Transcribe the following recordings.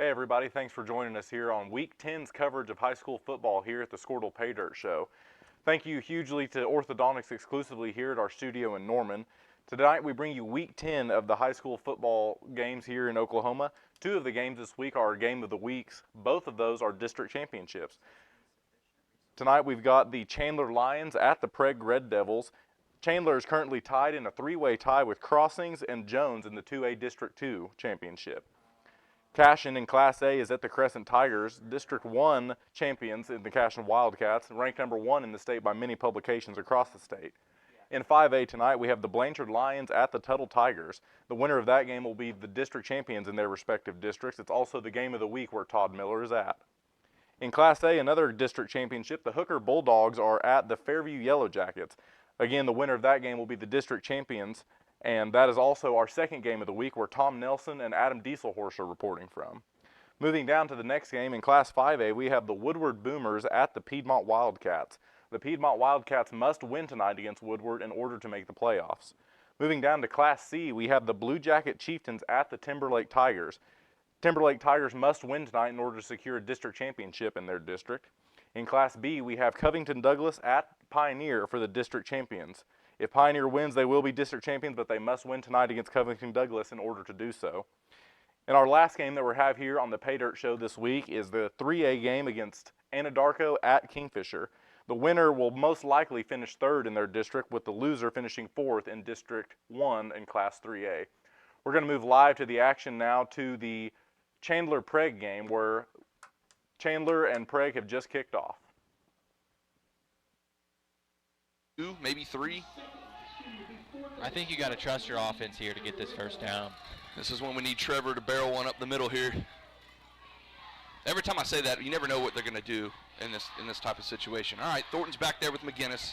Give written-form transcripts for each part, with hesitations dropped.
Hey everybody, thanks for joining us here on Week 10's coverage of high school football here at the Skordle Paydirt Show. Thank you hugely to Orthodontics exclusively here at our studio in Norman. Tonight we bring you Week 10 of the high school football games here in Oklahoma. Two of the games this week are Game of the Weeks. Both of those are district championships. Tonight we've got the Chandler Lions at the Preg Red Devils. Chandler is currently tied in a three-way tie with Crossings and Jones in the 2A District 2 championship. Cashin in Class A is at the Crescent Tigers, District 1 champions in the Cashin Wildcats, ranked number 1 in the state by many publications across the state. In 5A tonight, we have the Blanchard Lions at the Tuttle Tigers. The winner of that game will be the district champions in their respective districts. It's also the game of the week where Todd Miller is at. In Class A, another district championship, the Hooker Bulldogs are at the Fairview Yellow Jackets. Again, the winner of that game will be the district champions. And that is also our second game of the week where Tom Nelson and Adam Dieselhorst are reporting from. Moving down to the next game in Class 5A, we have the Woodward Boomers at the Piedmont Wildcats. The Piedmont Wildcats must win tonight against Woodward in order to make the playoffs. Moving down to Class C, we have the Blue Jacket Chieftains at the Timberlake Tigers. Timberlake Tigers must win tonight in order to secure a district championship in their district. In Class B, we have Covington Douglas at Pioneer for the district champions. If Pioneer wins, they will be district champions, but they must win tonight against Covington Douglas in order to do so. And our last game that we have here on the Paydirt Show this week is the 3A game against Anadarko at Kingfisher. The winner will most likely finish third in their district, with the loser finishing fourth in District 1 in Class 3A. We're going to move live to the action now to the Chandler-Preg game, where Chandler and Preg have just kicked off. 2, maybe 3. I think you got to trust your offense here to get this first down. This is when we need Trevor to barrel one up the middle here. Every time I say that, you never know what they're going to do in this type of situation. All right, Thornton's back there with McGinnis.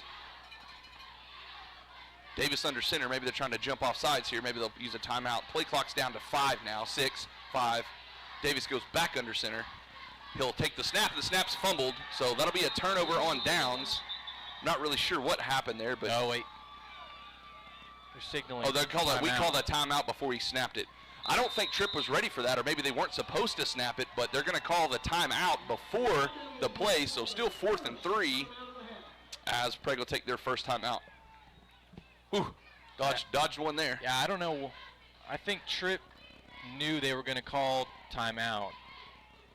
Davis under center. Maybe they're trying to jump off sides here. Maybe they'll use a timeout. Play clock's down to 5 now. 6, 5. Davis goes back under center. He'll take the snap. The snap's fumbled, so that'll be a turnover on downs. Not really sure what happened there, but oh wait, they're signaling. Oh, we called that timeout before he snapped it. I don't think Tripp was ready for that, or maybe they weren't supposed to snap it, but they're going to call the timeout before the play, so still 4th and 3 as Preg will take their first timeout. Whew, dodged one there. Yeah, I don't know. I think Tripp knew they were going to call timeout,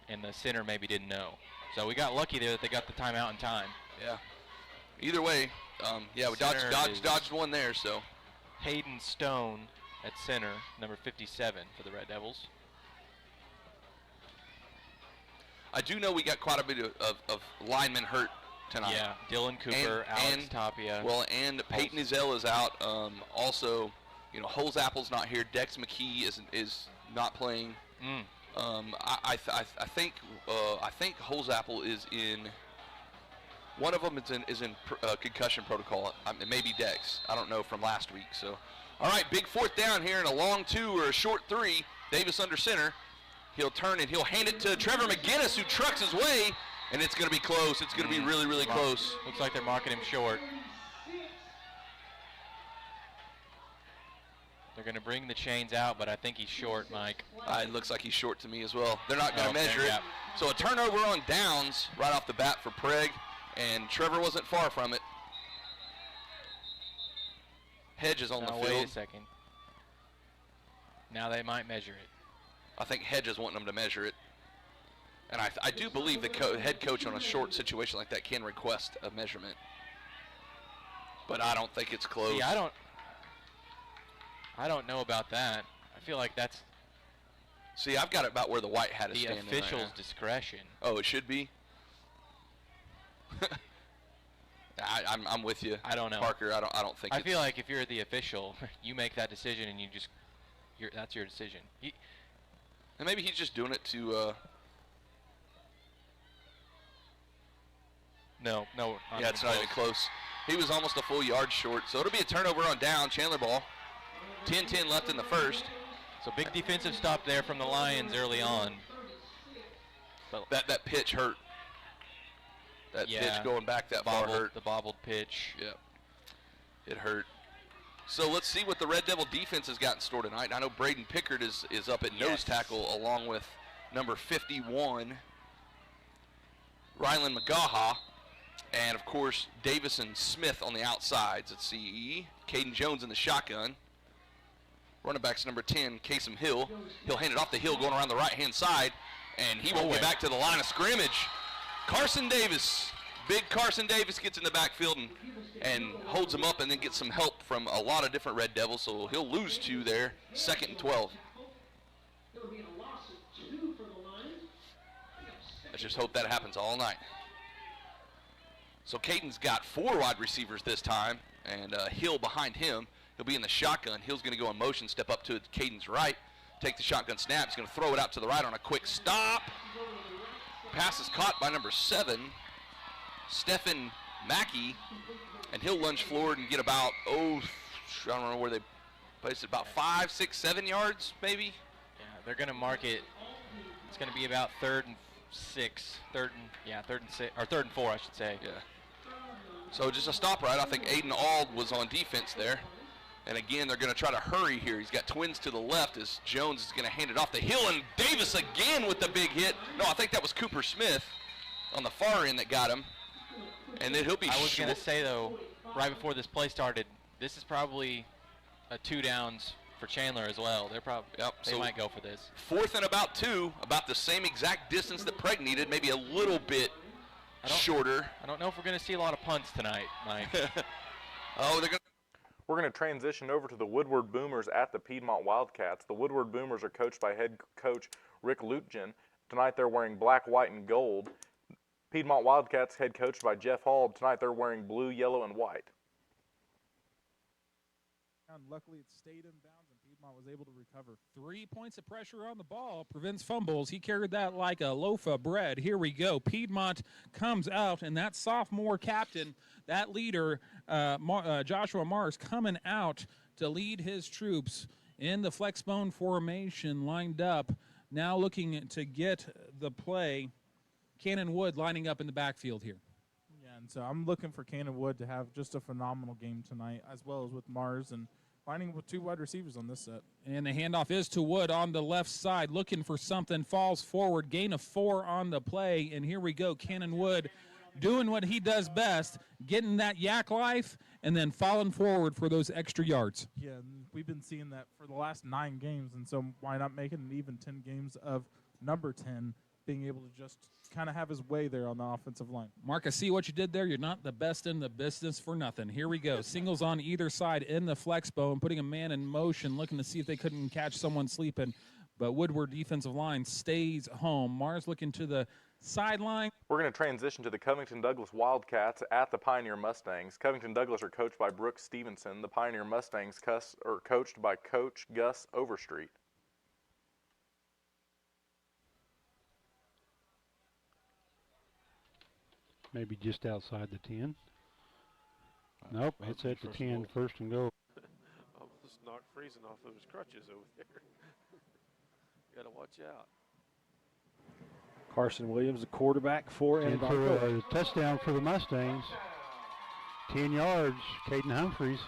and the center maybe didn't know. So we got lucky there that they got the timeout in time. Yeah. Either way, yeah, we dodged one there, so. Hayden Stone at center, number 57 for the Red Devils. I do know we got quite a bit of linemen hurt tonight. Yeah, Dylan Cooper, Alex Tapia. Well, and Peyton Ezell is out. Also, you know, Holzapple's not here. Dex McKee is not playing. I think Holzapple is in. One of them is in concussion protocol. It may be Dex. I don't know from last week. So, all right, big 4th down here in a long 2 or a short 3. Davis under center. He'll turn and he'll hand it to Trevor McGinnis, who trucks his way, and it's going to be close. It's going to be really, really close. Looks like they're marking him short. They're going to bring the chains out, but I think he's short, Mike. It looks like he's short to me as well. They're not going to measure it. So a turnover on downs right off the bat for Preg. And Trevor wasn't far from it. Hedges on the field. Wait a second. Now they might measure it. I think Hedges wanting them to measure it. And I do believe the head coach on a short situation like that can request a measurement. But I don't think it's close. See, I don't know about that. I feel like that's. See, I've got it about where the white hat is standing. The official's discretion. Oh, it should be? I'm with you. I don't know, Parker. I don't think. I feel like if you're the official, you make that decision and that's your decision. And maybe he's just doing it to. No. Yeah, it's not even close. He was almost a full yard short, so it'll be a turnover on down. Chandler ball. 10-10 left in the first. So big defensive stop there from the Lions early on. But that pitch hurt. That pitch going back that far hurt. The bobbled pitch. Yep. It hurt. So let's see what the Red Devil defense has got in store tonight. I know Braden Pickard is up at nose tackle along with number 51, Rylan McGaha, and of course Davison Smith on the outsides. Let's see, Caden Jones in the shotgun. Running back's number 10, Kasem Hill. He'll hand it off the hill going around the right-hand side, and he won't get back to the line of scrimmage. Carson Davis, big Carson Davis gets in the backfield and holds him up and then gets some help from a lot of different Red Devils, so he'll lose 2 there, 2nd and 12. Let's just hope that happens all night. So Caden's got 4 wide receivers this time, and Hill behind him. He'll be in the shotgun. Hill's going to go in motion, step up to Caden's right, take the shotgun snap. He's going to throw it out to the right on a quick stop. Pass is caught by number 7, Stephen Mackey, and he'll lunge forward and get about, I don't know where they placed it, about 5, 6, 7 yards maybe? Yeah, they're going to mark it. It's going to be about 3rd and 6, 3rd and 6, or 3rd and 4, I should say. Yeah. So just a stop right. I think Aiden Ald was on defense there. And again, they're going to try to hurry here. He's got twins to the left as Jones is going to hand it off the hill, and Davis again with the big hit. No, I think that was Cooper Smith on the far end that got him. And then he'll be I was going to say, though, right before this play started, this is probably a 2 downs for Chandler as well. They're probably, they might go for this. 4th and about 2, about the same exact distance that Preg needed, maybe a little bit shorter. I don't know if we're going to see a lot of punts tonight, Mike. We're going to transition over to the Woodward Boomers at the Piedmont Wildcats. The Woodward Boomers are coached by head coach Rick Lutjen. Tonight they're wearing black, white, and gold. Piedmont Wildcats head coached by Jeff Hall. Tonight they're wearing blue, yellow, and white. Luckily, it stayed in bounds, and Piedmont was able to recover. 3 points of pressure on the ball prevents fumbles. He carried that like a loaf of bread. Here we go. Piedmont comes out, and that sophomore captain, that leader, Joshua Mars, coming out to lead his troops in the flexbone formation, lined up, now looking to get the play. Cannon Wood lining up in the backfield here. Yeah, and so I'm looking for Cannon Wood to have just a phenomenal game tonight, as well as with Mars, and finding with 2 wide receivers on this set. And the handoff is to Wood on the left side, looking for something, falls forward, gain of 4 on the play, and here we go. Cannon Wood doing what he does best, getting that yak life, and then falling forward for those extra yards. Yeah, and we've been seeing that for the last 9 games, and so why not make it an even 10 games of number 10 being able to just kind of have his way there on the offensive line. Mark, I see what you did there. You're not the best in the business for nothing. Here we go. Singles on either side in the flex bone, putting a man in motion, looking to see if they couldn't catch someone sleeping. But Woodward defensive line stays home. Mars looking to the sideline. We're going to transition to the Covington Douglas Wildcats at the Pioneer Mustangs. Covington Douglas are coached by Brooks Stevenson. The Pioneer Mustangs are coached by Coach Gus Overstreet. Maybe just outside the 10. Nope, it's at the 10, 1st and goal. Almost knocked freezing off of his crutches over there. Got to watch out. Carson Williams, the quarterback for and for a touchdown for the Mustangs. 10 yards, Caden Humphreys.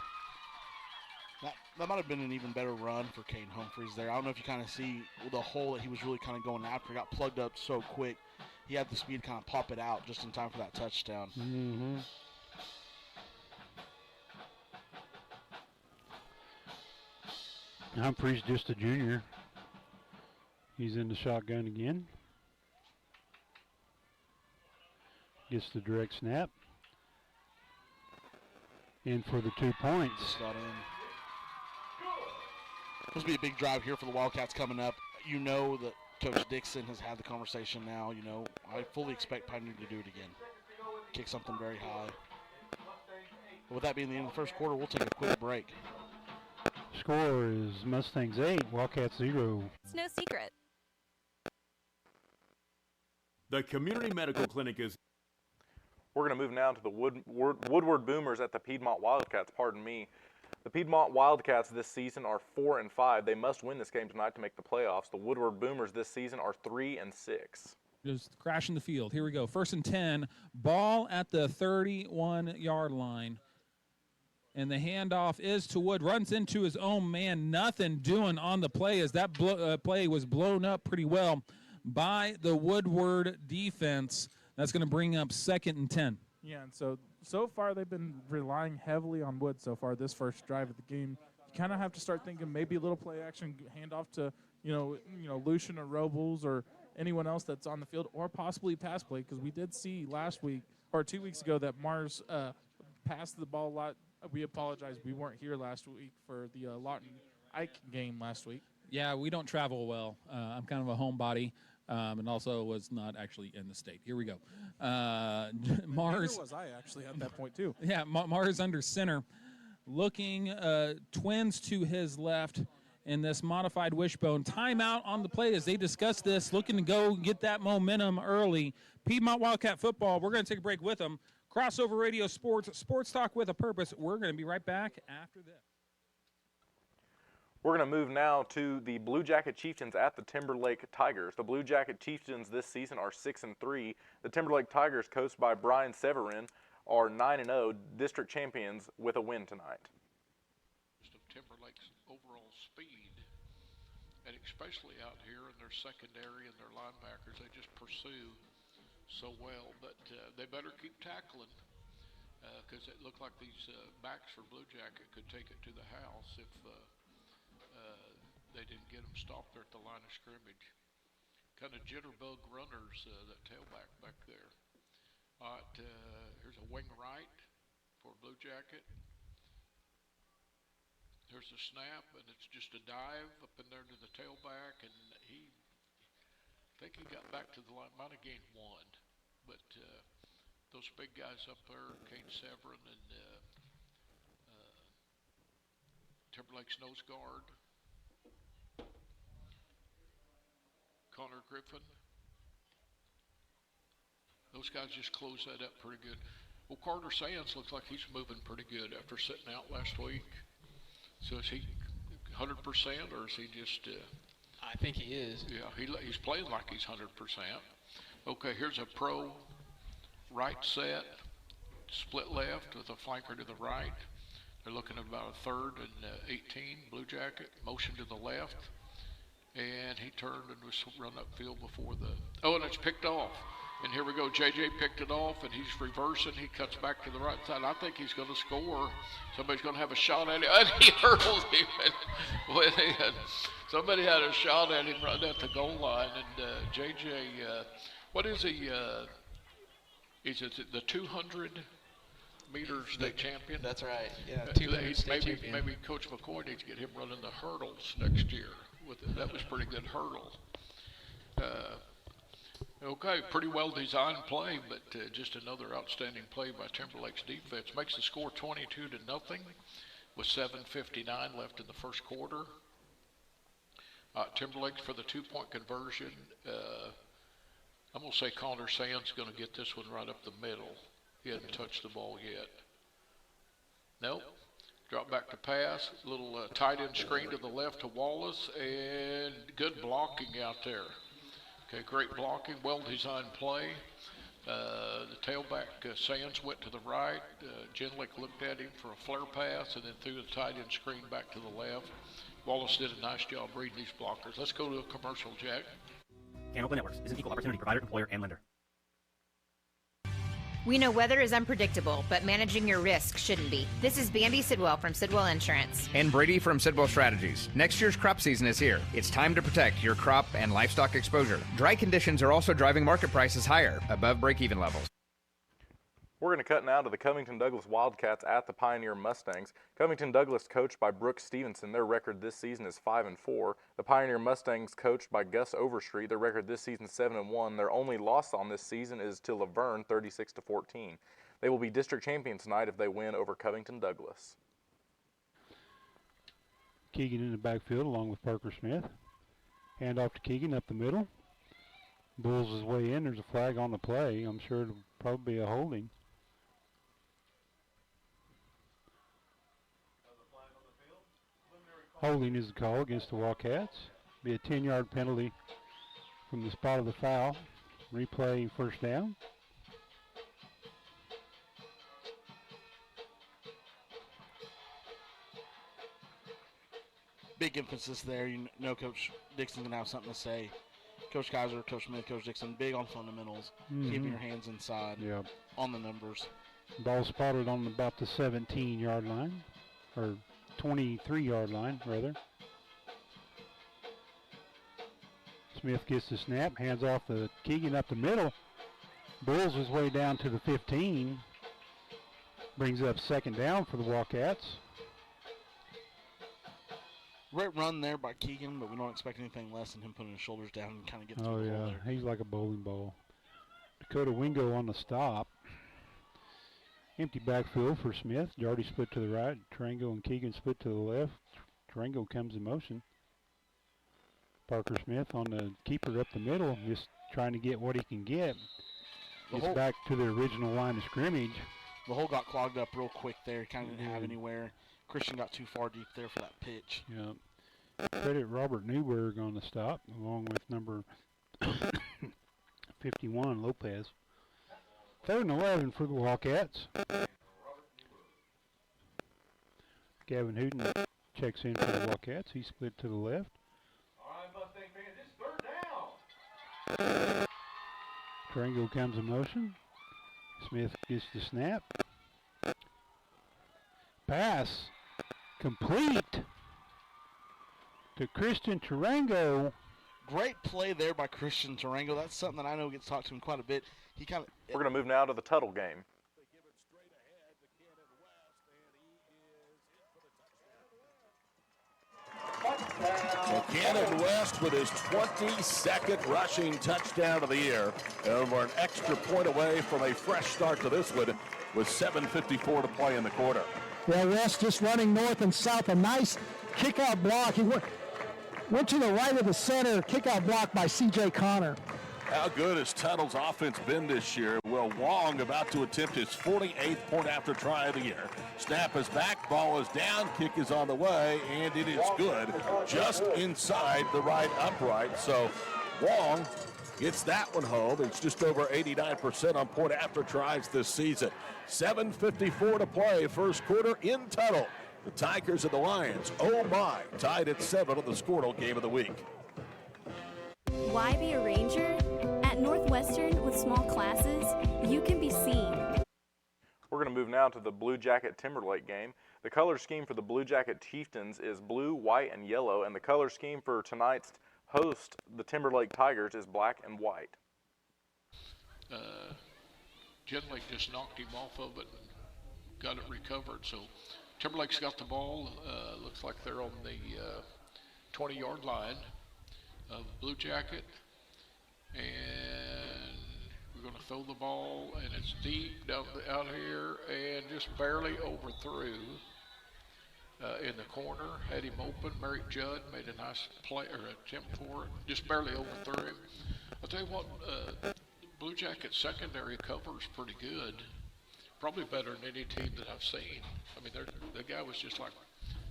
That might have been an even better run for Caden Humphreys there. I don't know if you kind of see the hole that he was really kind of going after. Got plugged up so quick. He had the speed to kind of pop it out just in time for that touchdown. Mm-hmm. Humphreys just a junior. He's in the shotgun again. Gets the direct snap. In for the 2 points. Just got in. This will be a big drive here for the Wildcats coming up. You know that Coach Dixon has had the conversation now. You know, I fully expect Pioneer to do it again. Kick something very high. But with that being the end of the first quarter, we'll take a quick break. Score is Mustangs 8, Wildcats 0. It's no secret. The Community Medical Clinic is... We're going to move now to the Woodward Boomers at the Piedmont Wildcats, pardon me. The Piedmont Wildcats this season are 4-5. They must win this game tonight to make the playoffs. The Woodward Boomers this season are 3-6. Just crashing the field. Here we go. 1st and 10. Ball at the 31-yard line. And the handoff is to Wood. Runs into his own man. Nothing doing on the play as that play was blown up pretty well by the Woodward defense. That's going to bring up 2nd and 10. Yeah, and so far they've been relying heavily on Wood so far this first drive of the game. You kind of have to start thinking maybe a little play action, hand off to, Lucian or Robles or anyone else that's on the field, or possibly pass play, because we did see last week or 2 weeks ago that Mars passed the ball a lot. We apologize. We weren't here last week for the Lawton Ike game last week. Yeah, we don't travel well. I'm kind of a homebody, and also was not actually in the state. Here we go. Mars. Neither was I actually at that point too. Yeah, Mars under center, looking twins to his left in this modified wishbone. Timeout on the play as they discuss this, looking to go get that momentum early. Piedmont Wildcat football. We're going to take a break with them. Crossover Radio Sports Talk with a Purpose. We're going to be right back after this. We're going to move now to the Blue Jacket Chieftains at the Timberlake Tigers. The Blue Jacket Chieftains this season are 6-3. The Timberlake Tigers, coached by Brian Severin, are 9-0, district champions with a win tonight. Of Timberlake's overall speed, and especially out here in their secondary and their linebackers, they just pursue so well. But they better keep tackling, because it looked like these backs for Blue Jacket could take it to the house if they didn't get them stopped there at the line of scrimmage. Kind of jitterbug runners, that tailback back there. All right, here's a wing right for Blue Jacket. There's a snap, and it's just a dive up in there to the tailback, and I think he got back to the line, might have gained one, but those big guys up there, Kane Severin and Timberlake's nose guard, Connor Griffin. Those guys just close that up pretty good. Well, Carter Sands looks like he's moving pretty good after sitting out last week. So is he 100% or is he just... I think he is. Yeah, he's playing like he's 100%. Okay, here's a pro right set, split left with a flanker to the right. They're looking at about a 3rd and 18, Blue Jacket. Motion to the left. And he turned and was run upfield before the... Oh, and it's picked off. And here we go. JJ picked it off, and he's reversing. He cuts back to the right side. I think he's going to score. Somebody's going to have a shot at him. And he hurled him. Somebody had a shot at him right at the goal line. And JJ, what is he? Is it the 200 meter state champion? That's right. Yeah, 200 state champion. Maybe Coach McCoy needs to get him running the hurdles next year. That was pretty good hurdle. Okay, pretty well designed play, but just another outstanding play by Timberlake's defense. Makes the score 22-0 with 7:59 left in the first quarter. Timberlake's for the 2-point conversion. I'm going to say Connor Sands going to get this one right up the middle. He hasn't touched the ball yet. Nope. Drop back to pass, little tight end screen to the left to Wallace, and good blocking out there. Okay, great blocking, well-designed play. The tailback, Sands, went to the right. Genlick looked at him for a flare pass and then threw the tight end screen back to the left. Wallace did a nice job reading these blockers. Let's go to a commercial, Jack. Canopy Networks is an equal opportunity provider, employer, and lender. We know weather is unpredictable, but managing your risk shouldn't be. This is Bambi Sidwell from Sidwell Insurance. And Brady from Sidwell Strategies. Next year's crop season is here. It's time to protect your crop and livestock exposure. Dry conditions are also driving market prices higher, above break-even levels. We're going to cut now to the Covington Douglas Wildcats at the Pioneer Mustangs. Covington Douglas, coached by Brooks Stevenson, their record this season is 5-4. The Pioneer Mustangs, coached by Gus Overstreet, their record this season is 7-1. Their only loss on this season is to Laverne, 36-14. They will be district champions tonight if they win over Covington Douglas. Keegan in the backfield along with Parker Smith. Hand off to Keegan up the middle. Bulls his way in. There's a flag on the play. I'm sure it'll probably be a holding. Holding is the call against the Wildcats. Be a 10-yard penalty from the spot of the foul. Replay first down. Big emphasis there. You know Coach Dixon's going to have something to say Coach Kaiser, Coach Smith, Coach Dixon, big on fundamentals, keeping your hands inside on the numbers. Ball spotted on about the 17-yard line, or 23-yard line, rather. Smith gets the snap, hands off to Keegan up the middle. Bulls his way down to the 15. Brings up second down for the Wildcats. Great run there by Keegan, but we don't expect anything less than him putting his shoulders down and kind of getting through the hole there. He's like a bowling ball. Dakota Wingo on the stop. Empty backfield for Smith. Jardy split to the right. Tarango and Keegan split to the left. Tarango comes in motion. Parker Smith on the keeper up the middle, just trying to get what he can get. Gets back to the original line of scrimmage. The hole got clogged up real quick there. Kind of didn't have anywhere. Christian got too far deep there for that pitch. Yeah. Credit Robert Newberg on the stop, along with number 51, Lopez. 3rd and 11 for the Wildcats. Gavin Hooten checks in for the Wildcats. He split to the left. Tarango comes in motion. Smith gets the snap. Pass complete to Christian Tarango. Great play there by Christian Tarango. That's something that I know gets talked to him quite a bit. He kind of. We're going to move now to the Tuttle game. Buchanan West with his 22nd rushing touchdown of the year. And we're an extra point away from a fresh start to this one with 7:54 to play in the quarter. Yeah, West just running north and south. A nice kick-out block. He went to the right of the center. Kick-out block by C.J. Connor. How good has Tuttle's offense been this year? Well, Wong about to attempt his 48th point after try of the year. Snap is back, ball is down, kick is on the way, and it is good, just inside the right upright. So Wong gets that one home. It's just over 89% on point after tries this season. 7:54 to play, first quarter in Tuttle. The Tigers and the Lions, oh my, tied at 7 on the Skordle game of the week. Why be a Ranger? At Northwestern, with small classes, you can be seen. We're going to move now to the Blue Jacket Timberlake game. The color scheme for the Blue Jacket Chieftains is blue, white, and yellow, and the color scheme for tonight's host, the Timberlake Tigers, is black and white. Timberlake just knocked him off of it and got it recovered. So Timberlake's got the ball. Looks like they're on the 20-yard line of Blue Jacket. And we're going to throw the ball, and it's deep down out here, and just barely overthrew in the corner. Had him open. Merrick Judd made a nice play or attempt for it. Just barely overthrew him. I'll tell you what, Blue Jacket secondary covers pretty good. Probably better than any team that I've seen. I mean, the guy was just like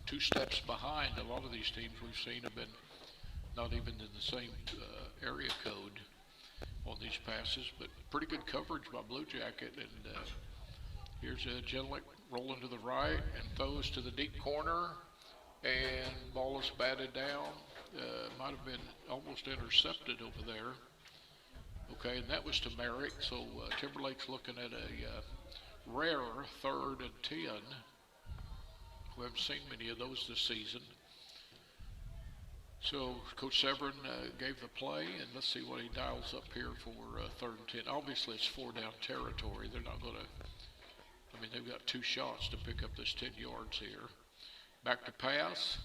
2 steps behind. A lot of these teams we've seen have been not even in the same area code on these passes, but pretty good coverage by Blue Jacket. And here's Genlick rolling to the right and throws to the deep corner, and ball is batted down. Might have been almost intercepted over there. Okay, and that was to Merrick. So Timberlake's looking at a rare 3rd and 10. We haven't seen many of those this season. So Coach Severin gave the play, and let's see what he dials up here for 3rd and 10. Obviously, it's 4-down territory. They're not going to, I mean, they've got 2 shots to pick up this 10 yards here. Back to pass,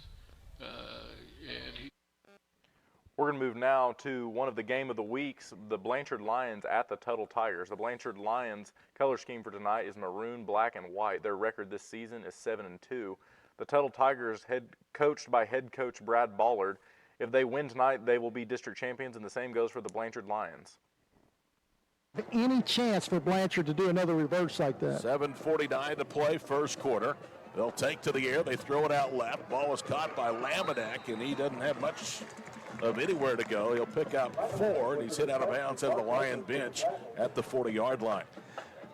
and he. We're going to move now to one of the game of the weeks, the Blanchard Lions at the Tuttle Tigers. The Blanchard Lions color scheme for tonight is maroon, black, and white. Their record this season is 7-2. The Tuttle Tigers, coached by head coach Brad Ballard. If they win tonight, they will be district champions, and the same goes for the Blanchard Lions. Any chance for Blanchard to do another reverse like that? 7:49 to play, first quarter. They'll take to the air. They throw it out left. Ball is caught by Laminack, and he doesn't have much of anywhere to go. He'll pick up 4, and he's hit out of bounds at the Lion bench at the 40-yard line.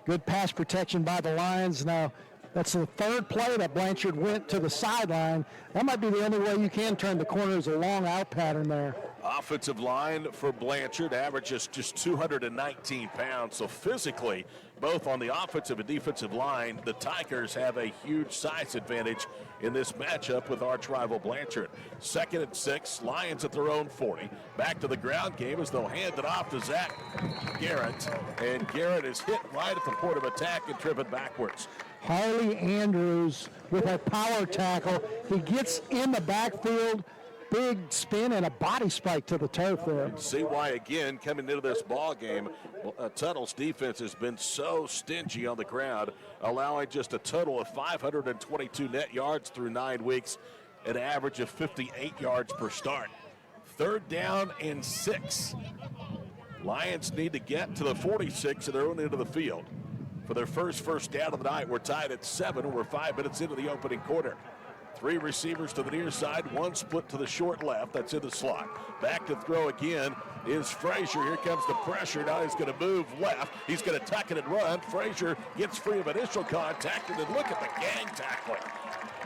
Good pass protection by the Lions. Now, that's the 3rd play that Blanchard went to the sideline. That might be the only way you can turn the corner is a long out pattern there. Offensive line for Blanchard averages just 219 pounds. So physically, both on the offensive and defensive line, the Tigers have a huge size advantage in this matchup with arch rival Blanchard. 2nd and 6, Lions at their own 40. Back to the ground game as they'll hand it off to Zach Garrett. And Garrett is hit right at the point of attack and driven backwards. Harley Andrews with a power tackle. He gets in the backfield. Big spin and a body spike to the turf there. You see why, again, coming into this ball game, Tuttle's defense has been so stingy on the ground, allowing just a total of 522 net yards through 9 weeks, an average of 58 yards per start. 3rd down and 6. Lions need to get to the 46 of their own end of the field. For their first down of the night, we're tied at 7, and we're 5 minutes into the opening quarter. 3 receivers to the near side, 1 split to the short left. That's in the slot. Back to throw again is Frazier. Here comes the pressure. Now he's going to move left. He's going to tuck it and run. Frazier gets free of initial contact, and then look at the gang tackling.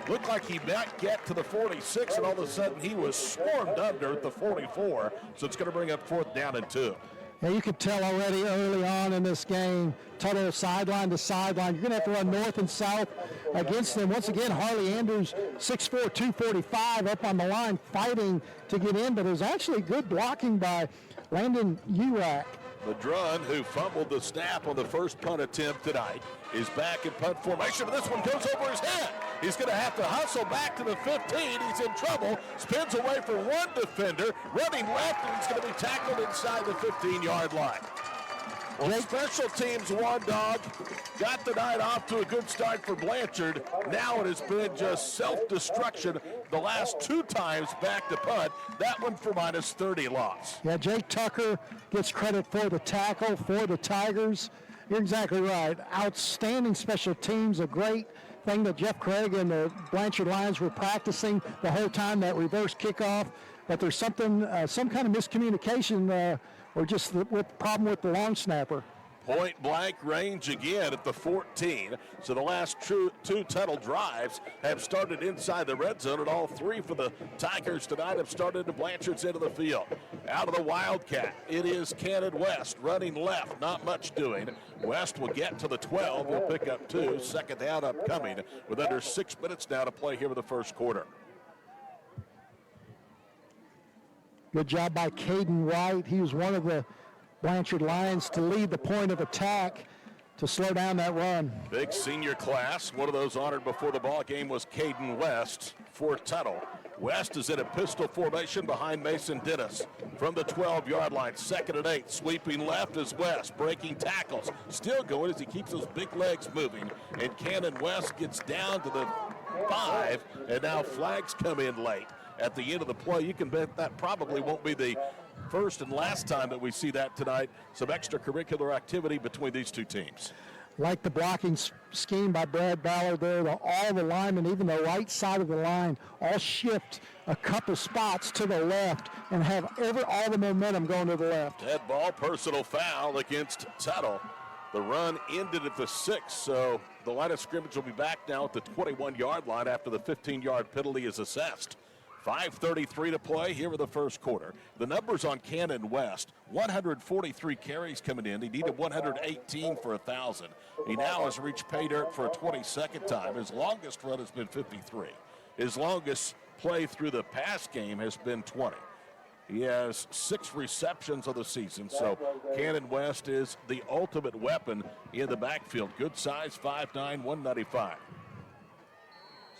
Looked like he might get to the 46, and all of a sudden he was swarmed under at the 44. So it's going to bring up 4th down and 2. Yeah, you could tell already early on in this game, Tuttle sideline to sideline. You're going to have to run north and south against them. Once again, Harley Andrews, 6'4", 245, up on the line fighting to get in, but it was actually good blocking by Landon Urack. Madrun, who fumbled the snap on the first punt attempt tonight, is back in punt formation, but this one goes over his head. He's going to have to hustle back to the 15. He's in trouble, spins away from one defender, running left, and he's going to be tackled inside the 15-yard line. Well, special teams, one dog, got the night off to a good start for Blanchard. Now it has been just self-destruction the last 2 times back to punt. That one for minus 30 loss. Yeah, Jake Tucker gets credit for the tackle for the Tigers. You're exactly right. Outstanding special teams, a great thing that Jeff Craig and the Blanchard Lions were practicing the whole time, that reverse kickoff. But there's something, some kind of miscommunication or just the problem with the long snapper. Point blank range again at the 14. So the last 2 Tuttle drives have started inside the red zone, and all 3 for the Tigers tonight have started to Blanchard's end of the field. Out of the Wildcat, it is Cannon West running left, not much doing. West will get to the 12. He'll pick up 2. 2nd down upcoming with under 6 minutes now to play here in the first quarter. Good job by Caden White. He was one of the Blanchard Lions to lead the point of attack to slow down that run. Big senior class. One of those honored before the ball game was Caden West for Tuttle. West is in a pistol formation behind Mason Dennis from the 12-yard line. 2nd and 8. Sweeping left is West. Breaking tackles. Still going as he keeps those big legs moving. And Cannon West gets down to the 5. And now flags come in late at the end of the play. You can bet that probably won't be the first and last time that we see that tonight. Some extracurricular activity between these 2 teams. Like the blocking scheme by Brad Ballard there, all the linemen, even the right side of the line, all shift a couple spots to the left and have all the momentum going to the left. Dead ball, personal foul against Tuttle. The run ended at the 6, so the line of scrimmage will be back now at the 21-yard line after the 15-yard penalty is assessed. 5:33 to play here in the first quarter. The numbers on Cannon West, 143 carries coming in. He needed 118 for 1,000. He now has reached Paydirt for a 22nd time. His longest run has been 53. His longest play through the pass game has been 20. He has 6 receptions of the season, so Cannon West is the ultimate weapon in the backfield. Good size, 5'9", 195.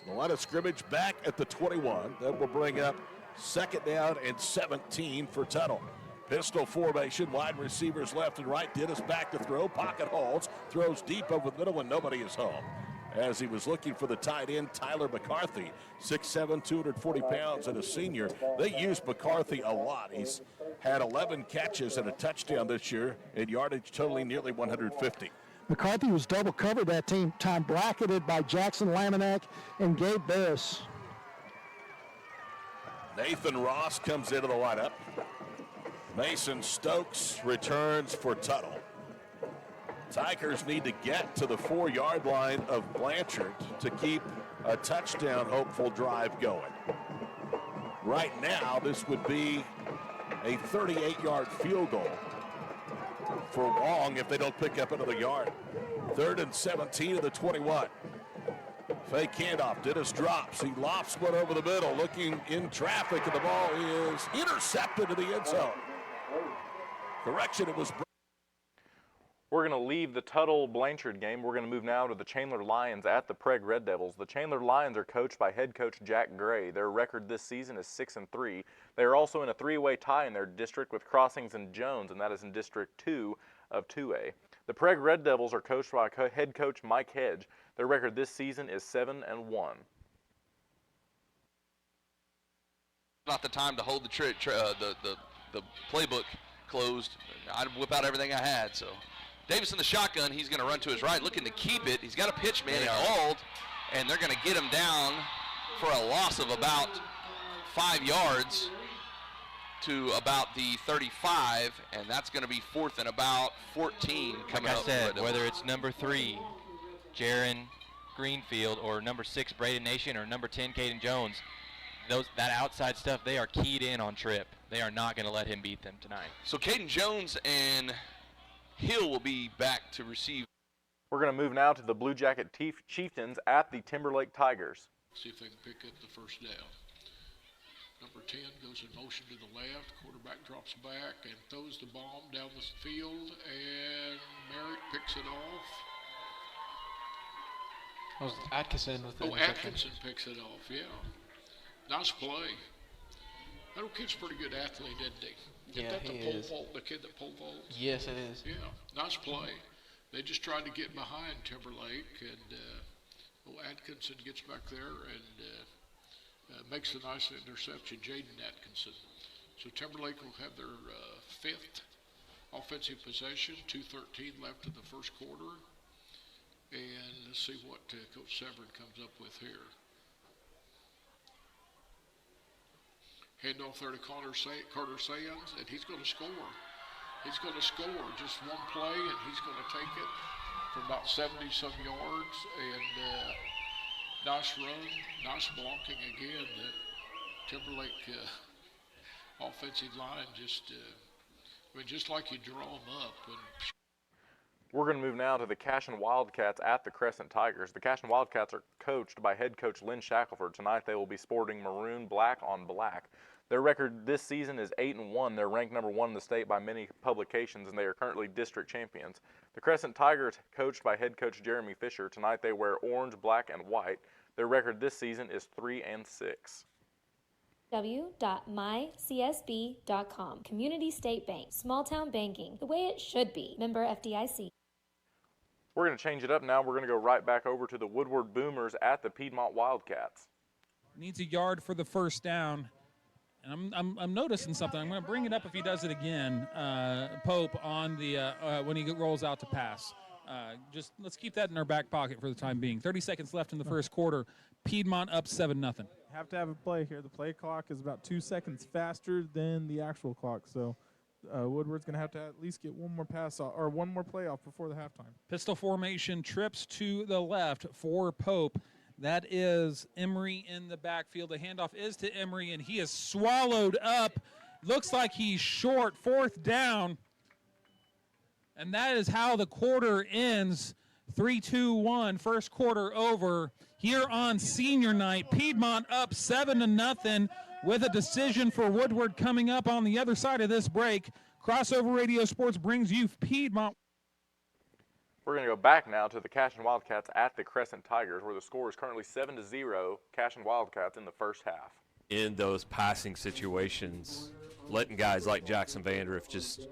The line of scrimmage back at the 21. That will bring up 2nd down and 17 for Tuttle. Pistol formation, wide receivers left and right. Dennis back to throw, pocket holds, throws deep over the middle, and nobody is home. As he was looking for the tight end, Tyler McCarthy, 6'7", 240 pounds, and a senior. They use McCarthy a lot. He's had 11 catches and a touchdown this year, and yardage totaling nearly 150. McCarthy was double covered that time, bracketed by Jackson Laminack and Gabe Barris. Nathan Ross comes into the lineup. Mason Stokes returns for Tuttle. Tigers need to get to the 4-yard line of Blanchard to keep a touchdown hopeful drive going. Right now, this would be a 38-yard field goal for Wong if they don't pick up another yard. 3rd and 17 of the 21. Fake handoff. Dennis drops. He lofts one over the middle, looking in traffic, and the ball is intercepted to the end zone. Correction, it was. We're going to leave the Tuttle-Blanchard game. We're going to move now to the Chandler Lions at the Prague Red Devils. The Chandler Lions are coached by head coach Jack Gray. Their record this season is 6-3. They are also in a 3-way tie in their district with Crossings and Jones, and that is in District 2 of 2A. The Prague Red Devils are coached by head coach Mike Hedge. Their record this season is 7-1. Not the time to hold the playbook closed. I'd whip out everything I had. So Davis in the shotgun. He's going to run to his right, looking to keep it. He's got a pitch man called, and they're going to get him down for a loss of about 5 yards to about the 35, and that's going to be 4th and about 14 coming up. Like I said, whether it's number 3, Jaron Greenfield, or number 6, Braden Nation, or number 10, Caden Jones, that outside stuff, they are keyed in on Tripp. They are not going to let him beat them tonight. So Caden Jones and Hill will be back to receive. We're going to move now to the Blue Jacket Chieftains at the Timberlake Tigers. See if they can pick up the first down. Number 10 goes in motion to the left. Quarterback drops back and throws the bomb down the field, and Merritt picks it off. That was Atkinson with the Atkinson picks it off, yeah. Nice play. That little kid's a pretty good athlete, isn't he? Yeah, that he the is. The kid that pole vaults? Yes, it is. Yeah, nice play. They just tried to get behind Timberlake, and Atkinson gets back there and makes a nice interception, Jaden Atkinson. So Timberlake will have their 5th offensive possession, 2:13 left in the first quarter. And let's see what Coach Severin comes up with here. Hand off there to Carter Sands, and he's going to score. He's going to score just one play, and he's going to take it for about 70-some yards. And nice run, nice blocking again. The Timberlake offensive line just like you draw them up. We're going to move now to the Cashin Wildcats at the Crescent Tigers. The Cashin Wildcats are coached by head coach Lynn Shackelford. Tonight they will be sporting maroon black on black. Their record this season is 8-1. They're ranked number 1 in the state by many publications, and they are currently district champions. The Crescent Tigers, coached by head coach Jeremy Fisher. Tonight they wear orange, black, and white. Their record this season is 3-6. www.mycsb.com. Community State Bank. Small town banking. The way it should be. Member FDIC. We're going to change it up now. We're going to go right back over to the Woodward Boomers at the Piedmont Wildcats. Needs a yard for the first down. And I'm noticing something. I'm going to bring it up if he does it again. Pope on the when he rolls out to pass. Just let's keep that in our back pocket for the time being. 30 seconds left in the first quarter. Piedmont up 7-0. Have to have a play here. The play clock is about 2 seconds faster than the actual clock. So Woodward's going to have to at least get one more pass off, or one more play off before the halftime. Pistol formation, trips to the left for Pope. That is Emery in the backfield. The handoff is to Emery, and he is swallowed up. Looks like he's short, 4th down. And that is how the quarter ends. 3-2-1, first quarter over. Here on senior night, Piedmont up 7-0 with a decision for Woodward coming up on the other side of this break. Crossover Radio Sports brings you Piedmont. We're going to go back now to the Cashin Wildcats at the Crescent Tigers, where the score is currently 7-0, Cashin Wildcats in the first half. In those passing situations, letting guys like Jackson Vandriff just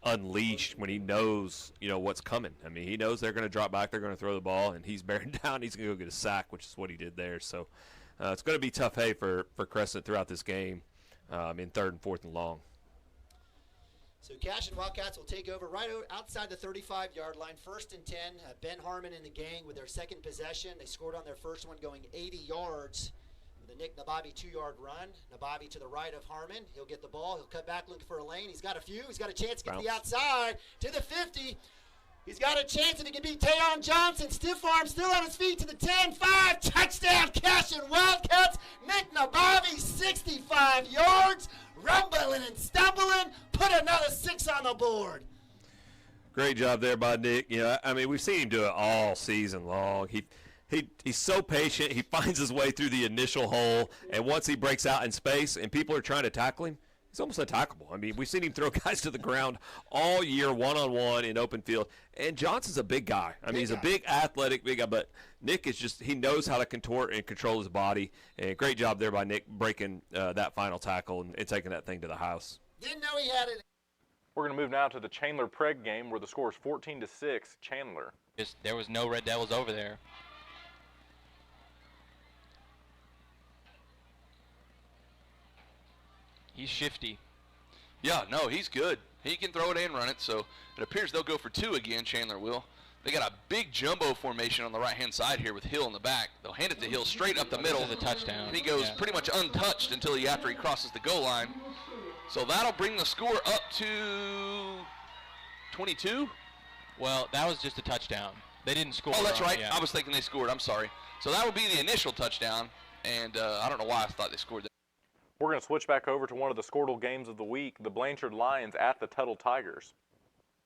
unleashed when he knows, what's coming. I mean, he knows they're going to drop back, they're going to throw the ball, and he's bearing down. He's going to go get a sack, which is what he did there. So it's going to be tough hay for Crescent throughout this game in 3rd and 4th and long. So Cashin Wildcats will take over right outside the 35-yard line, 1st and 10. Ben Harmon and the gang with their second possession. They scored on their first one going 80 yards with a Nick Nababi 2-yard run. Nababi to the right of Harmon. He'll get the ball. He'll cut back looking for a lane. He's got a few. He's got a chance to get to the outside to the 50. He's got a chance if he can beat Tayon Johnson. Stiff arm still on his feet to the 10-5. Touchdown Cashin Wildcats. Nick Nabavi 65 yards. rumbling and stumbling, put another 6 on the board. Great job there by Nick. You know, I mean, we've seen him do it all season long. He's so patient. He finds his way through the initial hole, and once he breaks out in space and people are trying to tackle him, he's almost unattackable. I mean, we've seen him throw guys to the ground all year, one-on-one in open field. And Johnson's a big guy. I mean, he's a big, athletic, big guy. But Nick is just, he knows how to contort and control his body. And great job there by Nick breaking that final tackle and taking that thing to the house. Didn't know he had it. We're going to move now to the Chandler-Preg game where the score is 14-6, Chandler. There was no Red Devils over there. He's shifty. Yeah, no, he's good. He can throw it and run it, so it appears they'll go for 2 again, Chandler will. They got a big jumbo formation on the right-hand side here with Hill in the back. They'll hand it to Hill straight up the middle. This is a touchdown. And he goes pretty much untouched until after he crosses the goal line. So that'll bring the score up to 22. Well, that was just a touchdown. They didn't score. Oh, that's right. Yeah. I was thinking they scored. I'm sorry. So that would be the initial touchdown, and I don't know why I thought they scored that. We're going to switch back over to one of the Skordle games of the week, the Blanchard Lions at the Tuttle Tigers.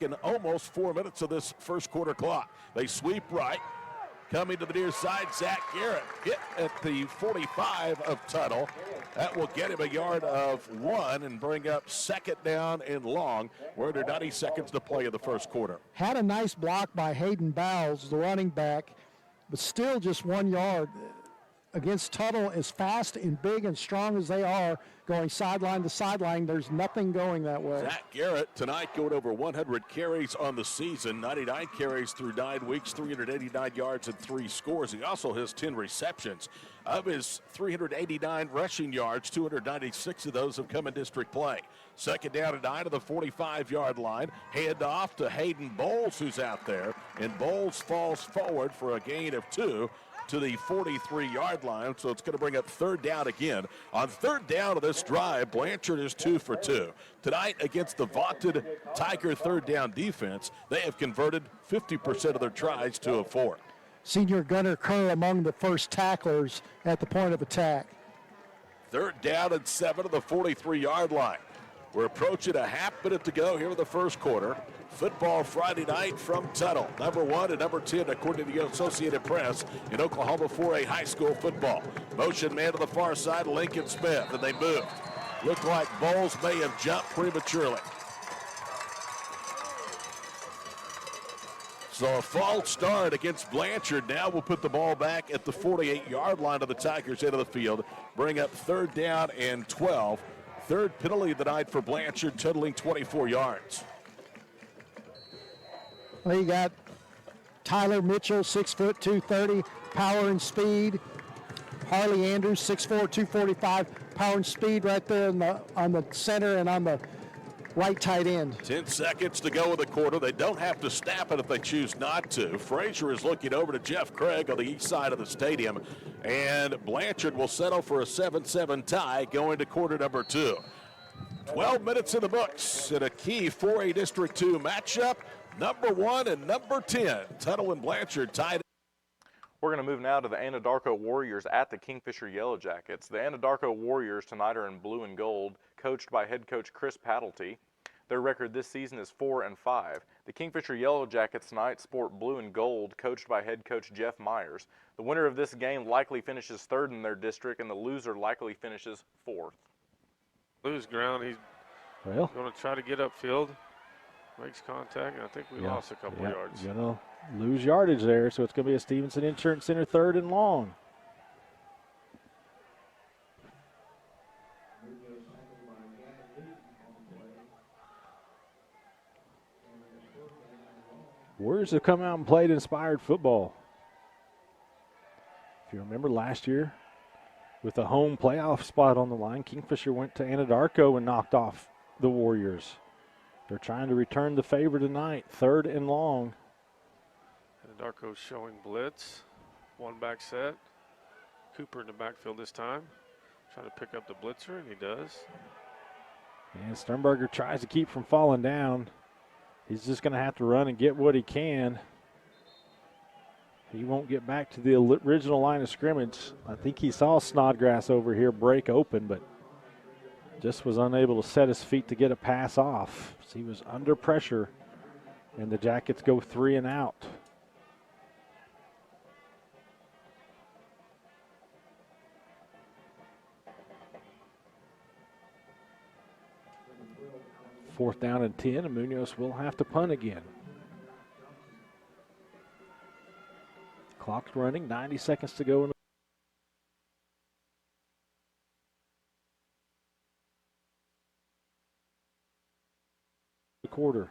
In almost 4 minutes of this first quarter clock. They sweep right. Coming to the near side, Zach Garrett hit at the 45 of Tuttle. That will get him a yard of 1 and bring up second down and long. We're under 90 seconds to play in the first quarter. Had a nice block by Hayden Bowles, the running back, but still just 1 yard. Against Tuttle, as fast and big and strong as they are, going sideline to sideline, there's nothing going that way. Zach Garrett tonight going over 100 carries on the season, 99 carries through 9 weeks, 389 yards and 3 scores. He also has 10 receptions. Of his 389 rushing yards, 296 of those have come in district play. Second down and 9 to the 45-yard line. Hand off to Hayden Bowles, who's out there, and Bowles falls forward for a gain of 2 to the 43-yard line, so it's going to bring up third down again. On third down of this drive, Blanchard is 2 for 2. Tonight, against the vaunted Tiger third down defense, they have converted 50% of their tries to a 4. Senior Gunnar Kerr among the first tacklers at the point of attack. Third down and 7 to the 43-yard line. We're approaching a half minute to go here in the first quarter. Football Friday night from Tuttle, number 1 and number 10 according to the Associated Press in Oklahoma 4A high school football. Motion man to the far side, Lincoln Smith, and they moved. Looked like Bowles may have jumped prematurely. So a false start against Blanchard. Now we'll put the ball back at the 48-yard line of the Tigers end of the field. Bring up third down and 12. Third penalty of the night for Blanchard, totaling 24 yards. Well, you got Tyler Mitchell, 6 foot 230, power and speed. Harley Andrews, 6'4", 245, power and speed right there on the center and on the right tight end. 10 seconds to go in the quarter. They don't have to snap it if they choose not to. Frazier is looking over to Jeff Craig on the east side of the stadium. And Blanchard will settle for a 7-7 tie going to quarter number 2. 12 minutes in the books in a key 4A District 2 matchup. Number 1 and number 10, Tuttle and Blanchard tied. We're going to move now to the Anadarko Warriors at the Kingfisher Yellow Jackets. The Anadarko Warriors tonight are in blue and gold, coached by head coach Chris Paddlety. Their record this season is 4-5. The Kingfisher Yellow Jackets tonight sport blue and gold, coached by head coach Jeff Myers. The winner of this game likely finishes third in their district, and the loser likely finishes fourth. Lose ground. He's going to try to get upfield. Makes contact, and I think we lost a couple yards. You're going to lose yardage there, so it's going to be a Stevenson Insurance Center third and long. Warriors have come out and played inspired football. If you remember last year, with a home playoff spot on the line, Kingfisher went to Anadarko and knocked off the Warriors. They're trying to return the favor tonight, third and long. Anadarko's showing blitz, one back set. Cooper in the backfield this time, trying to pick up the blitzer, and he does. And Sternberger tries to keep from falling down. He's just going to have to run and get what he can. He won't get back to the original line of scrimmage. I think he saw Snodgrass over here break open, but just was unable to set his feet to get a pass off. So he was under pressure, and the Jackets go 3 and out. Fourth down and 10, and Munoz will have to punt again. Clock's running, 90 seconds to go in the quarter.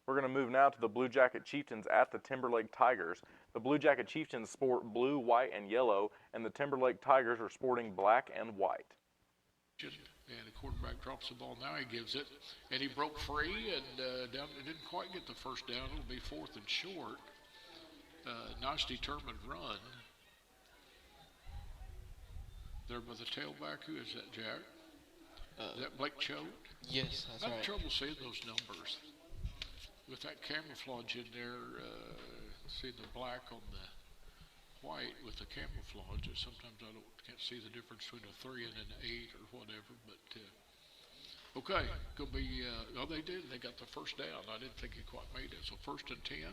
We're going to move now to the Blue Jacket Chieftains at the Timberlake Tigers. The Blue Jacket Chieftains sport blue, white, and yellow, and the Timberlake Tigers are sporting black and white. And the quarterback drops the ball. Now he gives it, and he broke free and down. Didn't quite get the first down. It'll be 4th and short. Nice determined run there by the tailback. Who is that, Jack? Is that Blake Choate? Yes, that's I have right. trouble seeing those numbers with that camouflage in there. See the black on the white with the camouflage. Sometimes I can't see the difference between a 3 and an 8 or whatever. But okay, gonna be. Oh, they did. They got the first down. I didn't think he quite made it. So 1st and 10.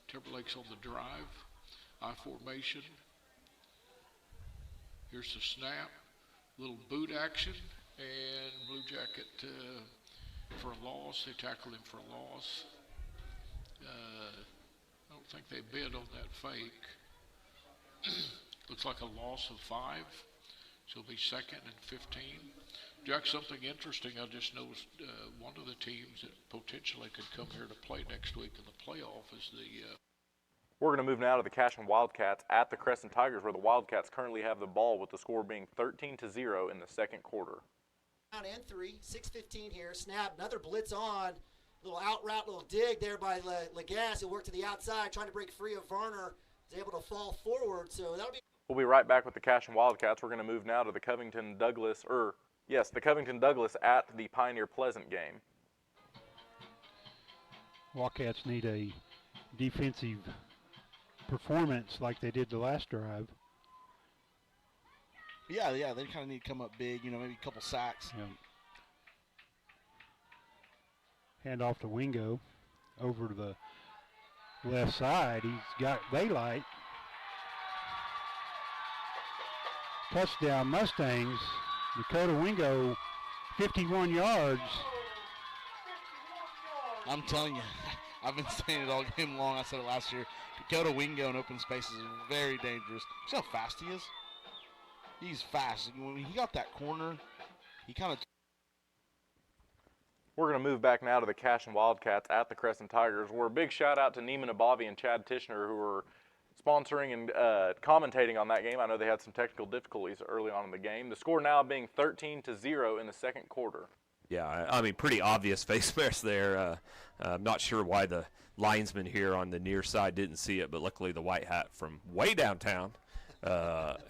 Timberlake's on the drive. I formation. Here's the snap. Little boot action, and Blue Jacket for a loss. They tackled him for a loss. I don't think they bid on that fake. Looks like a loss of 5. So it'll be 2nd and 15. Jack, something interesting I just noticed, one of the teams that potentially could come here to play next week in the playoff is the... We're going to move now to the Cashion Wildcats at the Crescent Tigers, where the Wildcats currently have the ball with the score being 13-0 in the second quarter. Down and 3, 6:15 here, snap, another blitz on. Little out route, little dig there by Legas, who worked to the outside, trying to break free of Varner. Is able to fall forward, so that'll be... We'll be right back with the Cashion Wildcats. We're going to move now to the Covington Douglas at the Pioneer Pleasant game. Wildcats need a defensive performance like they did the last drive. Yeah, they kind of need to come up big, maybe a couple sacks. Yeah. Hand off to Wingo over to the left side. He's got daylight. Touchdown Mustangs. Dakota Wingo, 51 yards. I'm telling you, I've been saying it all game long. I said it last year. Dakota Wingo in open spaces is very dangerous. See how fast he is? He's fast. When he got that corner, he kind of... We're going to move back now to the Cashion Wildcats at the Crescent Tigers, where a big shout out to Neiman Abavi and Chad Tishner, who were sponsoring and commentating on that game. I know they had some technical difficulties early on in the game. The score now being 13-0 in the second quarter. Yeah, I mean, pretty obvious face mask there. I'm not sure why the linesman here on the near side didn't see it, but luckily the white hat from way downtown,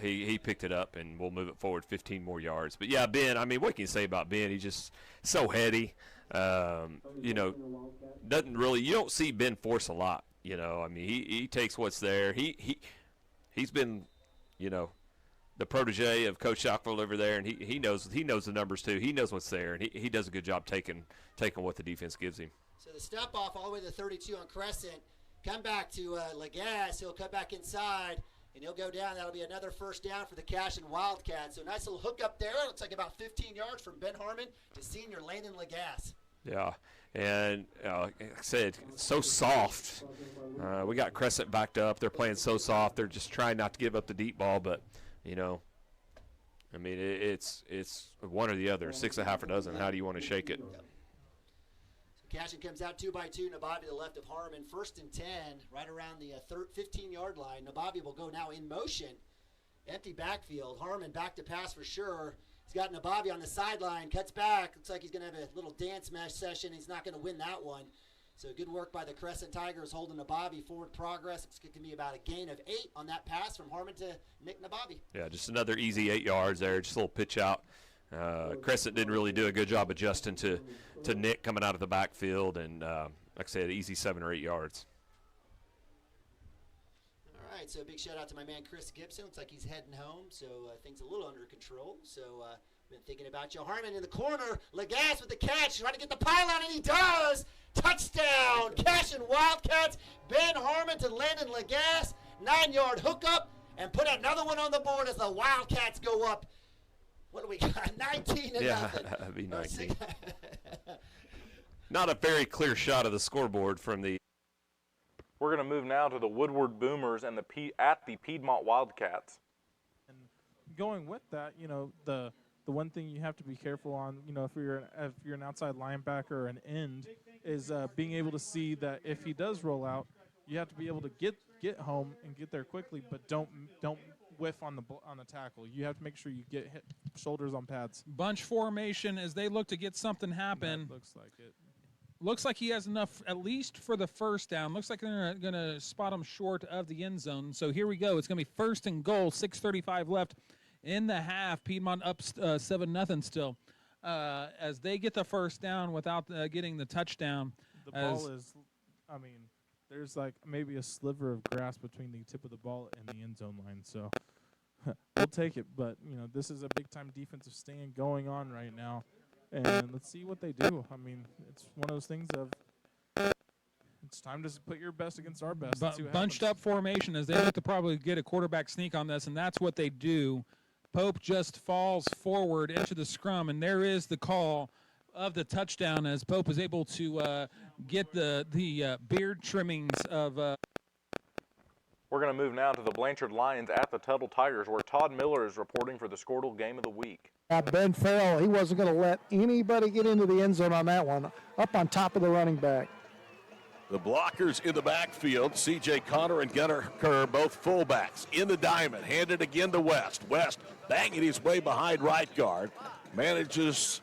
he picked it up, and we'll move it forward 15 more yards. But, yeah, Ben, I mean, what can you say about Ben? He's just so heady. Doesn't really – you don't see Ben force a lot. I mean, he takes what's there. He's been, the protege of Coach Shockville over there, and he knows the numbers too. He knows what's there, and he does a good job taking what the defense gives him. So the step off all the way to 32 on Crescent. Come back to Legas. He'll cut back inside, and he'll go down. That'll be another first down for the Cashion Wildcats. So nice little hook up there. Looks like about 15 yards from Ben Harmon to senior Landon Legas. Yeah, and like I said, so soft. We got Crescent backed up. They're playing so soft. They're just trying not to give up the deep ball, but I mean, it's one or the other. 6 1/2 a dozen. How do you want to shake it? So Cashion comes out 2-by-2. Nabavi to the left of Harmon. 1st and 10, right around the 15-yard line. Nabavi will go now in motion. Empty backfield. Harmon back to pass for sure. He's got Nabavi on the sideline. Cuts back. Looks like he's going to have a little dance mesh session. He's not going to win that one. So good work by the Crescent Tigers holding Nabavi forward progress. It's going to be about a gain of 8 on that pass from Harmon to Nick Nabavi. Yeah, just another easy 8 yards there. Just a little pitch out. Crescent didn't really do a good job adjusting to Nick coming out of the backfield. And like I said, easy 7 or 8 yards. All All right, so a big shout out to my man Chris Gibson. Looks like he's heading home, so things a little under control. So been thinking about Joe Harmon in the corner. Lagasse with the catch, trying to get the pylon, and he does. Touchdown, Cash and Wildcats. Ben Harmon to Landon Lagasse, 9-yard hookup, and put another one on the board as the Wildcats go up. What do we got? 19 to nothing. That'd be 19. Not a very clear shot of the scoreboard from the. We're going to move now to the Woodward Boomers and the Piedmont Wildcats. And going with that, you know, the one thing you have to be careful on, you know, if you're an outside linebacker or an end, is being able to see that if he does roll out, you have to be able to get home and get there quickly, but don't whiff on the tackle. You have to make sure you get hit shoulders on pads. Bunch formation as they look to get something happen. That looks like it. Looks like he has enough, at least for the first down. Looks like they're going to spot him short of the end zone. So here we go. It's going to be 1st and goal, 6:35 left in the half. Piedmont up 7-0 still. As they get the first down without getting the touchdown. The ball is, I mean, there's like maybe a sliver of grass between the tip of the ball and the end zone line. So we'll take it. But, you know, this is a big-time defensive stand going on right now. And let's see what they do. I mean, it's one of those things of it's time to put your best against our best. Bunched up formation as they look to probably get a quarterback sneak on this, and that's what they do. Pope just falls forward into the scrum, and there is the call of the touchdown as Pope is able to get the beard trimmings of. We're going to move now to the Blanchard Lions at the Tuttle Tigers, where Todd Miller is reporting for the Skordle Game of the Week. Ben Farrell, he wasn't going to let anybody get into the end zone on that one, up on top of the running back. The blockers in the backfield, C.J. Connor and Gunnar Kerr, both fullbacks. In the diamond, handed again to West. West banging his way behind right guard. Manages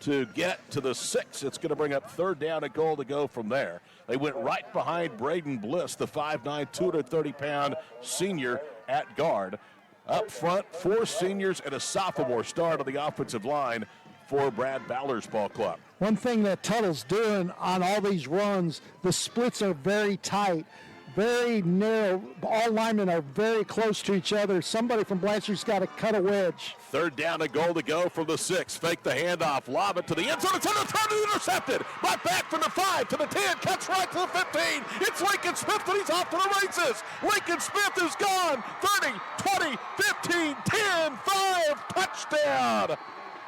to get to the 6. It's going to bring up 3rd down and goal to go from there. They went right behind Braden Bliss, the 5'9", 230-pound senior at guard. Up front, 4 seniors and a sophomore start on the offensive line for Brad Ballard's ball club. One thing that Tuttle's doing on all these runs, the splits are very tight, very narrow. All linemen are very close to each other. Somebody from Blanchard's got to cut a wedge. 3rd down and goal to go from the 6. Fake the handoff, lob it to the end zone. It's intercepted. Right back from the 5 to the 10. Cuts right to the 15. It's Lincoln Smith, and he's off to the races. Lincoln Smith is gone. 30, 20, 15, 10, 5. Touchdown.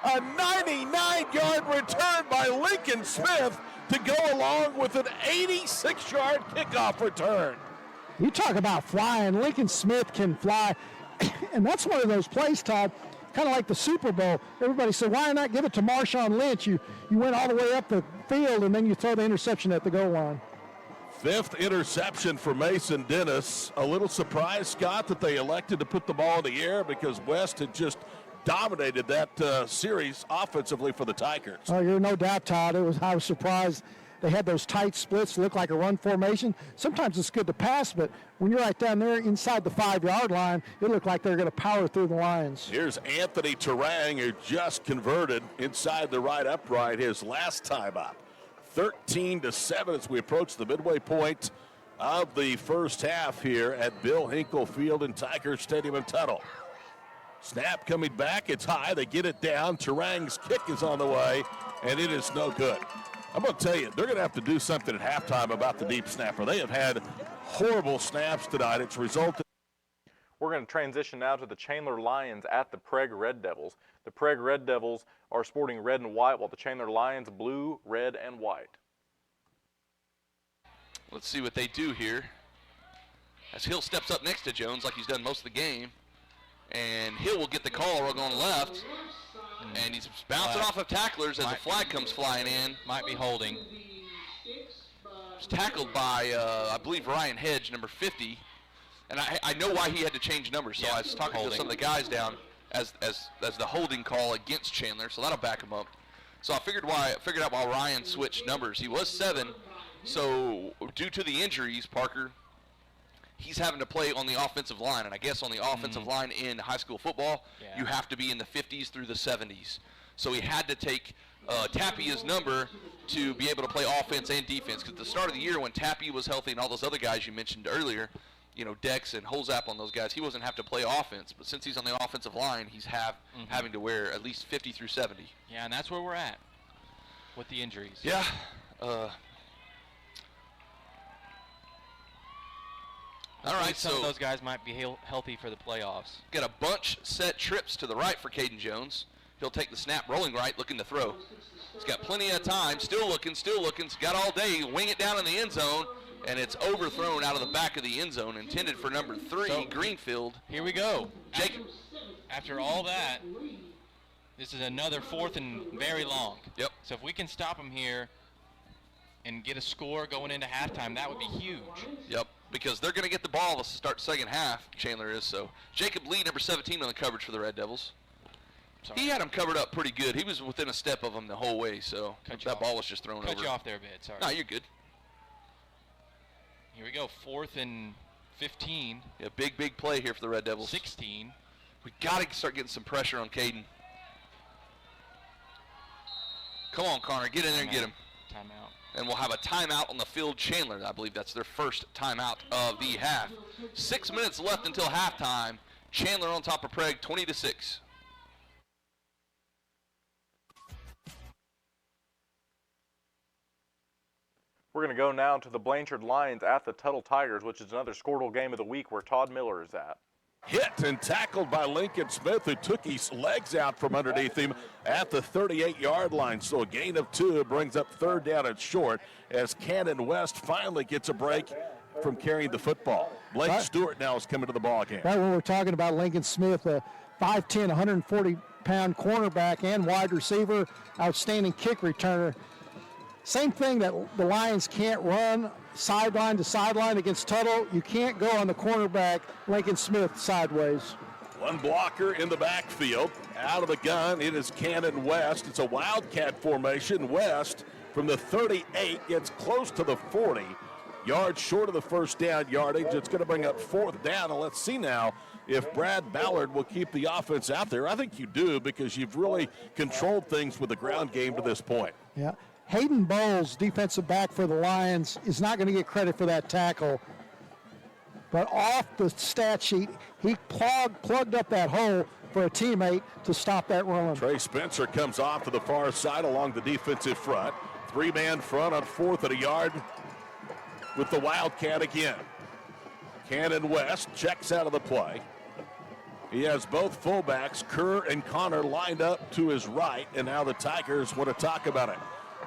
A 99-yard return by Lincoln Smith to go along with an 86-yard kickoff return. You talk about flying. Lincoln Smith can fly. And that's one of those plays, Todd, kind of like the Super Bowl. Everybody said, why not give it to Marshawn Lynch? You went all the way up the field, and then you throw the interception at the goal line. 5th interception for Mason Dennis. A little surprised, Scott, that they elected to put the ball in the air because West had just dominated that series offensively for the Tigers. Oh, you're no doubt, Todd. I was surprised. They had those tight splits, look like a run formation. Sometimes it's good to pass, but when you're right down there inside the 5-yard line, it looked like they're going to power through the lines. Here's Anthony Terang, who just converted inside the right upright his last time up. 13-7 as we approach the midway point of the first half here at Bill Hinkle Field in Tiger Stadium in Tuttle. Snap coming back. It's high. They get it down. Terang's kick is on the way, and it is no good. I'm going to tell you, they're going to have to do something at halftime about the deep snapper. They have had horrible snaps tonight. It's resulted. We're going to transition now to the Chandler Lions at the Prague Red Devils. The Prague Red Devils are sporting red and white, while the Chandler Lions blue, red, and white. Let's see what they do here. As Hill steps up next to Jones like he's done most of the game. And Hill will get the call going left. And he's bouncing off of tacklers as the flag comes flying in. Might be holding. It's tackled by, I believe, Ryan Hedge, number 50. And I know why he had to change numbers. So I was talking to some of the guys down as the holding call against Chandler. So that'll back him up. So I figured out why Ryan switched numbers. He was 7. So due to the injuries, Parker, he's having to play on the offensive line, and I guess on the offensive line in high school football, you have to be in the 50s through the 70s. So he had to take Tapia's number to be able to play offense and defense. Because at the start of the year, when Tapia was healthy and all those other guys you mentioned earlier, Dex and Holzapple and those guys, he wasn't have to play offense. But since he's on the offensive line, he's having to wear at least 50 through 70. Yeah, and that's where we're at with the injuries. Yeah. All right, some of those guys might be healthy for the playoffs. Got a bunch set trips to the right for Caden Jones. He'll take the snap, rolling right, looking to throw. He's got plenty of time, still looking. He's got all day. Wing it down in the end zone, and it's overthrown out of the back of the end zone, intended for number 3, Greenfield. Here we go. After all that, this is another 4th and very long. Yep. So if we can stop them here and get a score going into halftime, that would be huge. Yep, because they're going to get the ball to start second half, Chandler is. So Jacob Lee, number 17 on the coverage for the Red Devils. He had him covered up pretty good. He was within a step of him the whole way, so that ball was just thrown over. Cut you off there a bit, sorry. No, you're good. Here we go, 4th and 15. Yeah, big play here for the Red Devils. 16. We got to start getting some pressure on Caden. Come on, Connor, get in there and get him. Timeout. And we'll have a timeout on the field. Chandler, I believe that's their first timeout of the half. 6 minutes left until halftime. Chandler on top of Prague, 20-6. We're going to go now to the Blanchard Lions at the Tuttle Tigers, which is another Skordle game of the week where Todd Miller is at. Hit and tackled by Lincoln Smith, who took his legs out from underneath him at the 38-yard line. So a gain of 2 brings up 3rd down and short as Cannon West finally gets a break from carrying the football. Blake Stewart now is coming to the ball game. Right when we're talking about Lincoln Smith, a 5'10", 140-pound cornerback and wide receiver, outstanding kick returner. Same thing that the Lions can't run sideline to sideline against Tuttle. You can't go on the cornerback, Lincoln Smith, sideways. One blocker in the backfield. Out of the gun, it is Cannon West. It's a wildcat formation. West from the 38 gets close to the 40. Yards short of the first down yardage. It's going to bring up 4th down. And let's see now if Brad Ballard will keep the offense out there. I think you do, because you've really controlled things with the ground game to this point. Yeah. Hayden Bowles, defensive back for the Lions, is not going to get credit for that tackle. But off the stat sheet, he plugged up that hole for a teammate to stop that run. Trey Spencer comes off to the far side along the defensive front. 3-man front on 4th and a yard with the Wildcat again. Cannon West checks out of the play. He has both fullbacks, Kerr and Connor, lined up to his right, and now the Tigers want to talk about it.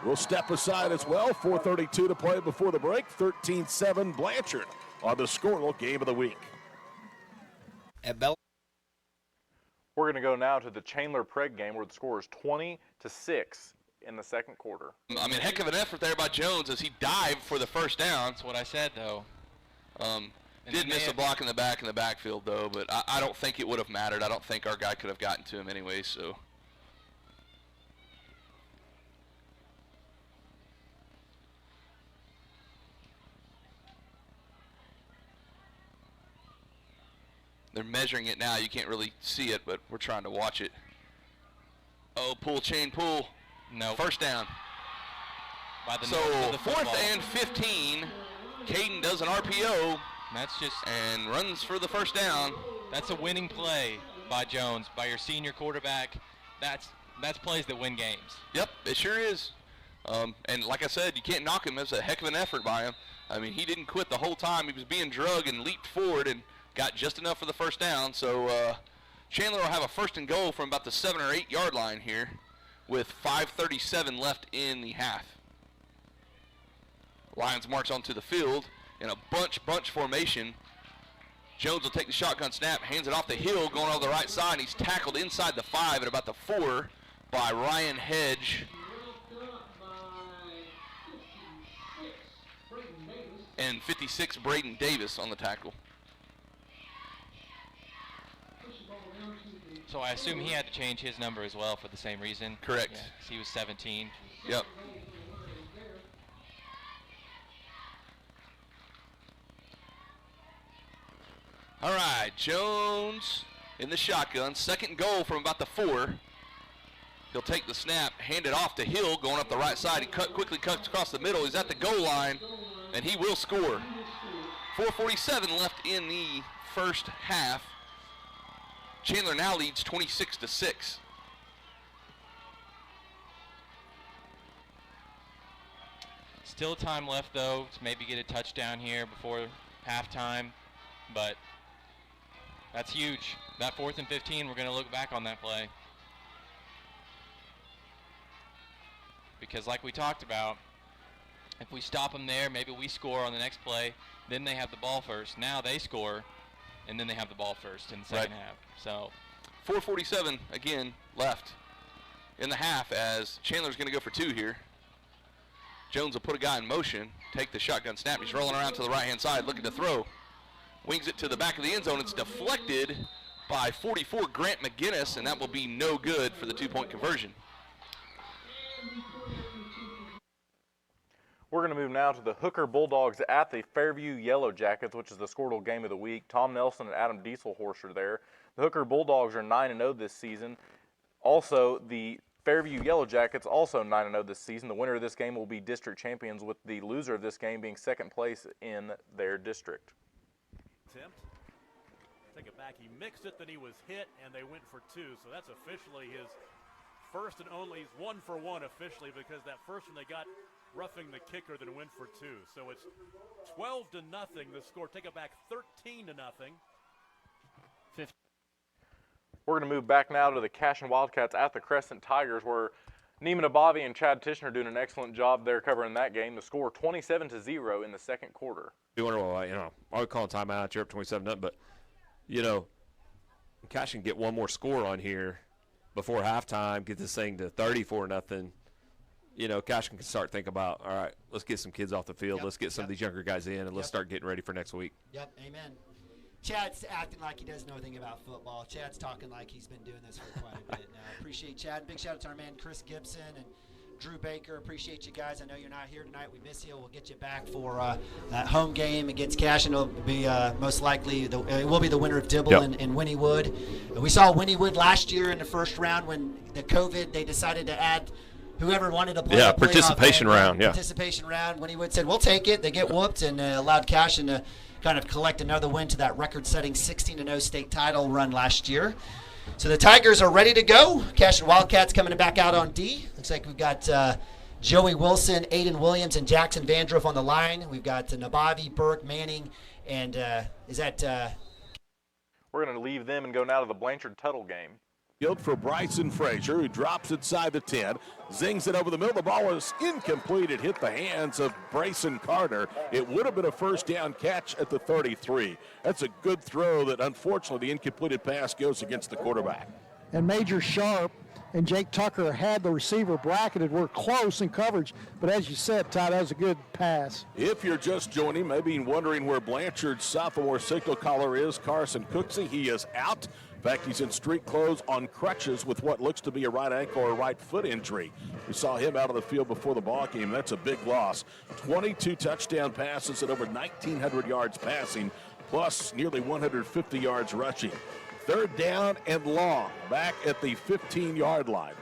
We'll step aside as well. 4:32 to play before the break. 13-7 Blanchard on the Skordle game of the week. We're going to go now to the Chandler Prague game where the score is 20-6 in the second quarter. I mean, heck of an effort there by Jones as he dived for the first down. That's what I said, though. Did miss a block in the backfield, though, but I don't think it would have mattered. I don't think our guy could have gotten to him anyway, so. They're measuring it now. You can't really see it, but we're trying to watch it. Oh, chain pull. No. First down. By the so 4th and 15. Caden does an RPO. That's just and runs for the first down. That's a winning play by Jones, by your senior quarterback. That's plays that win games. Yep, it sure is. And like I said, you can't knock him. It's a heck of an effort by him. I mean, he didn't quit the whole time. He was being drugged and leaped forward and got just enough for the first down. So Chandler will have a 1st and goal from about the 7 or 8 yard line here with 5:37 left in the half. Lions march onto the field in a bunch formation. Jones will take the shotgun snap, hands it off the hill, going over the right side, and he's tackled inside the 5 at about the 4 by Ryan Hedge. And 56, Braden Davis on the tackle. So I assume he had to change his number as well for the same reason? Correct. Yeah, 'cause he was 17. Yep. All right, Jones in the shotgun. 2nd goal from about the 4. He'll take the snap, hand it off to Hill, going up the right side. He quickly cuts across the middle. He's at the goal line, and he will score. 4:47 left in the first half. Chandler now leads 26-6. Still time left, though, to maybe get a touchdown here before halftime, but that's huge. That 4th and 15, we're going to look back on that play. Because like we talked about, if we stop them there, maybe we score on the next play, then they have the ball first. Now they score, and then they have the ball first in the second half. So 4:47 again left in the half as Chandler's going to go for 2 here. Jones will put a guy in motion, take the shotgun snap. He's rolling around to the right-hand side, looking to throw. Wings it to the back of the end zone. It's deflected by 44 Grant McGinnis, and that will be no good for the 2-point conversion. We're going to move now to the Hooker Bulldogs at the Fairview Yellow Jackets, which is the Skordle game of the week. Tom Nelson and Adam Dieselhorst are there. The Hooker Bulldogs are 9-0 this season. Also, the Fairview Yellow Jackets also 9-0 this season. The winner of this game will be district champions, with the loser of this game being second place in their district. Attempt. Take it back. He mixed it, then he was hit, and they went for 2. So that's officially his first and only. He's 1 for 1 officially, because that first one they got roughing the kicker, then went for 2. So it's 12-0 the score. Take it back 13-0. 15. We're going to move back now to the Cashin Wildcats at the Crescent Tigers, where Neiman Abavi and Chad Tishner are doing an excellent job there covering that game. The score 27-0 in the second quarter. You wonder, well, I would call a timeout. You're up 27-0, but Cashin get one more score on here before halftime, get this thing to 34-0. Cashin can start thinking about, all right, let's get some kids off the field. Let's get some of these younger guys in, and let's start getting ready for next week. Yep, amen. Chad's acting like he doesn't know anything about football. Chad's talking like he's been doing this for quite a bit now. Appreciate Chad. Big shout out to our man Chris Gibson and Drew Baker. Appreciate you guys. I know you're not here tonight. We miss you. We'll get you back for that home game against Cashin. It'll be most likely it will be the winner of Dibble and Wynnewood. We saw Wynnewood last year in the first round when the COVID, they decided to add whoever wanted to play. Yeah, participation round. Participation round. Wynnewood said, we'll take it. They get whooped and allowed Cashin to kind of collect another win to that record-setting 16-0 state title run last year. So the Tigers are ready to go. Cashin Wildcats coming back out on D. Looks like we've got Joey Wilson, Aiden Williams, and Jackson Vandroff on the line. We've got Nabavi, Burke, Manning, and We're going to leave them and go now to the Blanchard-Tuttle game. For Bryson Frazier, who drops inside the 10, zings it over the middle. The ball was incomplete. It hit the hands of Bryson Carter. It would have been a first down catch at the 33. That's a good throw that, unfortunately, the incompleted pass goes against the quarterback. And Major Sharp and Jake Tucker had the receiver bracketed. We're close in coverage, but as you said, Todd, that was a good pass. If you're just joining, maybe wondering where Blanchard's sophomore signal caller is, Carson Cooksey, he is out. In fact, he's in street clothes on crutches with what looks to be a right ankle or right foot injury. We saw him out of the field before the ball game. That's a big loss. 22 touchdown passes and over 1,900 yards passing, plus nearly 150 yards rushing. Third down and long, back at the 15-yard line.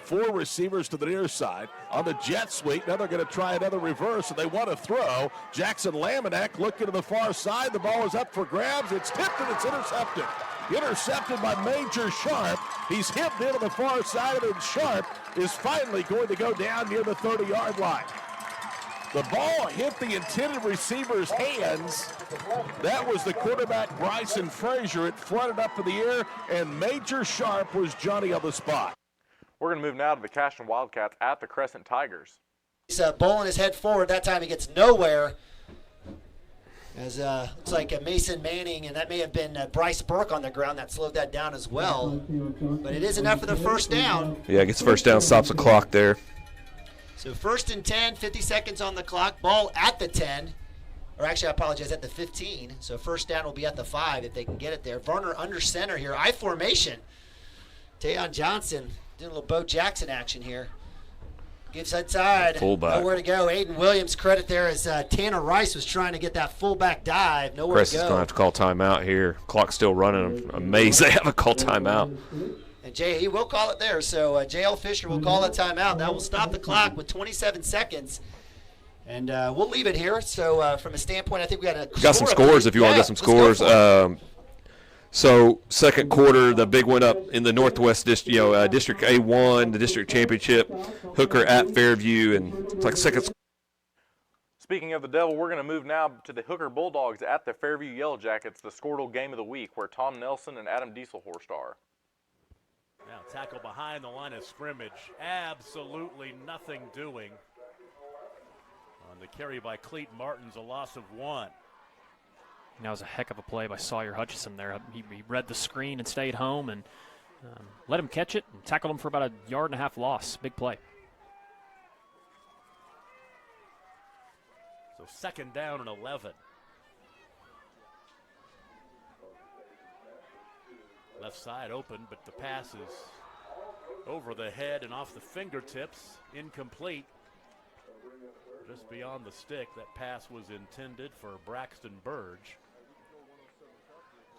4 receivers to the near side. On the jet sweep, now they're going to try another reverse, and they want to throw. Jackson Lamanek looking to the far side. The ball is up for grabs. It's tipped, and it's intercepted. Intercepted by Major Sharp. He's hit near to the far side, and Sharp is finally going to go down near the 30-yard line. The ball hit the intended receiver's hands. That was the quarterback, Bryson Frazier. It flooded up in the air, and Major Sharp was Johnny on the spot. We're going to move now to the Cashin Wildcats at the Crescent Tigers. He's bowling his head forward. That time he gets nowhere. As looks like Mason Manning, and that may have been Bryce Burke on the ground that slowed that down as well. But it is enough for the first down. Yeah, gets first down, stops the clock there. So 1st and 10, 50 seconds on the clock. Ball at the 10. Or actually, I apologize, at the 15. So first down will be at the 5 if they can get it there. Varner under center here. I formation. Tayon Johnson doing a little Bo Jackson action here. Gives inside. Fullback. Nowhere to go. Aiden Williams credit there as Tanner Rice was trying to get that fullback dive. Nowhere Chris to go. is going to have to call timeout here. Clock's still running. I'm amazed they haven't called timeout. And Jay, he will call it there. So J.L. Fisher will call a timeout. That will stop the clock with 27 seconds And we'll leave it here. So from a standpoint, I think we got some scores if you want to get some scores. So second quarter, the big one up in the Northwest District A1, the district championship, Hooker at Fairview, and it's like second. Speaking of the Devil, we're going to move now to the Hooker Bulldogs at the Fairview Yellow Jackets, the Skordle game of the week, where Tom Nelson and Adam Dieselhorst are. Now tackle behind the line of scrimmage. Absolutely nothing doing. On the carry by Cleet Martins, a loss of 1. That was a heck of a play by Sawyer Hutchison there. He read the screen and stayed home and let him catch it and tackled him for about a 1.5 yard loss. Big play. So second down and 11. Left side open, but the pass is over the head and off the fingertips. Incomplete. Just beyond the stick. That pass was intended for Braxton Burge.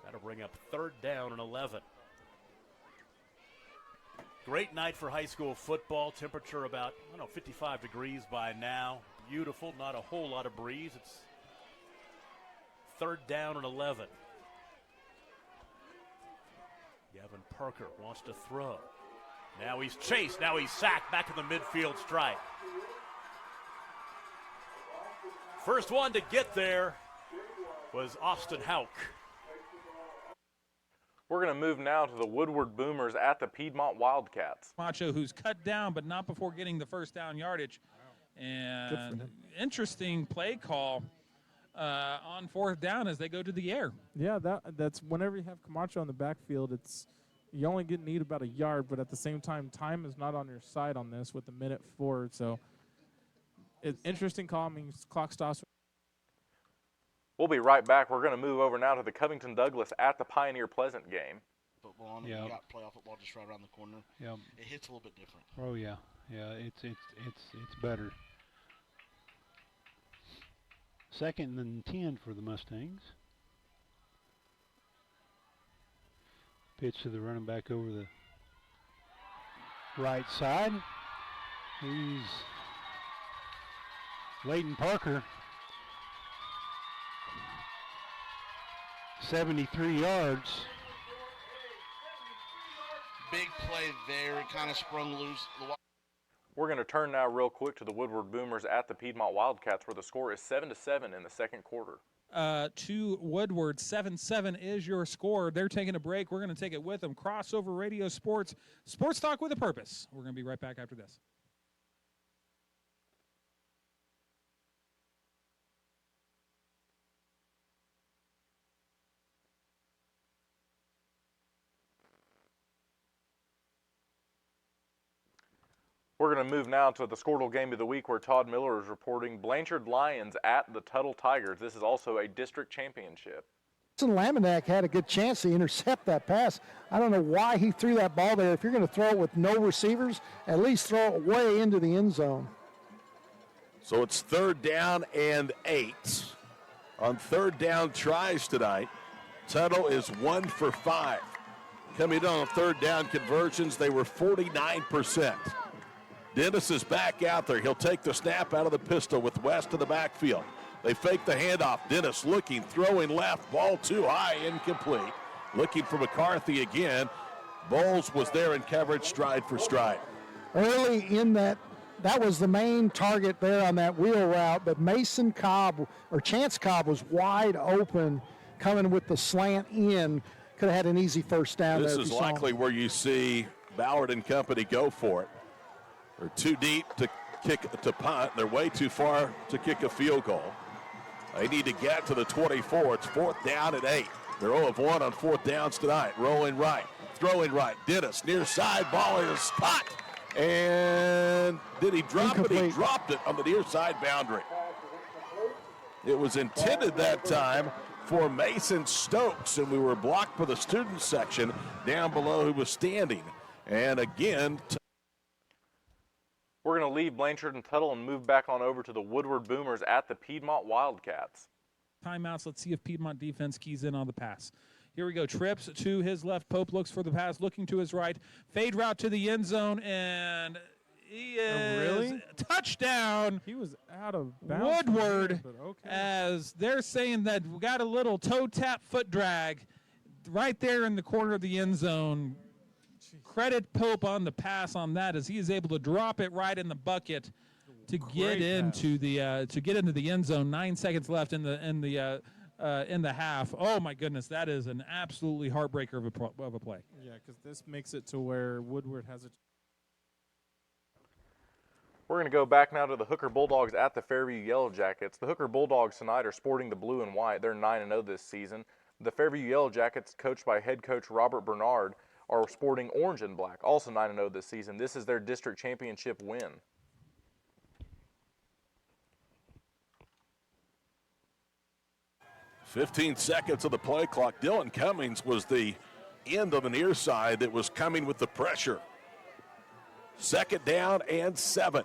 That'll bring up third down and 11. Great night for high school football. Temperature about, 55 degrees by now. Beautiful, not a whole lot of breeze. It's third down and 11. Gavin Parker wants to throw. Now he's chased. Now he's sacked back in the midfield stripe. First one to get there was Austin Hauk. We're going to move now to the Woodward Boomers at the Piedmont Wildcats. Macho, who's cut down, but not before getting the first down yardage. And interesting play call on fourth down as they go to the air. Yeah, that's whenever you have Camacho on the backfield, you only need about 1 yard, but at the same time is not on your side on this with a minute forward. So it's interesting call. I mean, clock stops. We'll be right back. We're going to move over now to the Covington Douglas at the Pioneer Pleasant game. Football, and you got playoff football just right around the corner. Yeah, it hits a little bit different. Oh yeah, it's better. Second and 10 for the Mustangs. Pitch to the running back over the right side. He's Layton Parker. 73 yards. Big play there. It kind of sprung loose. We're going to turn now real quick to the Woodward Boomers at the Piedmont Wildcats, where the score is 7-7 in the second quarter. To Woodward, 7-7 is your score. They're taking a break. We're going to take it with them. Crossover Radio Sports, Sports Talk with a Purpose. We're going to be right back after this. We're going to move now to the Skordle game of the week, where Todd Miller is reporting Blanchard Lions at the Tuttle Tigers. This is also a district championship. Laminack had a good chance to intercept that pass. I don't know why he threw that ball there. If you're going to throw it with no receivers, at least throw it way into the end zone. So it's third down and 8. On third down tries tonight, Tuttle is 1 for 5. Coming in on third down conversions, they were 49%. Dennis is back out there. He'll take the snap out of the pistol with West in the backfield. They fake the handoff. Dennis looking, throwing left, ball too high, incomplete. Looking for McCarthy again. Bowles was there in coverage, stride for stride. Early in that was the main target there on that wheel route, but Mason Cobb, or Chance Cobb, was wide open coming with the slant in. Could have had an easy first down. This is likely where you see Ballard and company go for it. They're too deep to punt. They're way too far to kick a field goal. They need to get to the 24. It's fourth down and 8. They're 0 of 1 on fourth downs tonight. Rolling right, throwing right. Dennis near side, ball is caught. And did he drop it? He dropped it on the near side boundary. It was intended that time for Mason Stokes, and we were blocked for the student section down below who was standing. And again, we're going to leave Blanchard and Tuttle and move back on over to the Woodward Boomers at the Piedmont Wildcats. Timeouts. Let's see if Piedmont defense keys in on the pass. Here we go. Trips to his left. Pope looks for the pass, looking to his right. Fade route to the end zone, and He is really? touchdown. He was out of bounds. Woodward, But okay. as they're saying that we got a little toe tap foot drag right there in the corner of the end zone. Credit Pope on the pass on that, as he is able to drop it right in the bucket to get into the end zone. 9 seconds left in the half. Oh my goodness, that is an absolutely heartbreaker of a play. Yeah, because this makes it to where Woodward has a. We're going to go back now to the Hooker Bulldogs at the Fairview Yellow Jackets. The Hooker Bulldogs tonight are sporting the blue and white. They're 9-0 this season. The Fairview Yellow Jackets, coached by head coach Robert Bernard, are sporting orange and black, also 9-0 this season. This is their district championship win. "15 seconds of the play clock. Dylan Cummings was the end on the near side that was coming with the pressure. 2nd down and 7.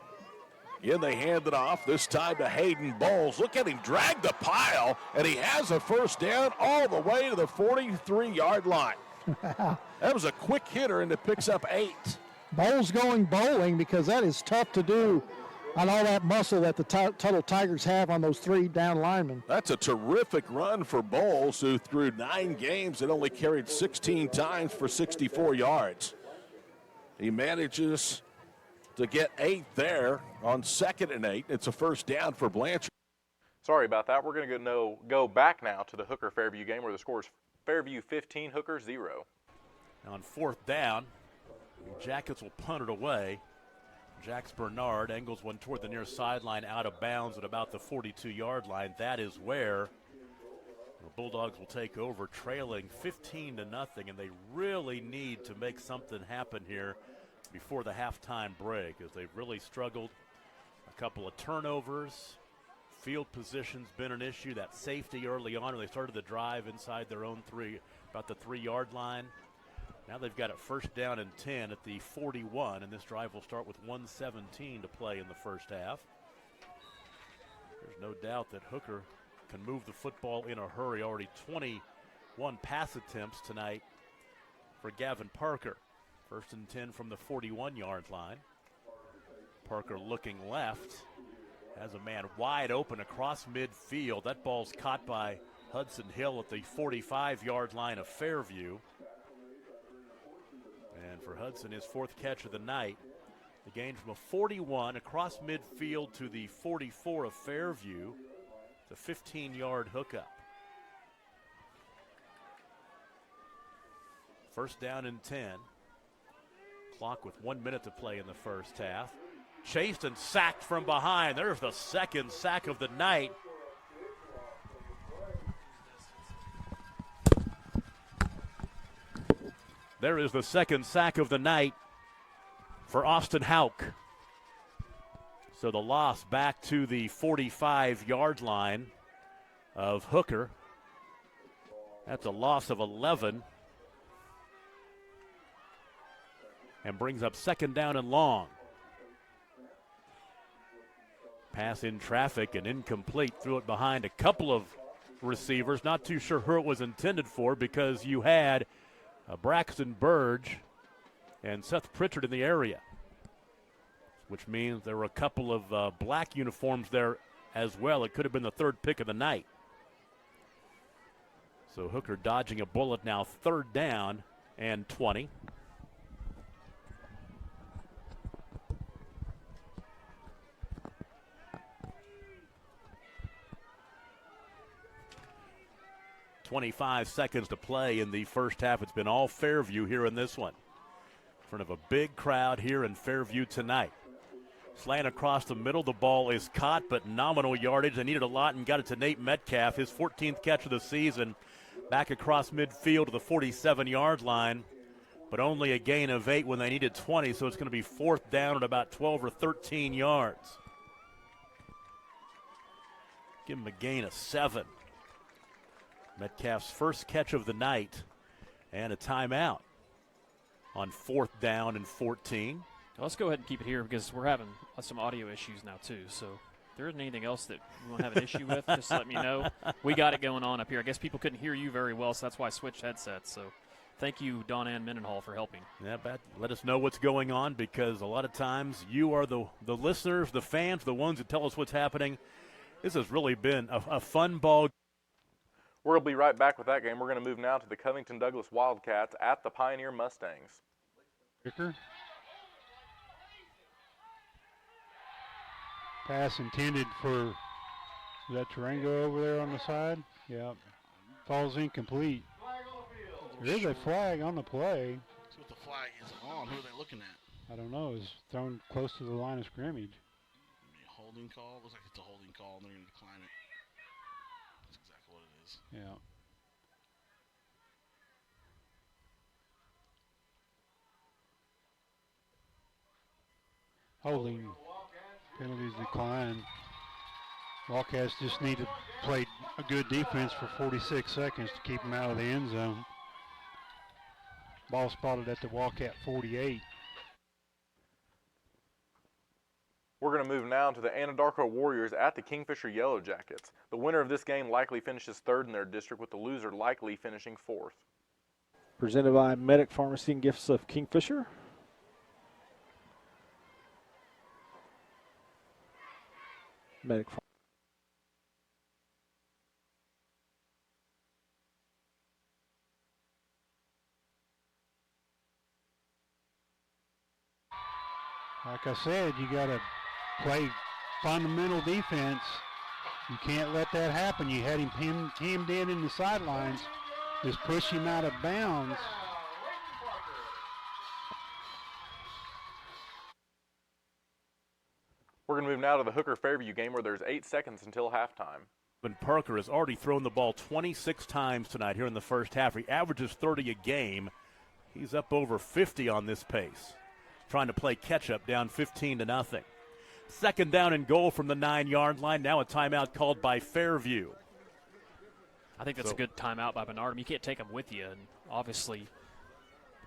And they hand it off, this time to Hayden Bowles. Look at him drag the pile, and he has a 1st down all the way to the 43-yard line. That was a quick hitter, and it picks up 8. Bowles going bowling, because that is tough to do on all that muscle that the Tuttle Tigers have on those 3 down linemen. That's a terrific run for Bowles, who through 9 games and only carried 16 times for 64 yards. He manages to get 8 there on 2nd and 8. It's a 1st down for Blanchard. Sorry about that. We're going to go back now to the Hooker Fairview game, where the score is Fairview 15, Hooker 0. On 4th down, the Jackets will punt it away. Jax Bernard angles one toward the near sideline, out of bounds at about the 42-yard line. That is where the Bulldogs will take over, trailing 15-0, and they really need to make something happen here before the halftime break, as they've really struggled. A couple of turnovers. Field position's been an issue. That safety early on when they started the drive inside their own 3, about the 3-yard line. Now they've got it 1st down and 10 at the 41, and this drive will start with 1:17 to play in the first half. There's no doubt that Hooker can move the football in a hurry. Already 21 pass attempts tonight for Gavin Parker. 1st and 10 from the 41-yard line. Parker looking left. Has a man wide open across midfield. That ball's caught by Hudson Hill at the 45-yard line of Fairview. And for Hudson, his 4th catch of the night. The gain from a 41 across midfield to the 44 of Fairview. It's a 15-yard hookup. 1st down and 10. Clock with 1 minute to play in the first half. Chased and sacked from behind. There's the 2nd sack of the night. There is the 2nd sack of the night for Austin Hauk. So the loss back to the 45-yard line of Hooker. That's a loss of 11. And brings up 2nd down and long. Pass in traffic and incomplete. Threw it behind a couple of receivers. Not too sure who it was intended for, because you had Braxton Burge and Seth Pritchard in the area, which means there were a couple of black uniforms there as well. It could have been the 3rd pick of the night. So Hooker dodging a bullet now, 3rd down and 20. .25 seconds to play in the first half. It's been all Fairview here in this one. In front of a big crowd here in Fairview tonight. Slant across the middle. The ball is caught, but nominal yardage. They needed a lot and got it to Nate Metcalf. His 14th catch of the season. Back across midfield to the 47-yard line, but only a gain of 8 when they needed 20, so it's going to be 4th down at about 12 or 13 yards. Give him a gain of 7. Metcalf's first catch of the night, and a timeout on 4th down and 14. Let's go ahead and keep it here, because we're having some audio issues now too. So if there isn't anything else that you want to have an issue with, just let me know. We got it going on up here. I guess people couldn't hear you very well, so that's why I switched headsets. So thank you, Don Ann Mendenhall, for helping. Yeah, but let us know what's going on, because a lot of times you are the listeners, the fans, the ones that tell us what's happening. This has really been a fun ball. We'll be right back with that game. We're going to move now to the Covington Douglas Wildcats at the Pioneer Mustangs. Kicker. Pass intended for, is that Tarango over there on the side? Yep. Falls incomplete. There is a flag on the play. See what the flag is on. Who are they looking at? I don't know. It's thrown close to the line of scrimmage. Maybe a holding call? Looks like it's a holding call, and they're going to decline it. That's exactly what it is. Yeah. Holding. Penalties decline. Wildcats just need to play a good defense for 46 seconds to keep them out of the end zone. Ball spotted at the Wildcat 48. We're going to move now to the Anadarko Warriors at the Kingfisher Yellow Jackets. The winner of this game likely finishes third in their district, with the loser likely finishing fourth. Presented by Medic Pharmacy and Gifts of Kingfisher. Medic Pharmacy. Like I said, you got to play fundamental defense. You can't let that happen. You had him hemmed in the sidelines. Just push him out of bounds. We're going to move now to the Hooker Fairview game, where there's 8 seconds until halftime. And Parker has already thrown the ball 26 times tonight here in the first half. He averages 30 a game. He's up over 50 on this pace. Trying to play catch-up, down 15-0. Second down and goal from the 9-yard line. Now a timeout called by Fairview. I think that's a good timeout by Bernardum. You can't take them with you, and obviously,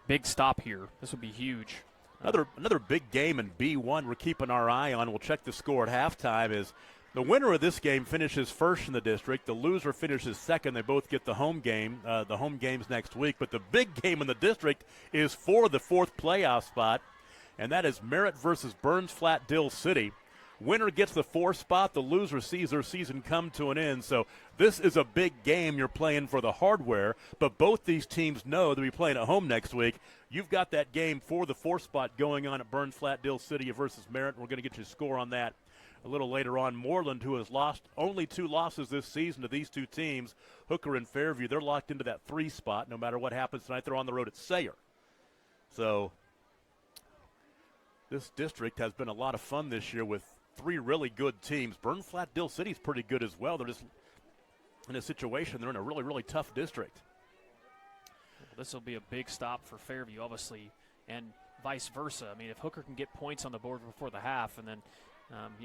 big stop here. This would be huge. Another big game in B1 we're keeping our eye on. We'll check the score at halftime. Is the winner of this game finishes first in the district. The loser finishes second. They both get the home game. The home game's next week. But the big game in the district is for the fourth playoff spot, and that is Merritt versus Burns Flat Dill City. Winner gets the 4th spot. The loser sees their season come to an end. So this is a big game. You're playing for the hardware, but both these teams know they'll be playing at home next week. You've got that game for the 4th spot going on at Burns Flat Dill City versus Merritt. We're going to get you a score on that a little later on. Moreland, who has lost only 2 losses this season to these two teams, Hooker and Fairview, they're locked into that 3 spot. No matter what happens tonight, they're on the road at Sayre. So this district has been a lot of fun this year with 3 really good teams. Burns Flat Dill City's pretty good as well. They're just in a situation, they're in a really, really tough district. Well, this will be a big stop for Fairview, obviously, and vice versa. I mean, if Hooker can get points on the board before the half, and then,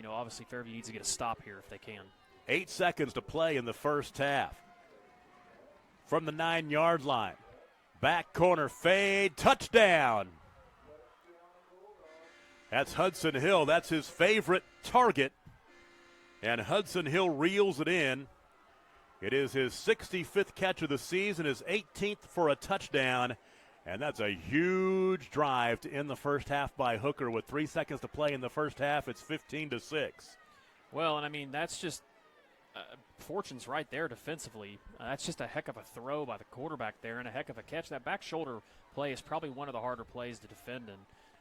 obviously Fairview needs to get a stop here if they can. 8 seconds to play in the first half. From the 9-yard line. Back corner fade, touchdown. That's Hudson Hill. That's his favorite target. And Hudson Hill reels it in. It is his 65th catch of the season, his 18th for a touchdown. And that's a huge drive to end the first half by Hooker. With 3 seconds to play in the first half, it's 15-6. Well, and I mean, that's just fortune's right there defensively. That's just a heck of a throw by the quarterback there and a heck of a catch. That back shoulder play is probably one of the harder plays to defend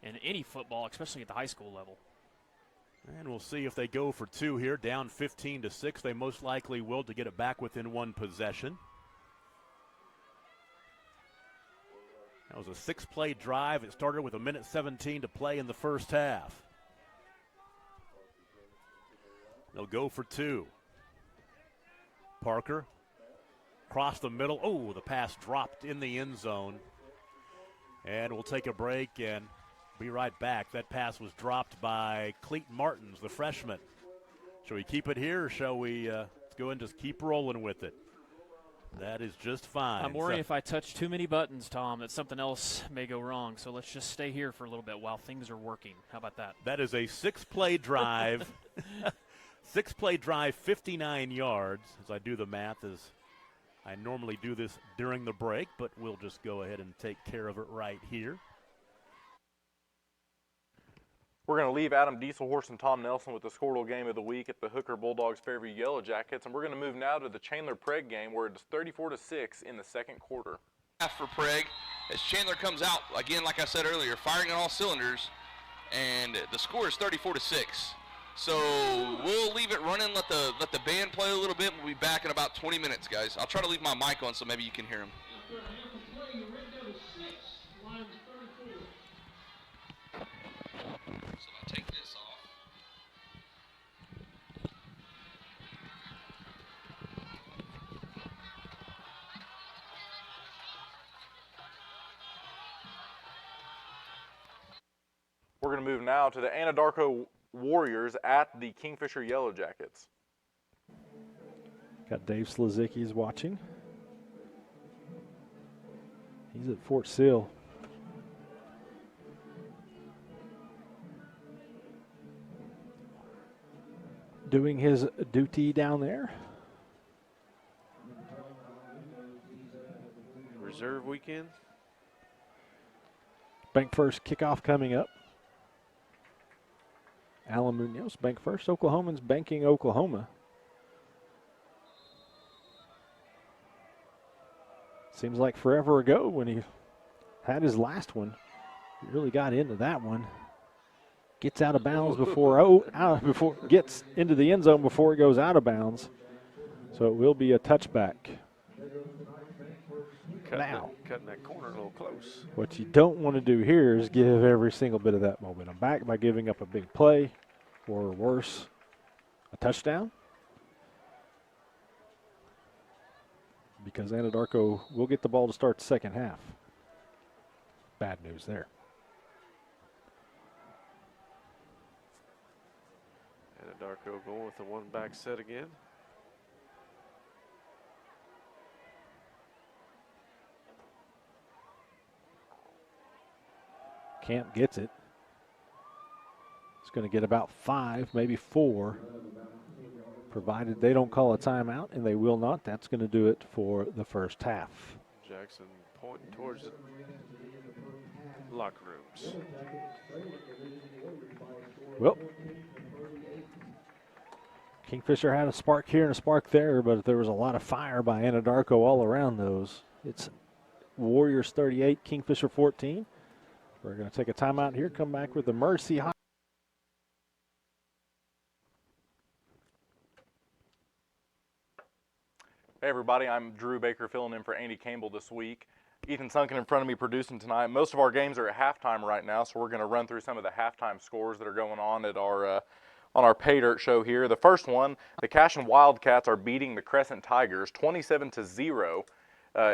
in any football, especially at the high school level. And we'll see if they go for 2 here, down 15-6. They most likely will to get it back within 1 possession. That was a 6-play drive. It started with 1:17 to play in the first half. They'll go for 2. Parker, across the middle. Oh, the pass dropped in the end zone. And we'll take a break and be right back. That pass was dropped by Cleeton Martins, the freshman. Shall we keep it here, or shall we go and just keep rolling with it? That is just fine. I'm worried if I touch too many buttons, Tom, that something else may go wrong. So let's just stay here for a little bit while things are working. How about that? That is a 6-play drive. 6-play drive, 59 yards. As I do the math, as I normally do this during the break, but we'll just go ahead and take care of it right here. We're going to leave Adam Dieselhorse and Tom Nelson with the Skordle game of the week at the Hooker Bulldogs Fairview Yellow Jackets, and we're going to move now to the Chandler Preg game where it's 34-6 in the second quarter. For Preg, as Chandler comes out, again, like I said earlier, firing on all cylinders, and the score is 34-6. So we'll leave it running, let the band play a little bit. We'll be back in about 20 minutes, guys. I'll try to leave my mic on so maybe you can hear him. So I'll take this off. We're going to move now to the Anadarko Warriors at the Kingfisher Yellow Jackets. Got Dave Slazicki's watching. He's at Fort Sill. Doing his duty down there. Reserve weekend. Bank First kickoff coming up. Alan Munoz, Bank First. Oklahomans banking Oklahoma. Seems like forever ago when he had his last one. He really got into that one. Gets out of bounds before gets into the end zone before it goes out of bounds. So it will be a touchback. Cutting that corner a little close. What you don't want to do here is give every single bit of that momentum back by giving up a big play, or worse, a touchdown. Because Anadarko will get the ball to start the second half. Bad news there. Anadarko going with the one back set again. Camp gets it. It's going to get about 5, maybe 4, provided they don't call a timeout, and they will not. That's going to do it for the first half. Jackson pointing towards the locker rooms. Well, Kingfisher had a spark here and a spark there, but there was a lot of fire by Anadarko all around those. It's Warriors 38, Kingfisher 14. We're going to take a timeout here, come back with the Mercy High. Hey everybody, I'm Drew Baker filling in for Andy Campbell this week. Ethan Sunken in front of me producing tonight. Most of our games are at halftime right now, so we're going to run through some of the halftime scores that are going on at our on our Paydirt show here. The first one, the Cashin Wildcats are beating the Crescent Tigers 27-0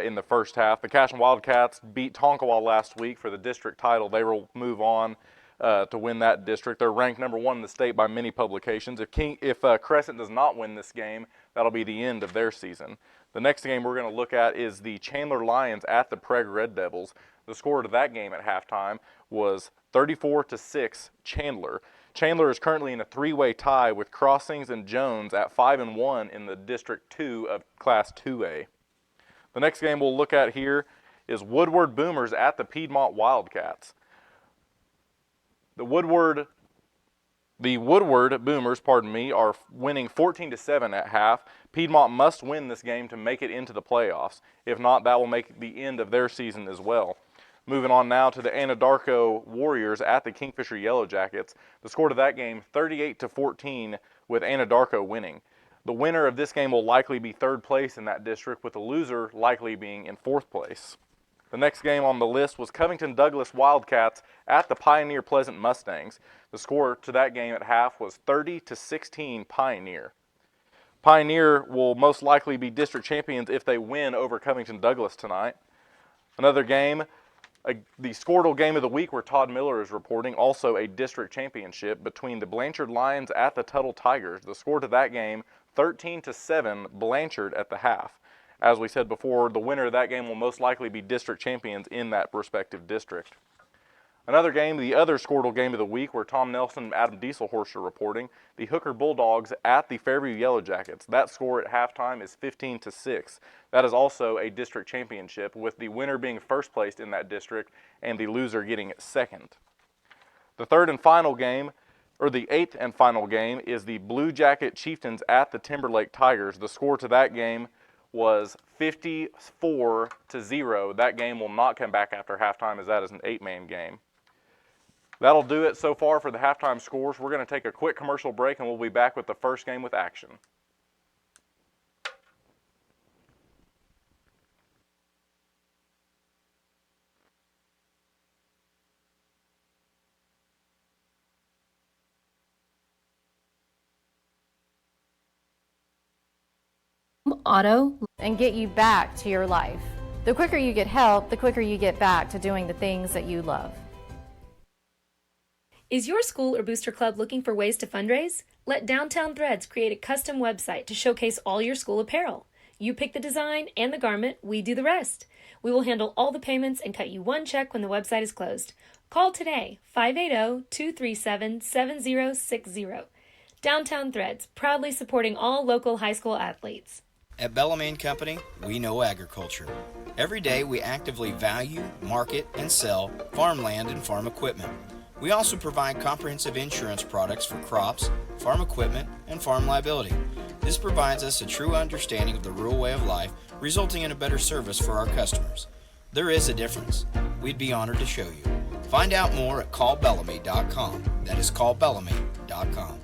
in the first half. The Cashin Wildcats beat Tonkawa last week for the district title. They will move on to win that district. They're ranked number 1 in the state by many publications. If Crescent does not win this game, that'll be the end of their season. The next game we're going to look at is the Chandler Lions at the Preg Red Devils. The score to that game at halftime was 34-6 Chandler. Chandler is currently in a 3-way tie with Crossings and Jones at 5-1 in the District 2 of Class 2A. The next game we'll look at here is Woodward Boomers at the Piedmont Wildcats. The Woodward Boomers, are winning 14-7 at half. Piedmont must win this game to make it into the playoffs. If not, that will make the end of their season as well. Moving on now to the Anadarko Warriors at the Kingfisher Yellow Jackets. The score to that game, 38-14, with Anadarko winning. The winner of this game will likely be 3rd place in that district, with the loser likely being in 4th place. The next game on the list was Covington Douglas Wildcats at the Pioneer Pleasant Mustangs. The score to that game at half was 30-16 Pioneer. Pioneer will most likely be district champions if they win over Covington Douglas tonight. Another game, the Skordle game of the week where Todd Miller is reporting, also a district championship between the Blanchard Lions at the Tuttle Tigers. The score to that game, 13-7 Blanchard at the half. As we said before, the winner of that game will most likely be district champions in that respective district. Another game, the other Skordle game of the week, where Tom Nelson and Adam Dieselhorst are reporting, the Hooker Bulldogs at the Fairview Yellow Jackets. That score at halftime is 15-6. That is also a district championship, with the winner being first placed in that district and the loser getting second. The third and final game, or the eighth and final game, is the Blue Jacket Chieftains at the Timberlake Tigers. The score to that game was 54-0. That game will not come back after halftime, as that is an 8-man game. That'll do it so far for the halftime scores. We're going to take a quick commercial break, and we'll be back with the first game with action. Auto and get you back to your life. The quicker you get help, the quicker you get back to doing the things that you love. Is your school or booster club looking for ways to fundraise? Let Downtown Threads create a custom website to showcase all your school apparel. You pick the design and the garment, we do the rest. We will handle all the payments and cut you one check when the website is closed. Call today, 580-237-7060. Downtown Threads, proudly supporting all local high school athletes. At Bellarmine Company, we know agriculture. Every day we actively value, market, and sell farmland and farm equipment. We also provide comprehensive insurance products for crops, farm equipment, and farm liability. This provides us a true understanding of the rural way of life, resulting in a better service for our customers. There is a difference. We'd be honored to show you. Find out more at callbellamy.com. That is callbellamy.com.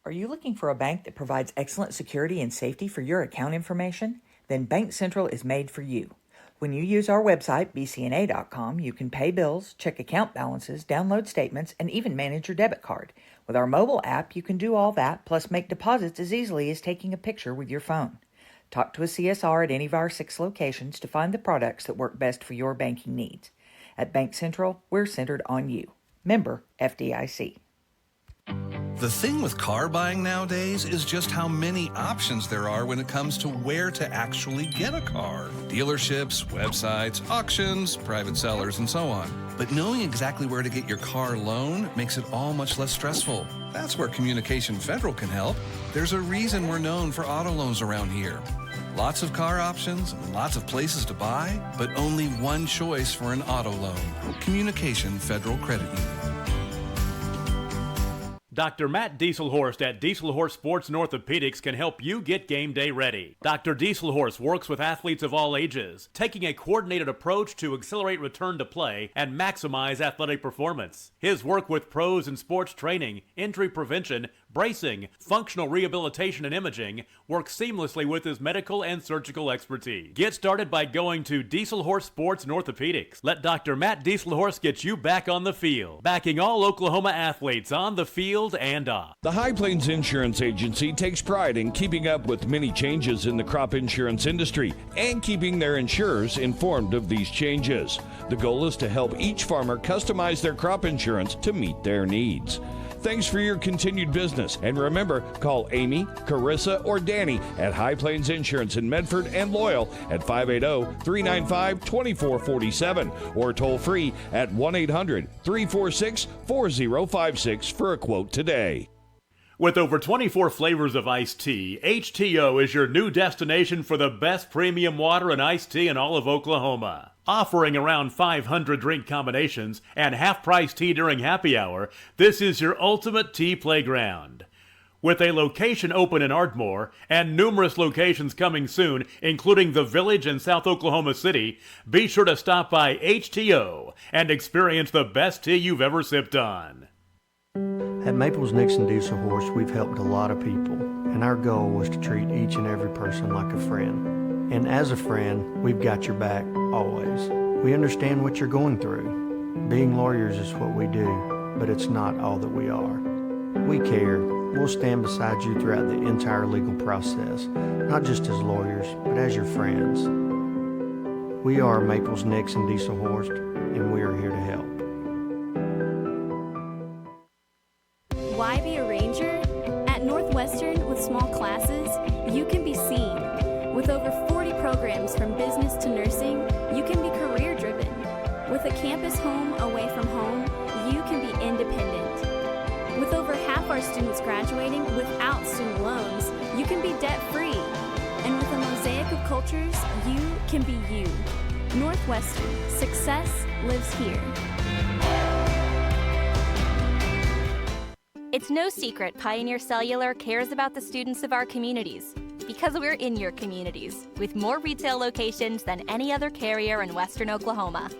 Are you looking for a bank that provides excellent security and safety for your account information? Then Bank Central is made for you. When you use our website, bcna.com, you can pay bills, check account balances, download statements, and even manage your debit card. With our mobile app, you can do all that, plus make deposits as easily as taking a picture with your phone. Talk to a CSR at any of our 6 locations to find the products that work best for your banking needs. At Bank Central, we're centered on you. Member FDIC. The thing with car buying nowadays is just how many options there are when it comes to where to actually get a car. Dealerships, websites, auctions, private sellers, and so on. But knowing exactly where to get your car loan makes it all much less stressful. That's where Communication Federal can help. There's a reason we're known for auto loans around here. Lots of car options, lots of places to buy, but only one choice for an auto loan. Communication Federal Credit Union. Dr. Matt Dieselhorst at Dieselhorst Sports and Orthopedics can help you get game day ready. Dr. Dieselhorst works with athletes of all ages, taking a coordinated approach to accelerate return to play and maximize athletic performance. His work with pros in sports training, injury prevention, bracing, functional rehabilitation, and imaging works seamlessly with his medical and surgical expertise. Get started by going to Dieselhorst Sports and Orthopedics. Let Dr. Matt Dieselhorst get you back on the field, backing all Oklahoma athletes on the field and off. The High Plains Insurance Agency takes pride in keeping up with many changes in the crop insurance industry and keeping their insurers informed of these changes. The goal is to help each farmer customize their crop insurance to meet their needs. Thanks for your continued business. And remember, call Amy, Carissa, or Danny at High Plains Insurance in Medford and Loyal at 580-395-2447 or toll free at 1-800-346-4056 for a quote today. With over 24 flavors of iced tea, HTO is your new destination for the best premium water and iced tea in all of Oklahoma. Offering around 500 drink combinations and half-price tea during happy hour, this is your ultimate tea playground. With a location open in Ardmore and numerous locations coming soon, including the Village and South Oklahoma City, be sure to stop by HTO and experience the best tea you've ever sipped on. At Maples Nixon Dieselhorst, we've helped a lot of people, and our goal was to treat each and every person like a friend. And as a friend, we've got your back, always. We understand what you're going through. Being lawyers is what we do, but it's not all that we are. We care. We'll stand beside you throughout the entire legal process, not just as lawyers, but as your friends. We are Maples Nixon Dieselhorst, and we are here to help. Why be a ranger? At Northwestern, with small classes, you can be seen. With over 40 programs from business to nursing, you can be career-driven. With With a campus home away from home, you can be independent. With over half our students graduating without student loans, you can be debt-free. And with a mosaic of cultures, you can be you. Northwestern, success lives here. It's no secret Pioneer Cellular cares about the students of our communities because we're in your communities with more retail locations than any other carrier in Western Oklahoma.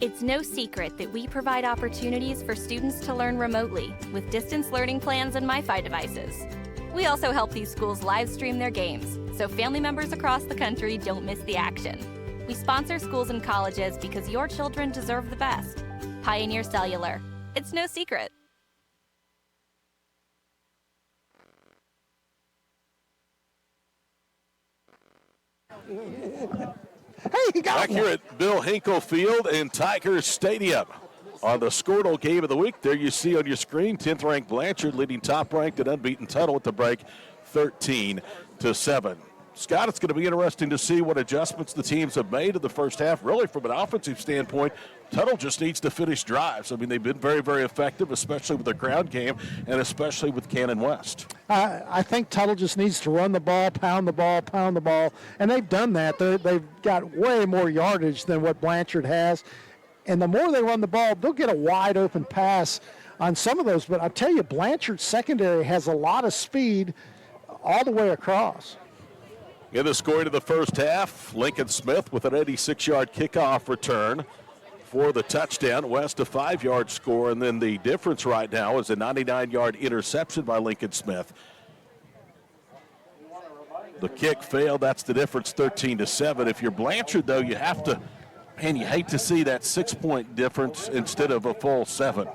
It's no secret that we provide opportunities for students to learn remotely with distance learning plans and MiFi devices. We also help these schools live stream their games so family members across the country don't miss the action. We sponsor schools and colleges because your children deserve the best. Pioneer Cellular. It's no secret. Hey, back here at Bill Hinkle Field in Tigers Stadium. On the Skordle game of the week, there you see on your screen, 10th ranked Blanchard leading top-ranked and unbeaten Tuttle at the break, 13-7. Scott, it's going to be interesting to see what adjustments the teams have made in the first half. Really, from an offensive standpoint, Tuttle just needs to finish drives. I mean, they've been very, very effective, especially with their ground game and especially with Cannon West. I think Tuttle just needs to run the ball, pound the ball, and they've done that. They've got way more yardage than what Blanchard has, and the more they run the ball, they'll get a wide open pass on some of those. But I tell you, Blanchard's secondary has a lot of speed all the way across. In the scoring of the first half, Lincoln Smith with an 86-yard kickoff return for the touchdown. West a 5-yard score, and then the difference right now is a 99-yard interception by Lincoln Smith. The kick failed. That's the difference, 13-7. If you're Blanchard, though, you have to, man, you hate to see that 6-point difference instead of a full 7.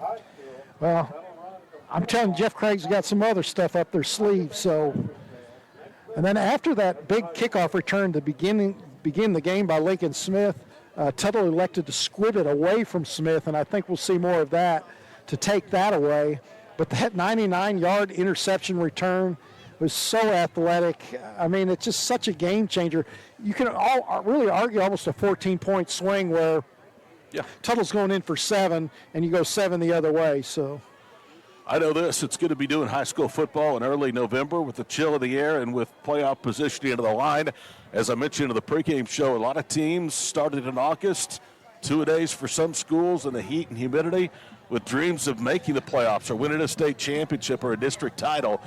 Well, I'm telling you, Jeff Craig's got some other stuff up their sleeve, so. And then after that big kickoff return to begin the game by Lincoln Smith, Tuttle elected to squib it away from Smith, and I think we'll see more of that to take that away. But that 99-yard interception return was so athletic. I mean, it's just such a game changer. You can really argue almost a 14-point swing where Tuttle's going in for 7, and you go 7 the other way. So. I know this, it's going to be doing high school football in early November with the chill in the air and with playoff positioning into the line. As I mentioned in the pregame show, a lot of teams started in August, 2-a-days for some schools in the heat and humidity with dreams of making the playoffs or winning a state championship or a district title.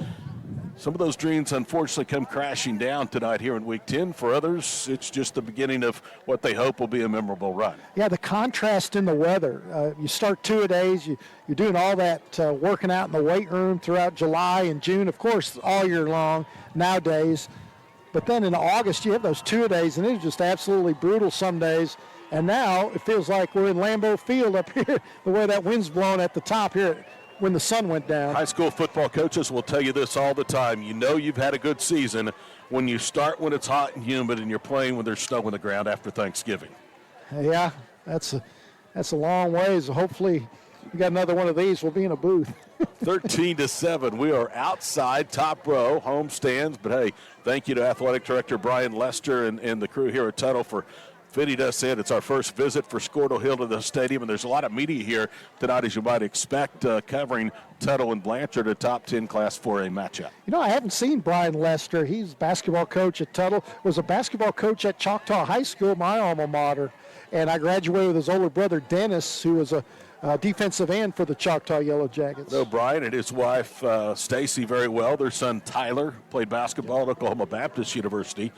Some of those dreams, unfortunately, come crashing down tonight here in Week 10. For others, it's just the beginning of what they hope will be a memorable run. Yeah, the contrast in the weather. You start 2-a-days. You're doing all that working out in the weight room throughout July and June, of course, all year long nowadays. But then in August, you have those 2-a-days, and it's just absolutely brutal some days. And now it feels like we're in Lambeau Field up here, the way that wind's blowing at the top here when the sun went down. High school football coaches will tell you this all the time. You know you've had a good season when you start when it's hot and humid and you're playing when there's snow on the ground after Thanksgiving. Yeah, that's a long ways. Hopefully we got another one of these. We'll be in a booth. 13-7. We are outside, top row, home stands. But, hey, thank you to Athletic Director Brian Lester and the crew here at Tuttle for fitting us in. It's our first visit for Skordle Hill to the stadium, and there's a lot of media here tonight, as you might expect, covering Tuttle and Blanchard, a top 10 Class 4A matchup. You know, I haven't seen Brian Lester. He's basketball coach at Tuttle, was a basketball coach at Choctaw High School, my alma mater, and I graduated with his older brother, Dennis, who was a defensive end for the Choctaw Yellow Jackets. Know Brian and his wife, Stacy, very well. Their son, Tyler, played basketball at Oklahoma Baptist University.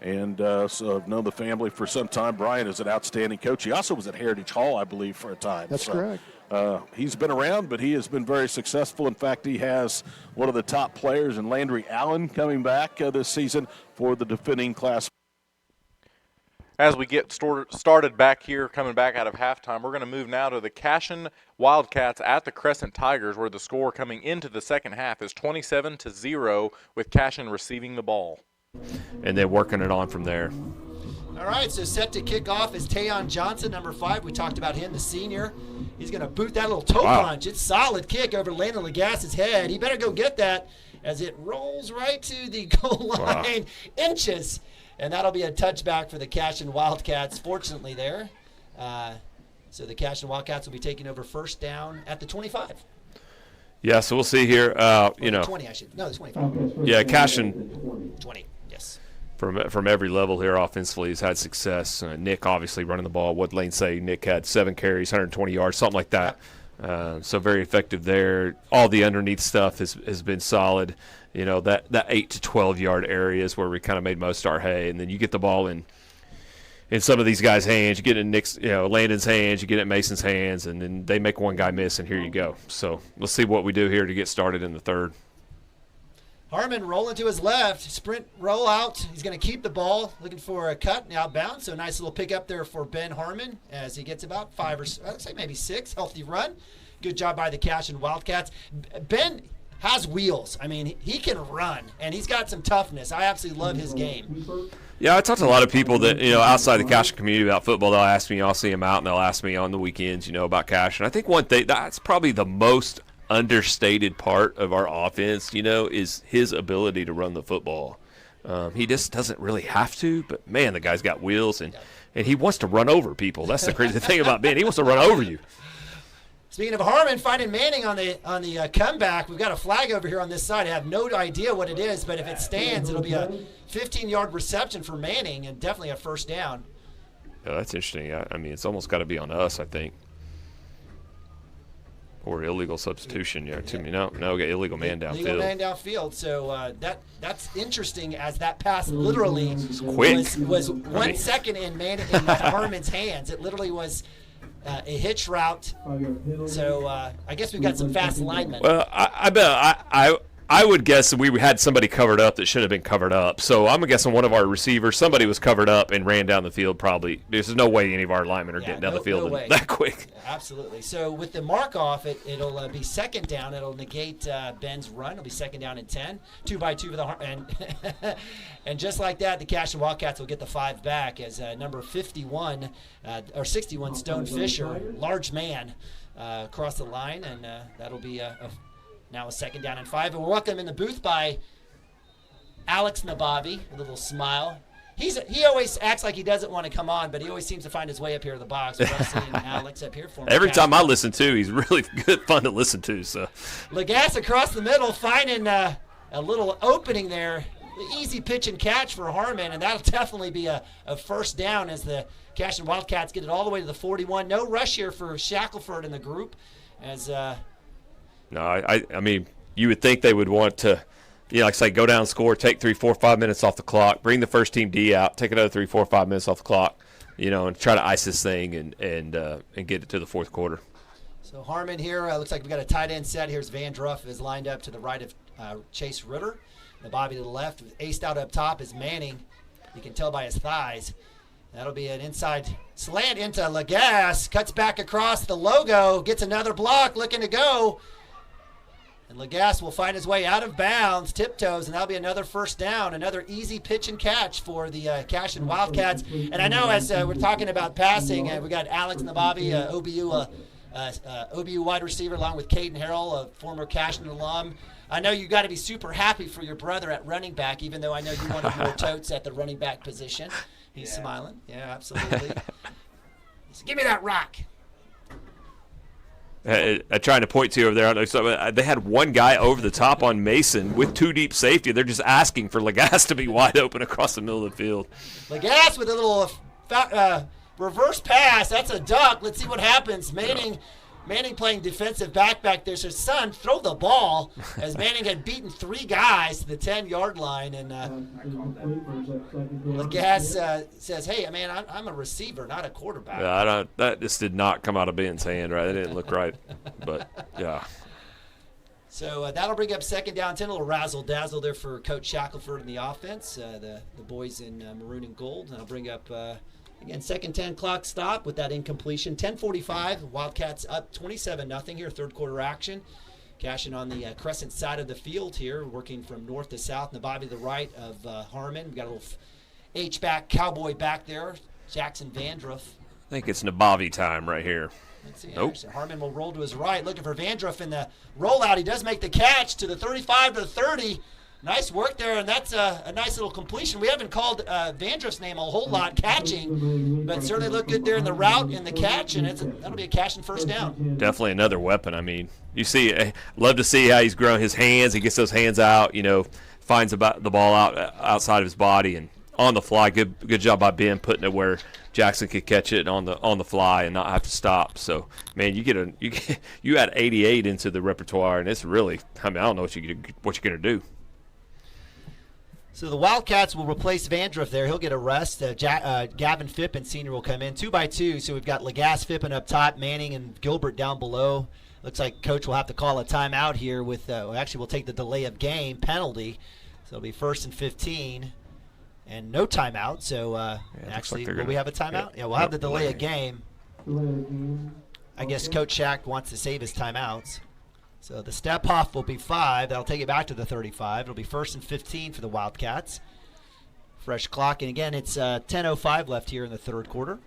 And so I've known the family for some time. Brian is an outstanding coach. He also was at Heritage Hall, I believe, for a time. That's correct. He's been around, but he has been very successful. In fact, he has one of the top players in Landry Allen coming back this season for the defending Class. As we get started back here, coming back out of halftime, we're going to move now to the Cashion Wildcats at the Crescent Tigers, where the score coming into the second half is 27-0 with Cashion receiving the ball. And then working it on from there. All right, so set to kick off is Tayon Johnson, number 5. We talked about him, the senior. He's going to boot that little toe punch. It's solid kick over Landon Lagass's head. He better go get that as it rolls right to the goal line, inches. And that'll be a touchback for the Cashion Wildcats, fortunately there. So the Cashin Wildcats will be taking over first down at the 25. Yeah, so we'll see here. You know, 20, I should. No, the 25. Yeah, Cashin 20. Yes. From every level here offensively has had success. Nick obviously running the ball. What Lane say? Nick had 7 carries, 120 yards, something like that. So very effective there. All the underneath stuff has been solid. You know, that 8 to 12 yard area is where we kind of made most of our hay, and then you get the ball in some of these guys' hands. You get it in Nick's, Landon's hands. You get it in Mason's hands, and then they make one guy miss, and here you go. So let's see what we do here to get started in the third. Harmon rolling to his left, sprint roll out. He's going to keep the ball, looking for a cut and outbound. So nice little pick up there for Ben Harmon as he gets about 5 or I'd say maybe 6. Healthy run. Good job by the Cashin Wildcats. Ben has wheels. I mean, he can run, and he's got some toughness. I absolutely love his game. Yeah, I talked to a lot of people that, outside the Cashin community about football. They'll ask me, I'll see them out, and they'll ask me on the weekends, about Cashin. I think one thing, that's probably the most understated part of our offense, is his ability to run the football. He just doesn't really have to, but, man, the guy's got wheels, and he wants to run over people. That's the crazy thing about Ben. He wants to run over you. Speaking of Harmon, finding Manning on the comeback, we've got a flag over here on this side. I have no idea what it is, but if it stands, it'll be a 15-yard reception for Manning and definitely a first down. Yeah, that's interesting. I mean, it's almost got to be on us, I think. Or illegal substitution. Yeah, no, we got illegal man downfield. Illegal man downfield. So that's interesting, as that pass literally was 1 second in Harmon's hands. It literally was a hitch route. So I guess we've got some fast linemen. Well, I bet I would guess that we had somebody covered up that should have been covered up. So I'm guessing one of our receivers, somebody was covered up and ran down the field probably. There's no way any of our linemen are getting down the field that quick. Absolutely. So with the mark off, it'll be second down. It'll negate Ben's run. It'll be second down and 10. 2 by 2 for the and just like that, the Cashin Wildcats will get the 5 back as number 51 or 61 Stone Fisher, large man, across the line, and that'll be now a second down and 5. And we're welcomed in the booth by Alex Nabavi with a little smile. He always acts like he doesn't want to come on, but he always seems to find his way up here to the box. We're seeing Alex up here for every time I listen to, he's really good fun to listen to. So Lagasse across the middle, finding a little opening there. Easy pitch and catch for Harmon, and that'll definitely be a first down as the Cashin Wildcats get it all the way to the 41. No rush here for Shackelford in the group. As No, I mean, you would think they would want to, like I say, go down, score, take 3, 4, 5 minutes off the clock, bring the first team D out, take another 3, 4, 5 minutes off the clock, and try to ice this thing and get it to the fourth quarter. So Harmon here, looks like we've got a tight end set. Here's Van Druff is lined up to the right of Chase Ritter. The Bobby to the left, aced out up top is Manning. You can tell by his thighs. That'll be an inside slant into Lagasse. Cuts back across the logo, gets another block, looking to go. And Lagasse will find his way out of bounds, tiptoes, and that'll be another first down, another easy pitch and catch for the Cashin Wildcats. And I know as we're talking about passing, we got Alex Nabavi, OBU wide receiver, along with Caden Harrell, a former Cashin alum. I know you got to be super happy for your brother at running back, even though I know you wanted more totes at the running back position. He's smiling. Yeah, absolutely. So give me that rock. Trying to point to over there. So they had one guy over the top on Mason with 2 deep safety. They're just asking for Lagasse to be wide open across the middle of the field. Lagasse with a little reverse pass. That's a duck. Let's see what happens. Manning playing defensive back there. So son, throw the ball, as Manning had beaten 3 guys to the 10-yard line. And Lagasse says, hey, man, I'm a receiver, not a quarterback. Yeah, that just did not come out of Ben's hand, right? That didn't look right. But, yeah. So that'll bring up second down 10. A little razzle-dazzle there for Coach Shackelford in the offense, the boys in maroon and gold. And I'll bring up again, second 10 clock stop with that incompletion. 10:45, Wildcats up 27-0 here, third quarter action. Cashin on the crescent side of the field here, working from north to south. Nabavi to the right of Harmon. We got a little H-back, cowboy back there, Jackson Vandruff. I think it's Nabavi time right here. Let's see. Nope. Harmon will roll to his right, looking for Vandruff in the rollout. He does make the catch to the 35 to the 30. Nice work there, and that's a nice little completion. We haven't called Vandruff's name a whole lot catching, but certainly looked good there in the route and the catch, and that'll be a cash and first down. Definitely another weapon. I mean, you see, love to see how he's grown his hands. He gets those hands out, finds the ball outside of his body and on the fly. Good job by Ben putting it where Jackson could catch it on the fly and not have to stop. So, man, you add 88 into the repertoire, and it's really, I don't know what you're gonna do. So the Wildcats will replace Vandruff there. He'll get a rest. Gavin Phippen, senior, will come in 2 by 2. So we've got Lagasse, Phippen up top, Manning and Gilbert down below. Looks like Coach will have to call a timeout here with actually we'll take the delay of game penalty. So it'll be 1st and 15 and no timeout. So actually, will we have a timeout? Yeah, we'll have the delay of game. I guess Coach Shack wants to save his timeouts. So the step off will be 5. That'll take it back to the 35. It'll be 1st and 15 for the Wildcats. Fresh clock, and again, it's 10:05 left here in the third quarter.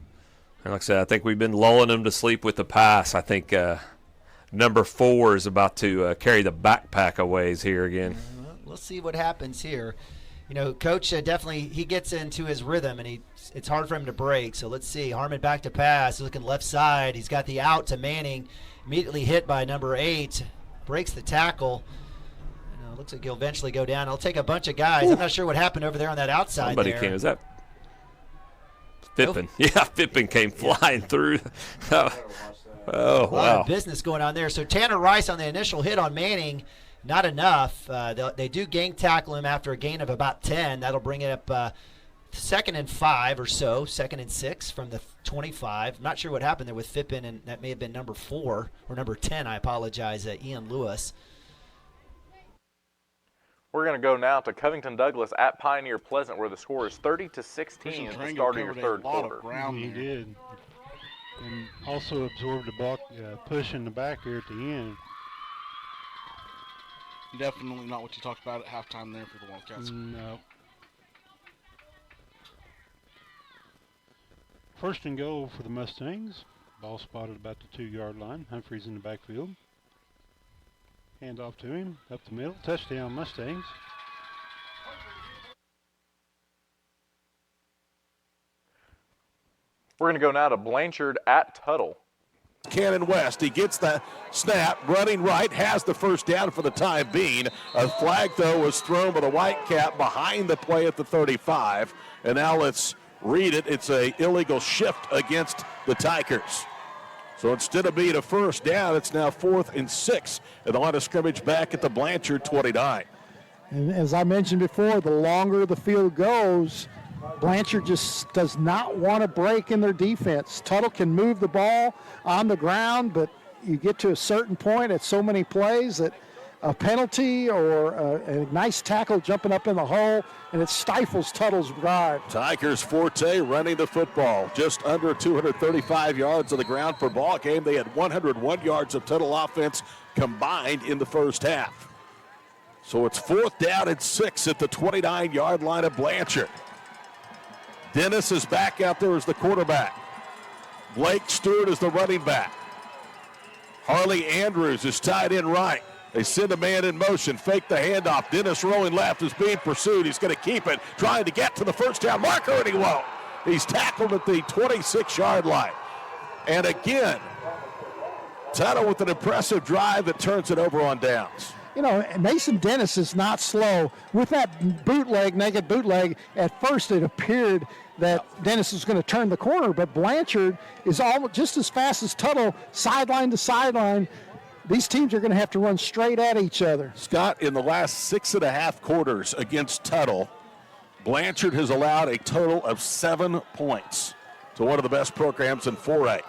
And like I said, I think we've been lulling them to sleep with the pass. I think number 4 is about to carry the backpack a ways here again. We'll see what happens here. Coach definitely, he gets into his rhythm, and it's hard for him to break. So let's see. Harmon back to pass, looking left side. He's got the out to Manning, immediately hit by number 8. Breaks the tackle. Looks like he'll eventually go down. He'll take a bunch of guys. I'm not sure what happened over there on that outside. Somebody there. came. Is that Phippen? Yeah, Phippen came flying through. Oh, A lot wow. of business going on there. So Tanner Rice on the initial hit on Manning, not enough. They do gang tackle him after a gain of about 10. That'll bring it up 2nd and 5 or so, 2nd and 6 from the 25. Not sure what happened there with Phippen, and that may have been number 4 or number 10. I apologize, Ian Lewis. We're going to go now to Covington Douglas at Pioneer Pleasant, where the score is 30-16 at the start of your third quarter. He did, and also absorbed a push in the back here at the end. Definitely not what you talked about at halftime there for the Wildcats. No. First and goal for the Mustangs. Ball spotted about the 2-yard line. Humphreys in the backfield. Hand off to him, up the middle. Touchdown, Mustangs. We're going to go now to Blanchard at Tuttle. Cannon West, he gets the snap, running right, has the first down for the time being. A flag, though, was thrown by the Whitecap behind the play at the 35. And now let's read it. It's an illegal shift against the Tigers. So instead of being a first down, it's now 4th and 6 at the line of scrimmage back at the Blanchard 29. And as I mentioned before, the longer the field goes, Blanchard just does not want to break in their defense. Tuttle can move the ball on the ground, but you get to a certain point at so many plays that a penalty or a nice tackle jumping up in the hole, and it stifles Tuttle's drive. Tigers forte running the football. Just under 235 yards on the ground per ball game. They had 101 yards of total offense combined in the first half. So it's 4th down and 6 at the 29-yard line of Blanchard. Dennis is back out there as the quarterback. Blake Stewart is the running back. Harley Andrews is tied in right. They send a man in motion, fake the handoff. Dennis rolling left is being pursued. He's going to keep it, trying to get to the first down marker, and he won't. He's tackled at the 26-yard line. And again, Tuttle with an impressive drive that turns it over on downs. Mason Dennis is not slow. With that naked bootleg, at first it appeared that Dennis was going to turn the corner, but Blanchard is almost just as fast as Tuttle, sideline to sideline. These teams are going to have to run straight at each other. Scott, in the last 6.5 quarters against Tuttle, Blanchard has allowed a total of 7 points to one of the best programs in 4A.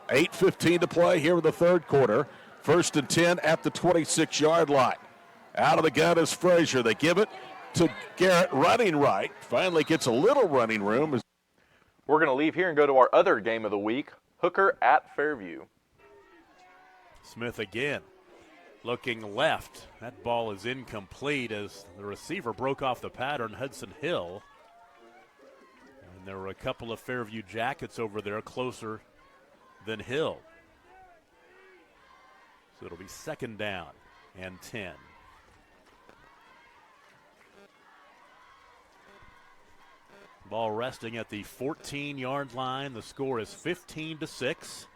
8:15 to play here in the third quarter. 1st and 10 at the 26-yard line. Out of the gun is Frazier. They give it to Garrett running right. Finally gets a little running room. We're going to leave here and go to our other game of the week, Hooker at Fairview. Smith again looking left. That ball is incomplete as the receiver broke off the pattern, Hudson Hill. And there were a couple of Fairview Jackets over there closer than Hill. So it'll be 2nd down and 10. Ball resting at the 14-yard line. The score is 15-6.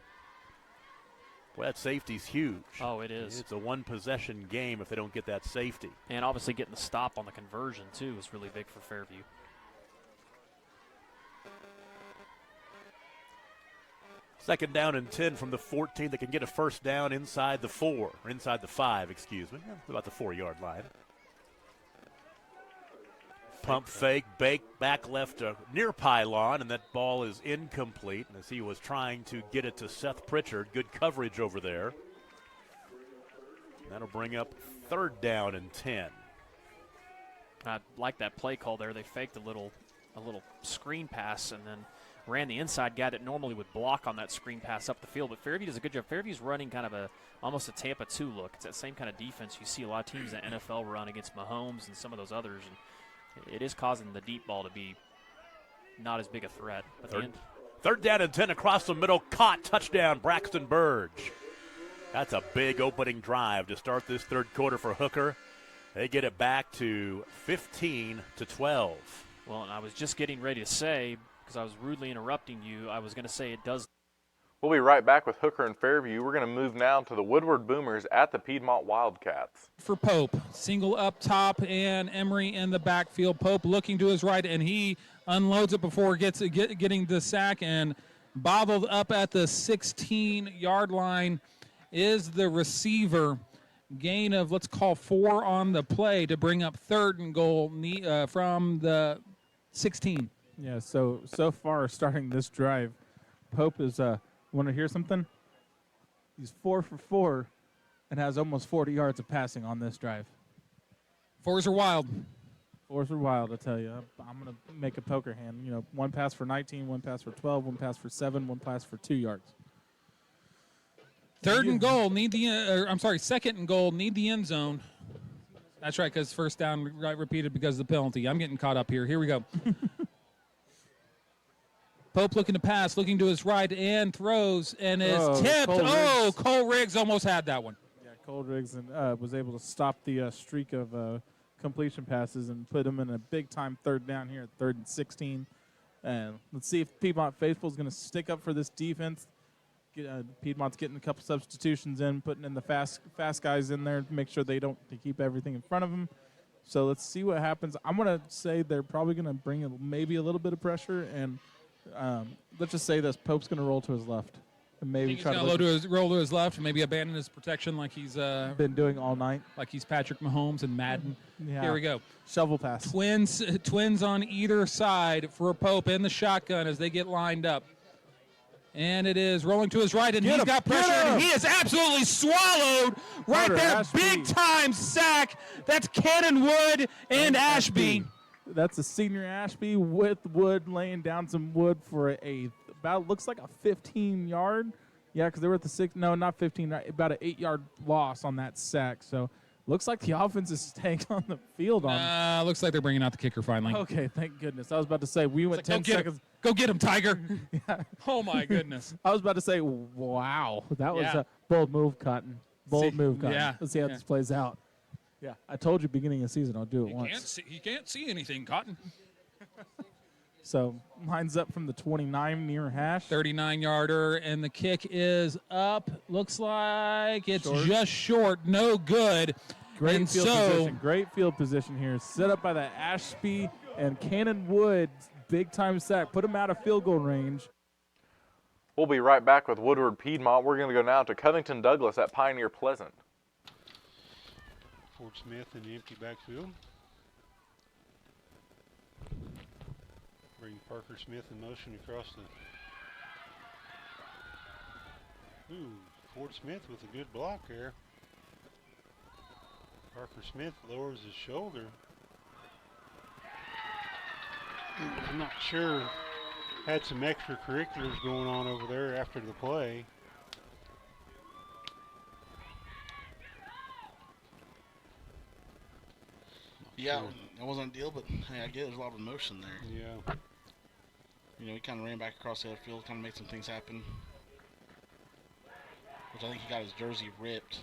Boy, that safety's huge. Oh, it is. It's a one-possession game if they don't get that safety. And obviously getting the stop on the conversion, too, is really big for Fairview. Second down and 10 from the 14. They can get a first down inside the 4, or inside the 5, excuse me. About the 4-yard line. Pump fake, bake, back left near pylon, and that ball is incomplete as he was trying to get it to Seth Pritchard. Good coverage over there. That'll bring up third down and 10. I like that play call there. They faked a little screen pass and then ran the inside guy that normally would block on that screen pass up the field. But Fairview does a good job. Fairview's running kind of almost a Tampa 2 look. It's that same kind of defense you see a lot of teams in the NFL run against Mahomes and some of those others. And it is causing the deep ball to be not as big a threat. At the end. Third down and 10 across the middle. Caught. Touchdown, Braxton Burge. That's a big opening drive to start this third quarter for Hooker. They get it back to 15-12. Well, and I was just getting ready to say, because I was rudely interrupting you, I was going to say it does. We'll be right back with Hooker and Fairview. We're going to move now to the Woodward Boomers at the Piedmont Wildcats. For Pope, single up top and Emery in the backfield. Pope looking to his right, and he unloads it before getting the sack and bobbled up at the 16-yard line is the receiver. Gain of, let's call 4 on the play to bring up third and goal from the 16. Yeah, so far starting this drive, Pope is want to hear something? He's 4 for 4 and has almost 40 yards of passing on this drive. 4s are wild. 4s are wild, I tell you. I'm going to make a poker hand. You know, 1 pass for 19, 1 pass for 12, 1 pass for 7, 1 pass for 2 yards. Second and goal, need the end zone. That's right, because first down repeated because of the penalty. I'm getting caught up here. Here we go. Pope looking to pass, looking to his right, and throws, and is tipped. Cole Riggs almost had that one. Yeah, Cole Riggs was able to stop the streak of completion passes and put him in a big-time third down here at 3rd and 16. And let's see if Piedmont Faithful is going to stick up for this defense. Piedmont's getting a couple substitutions in, putting in the fast guys in there to make sure to keep everything in front of them. So let's see what happens. I'm going to say they're probably going to bring maybe a little bit of pressure, and let's just say this: Pope's going to roll to his left, and maybe he's going to roll to his left, and maybe abandon his protection like he's been doing all night, like he's Patrick Mahomes and Madden. Yeah. Here we go. Shovel pass. Twins on either side for Pope in the shotgun as they get lined up. And it is rolling to his right, and he's got pressure, and he is absolutely swallowed right there. Big-time sack. That's Cannon Wood and Ashby. That's a senior Ashby with Wood laying down some wood for looks like a 15-yard. Yeah, because they were at the 6. No, not 15. About an 8-yard loss on that sack. So looks like the offense is staying on the field. Looks like they're bringing out the kicker finally. Okay, thank goodness. I was about to say we went 10 seconds. Go get him, Tiger. Yeah. Oh, my goodness. I was about to say, wow. That was a bold move, Cotton. Bold move, Cotton. Yeah. Let's see how this plays out. Yeah, I told you beginning of the season I'll do it once. He can't see anything, Cotton. So lines up from the 29 near hash. 39-yarder, and the kick is up. Looks like it's just short. No good. Great field position here. Set up by the Ashby and Cannon Wood. Big-time sack. Put him out of field goal range. We'll be right back with Woodward Piedmont. We're going to go now to Covington Douglas at Pioneer Pleasant. Ford Smith in the empty backfield. Bring Parker Smith in motion across the... Ford Smith with a good block there. Parker Smith lowers his shoulder. I'm not sure. Had some extracurriculars going on over there after the play. Yeah, it wasn't a deal, but hey, I get there's a lot of emotion there. Yeah. You know, he kind of ran back across the field, kind of made some things happen. Which I think he got his jersey ripped.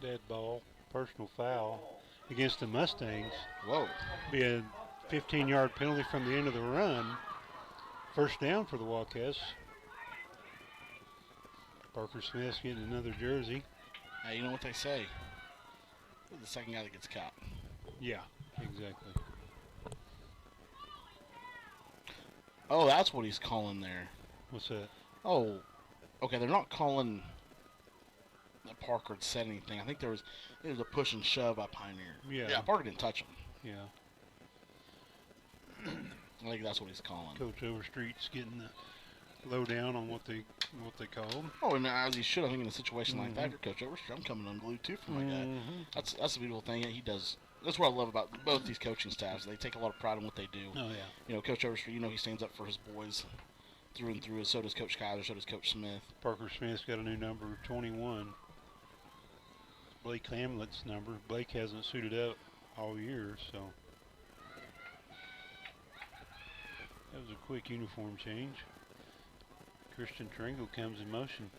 Dead ball, personal foul against the Mustangs. Whoa. Be a 15-yard penalty from the end of the run. First down for the Wildcats. Parker Smith's getting another jersey. Hey, you know what they say? The second guy that gets caught. Yeah, exactly. Oh, that's what he's calling there. What's that? Oh, okay. They're not calling that Parker had said anything. I think there was a push and shove by Pioneer. Yeah. Parker didn't touch him. Yeah. I think that's what he's calling. Coach Overstreet's getting the lowdown on what they called. Oh, and as he should, I think, in a situation like that, Coach Overstreet, I'm coming unglued too for my guy. That's the beautiful thing he does. That's what I love about both these coaching staffs. They take a lot of pride in what they do. Oh, yeah. You know, Coach Overstreet, he stands up for his boys through and through. So does Coach Kaiser, so does Coach Smith. Parker Smith's got a new number, 21. Blake Hamlet's number. Blake hasn't suited up all year, so that was a quick uniform change. Christian Tringle comes in motion.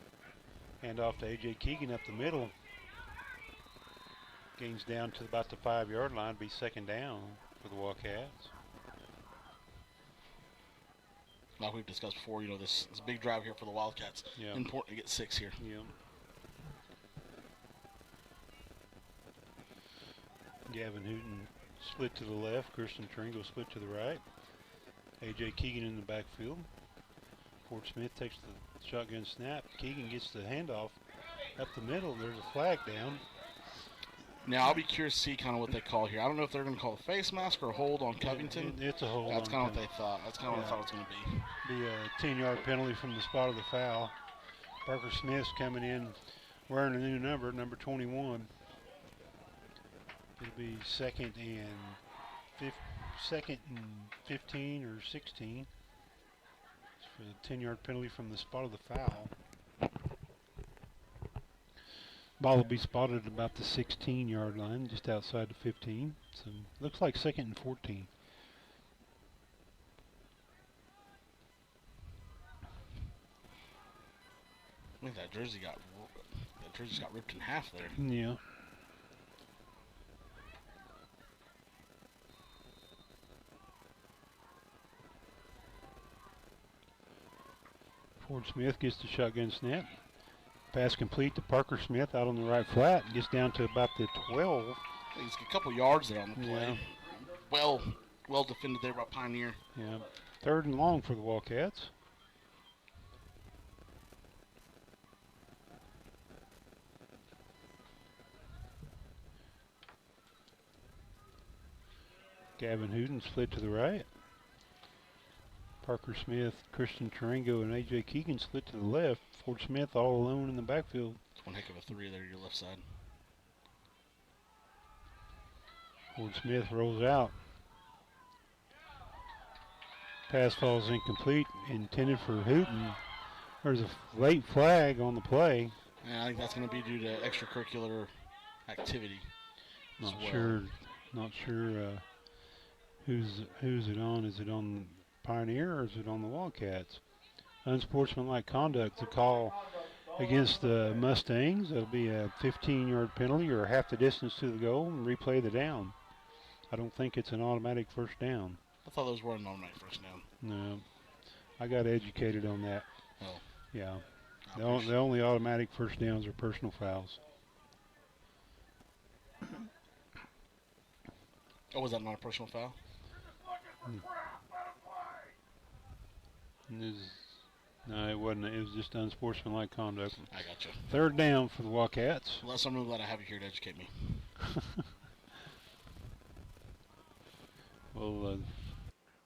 Hand off to A.J. Keegan up the middle. Gains down to about the 5-yard line. Be second down for the Wildcats. Like we've discussed before, this big drive here for the Wildcats. Yeah. Important to get 6 here. Yeah. Gavin Hooten split to the left. Christian Tringle split to the right. A.J. Keegan in the backfield. Ford Smith takes the shotgun snap. Keegan gets the handoff up the middle. There's a flag down. Now, I'll be curious to see kind of what they call here. I don't know if they're going to call a face mask or a hold on Covington. It's a hold. That's kind of what they thought. That's kind of what I thought it was going to be. Be a 10-yard penalty from the spot of the foul. Parker Smith's coming in wearing a new number, number 21. It'll be second and 15 or 16. It's for the 10-yard penalty from the spot of the foul. Ball will be spotted at about the 16-yard line, just outside the 15. So looks like second and 14. I think that jersey got ripped in half there. Yeah. Ford Smith gets the shotgun snap. Pass complete to Parker Smith out on the right flat. Gets down to about the 12. He's got a couple yards there on the play. Yeah. Well defended there by Pioneer. Yeah. Third and long for the Wildcats. Gavin Hooten split to the right. Parker Smith, Christian Tarango, and A.J. Keegan split to the left. Ford Smith all alone in the backfield. It's one heck of a 3 there to your left side. Ford Smith rolls out. Pass falls incomplete, intended for Hooten. There's a late flag on the play. Yeah, I think that's going to be due to extracurricular activity. Not sure who's it on. Is it on Pioneer or is it on the Wildcats? Unsportsmanlike conduct, the call against the Mustangs. That'll be a 15-yard penalty or half the distance to the goal and replay the down. I don't think it's an automatic first down. I thought those were an automatic first down. No. I got educated on that. Oh. Yeah. The only automatic first downs are personal fouls. Oh, was that not a personal foul? No, it wasn't. It was just unsportsmanlike conduct. I gotcha. Third down for the Wildcats. Well, I'm really glad I have you here to educate me. Well,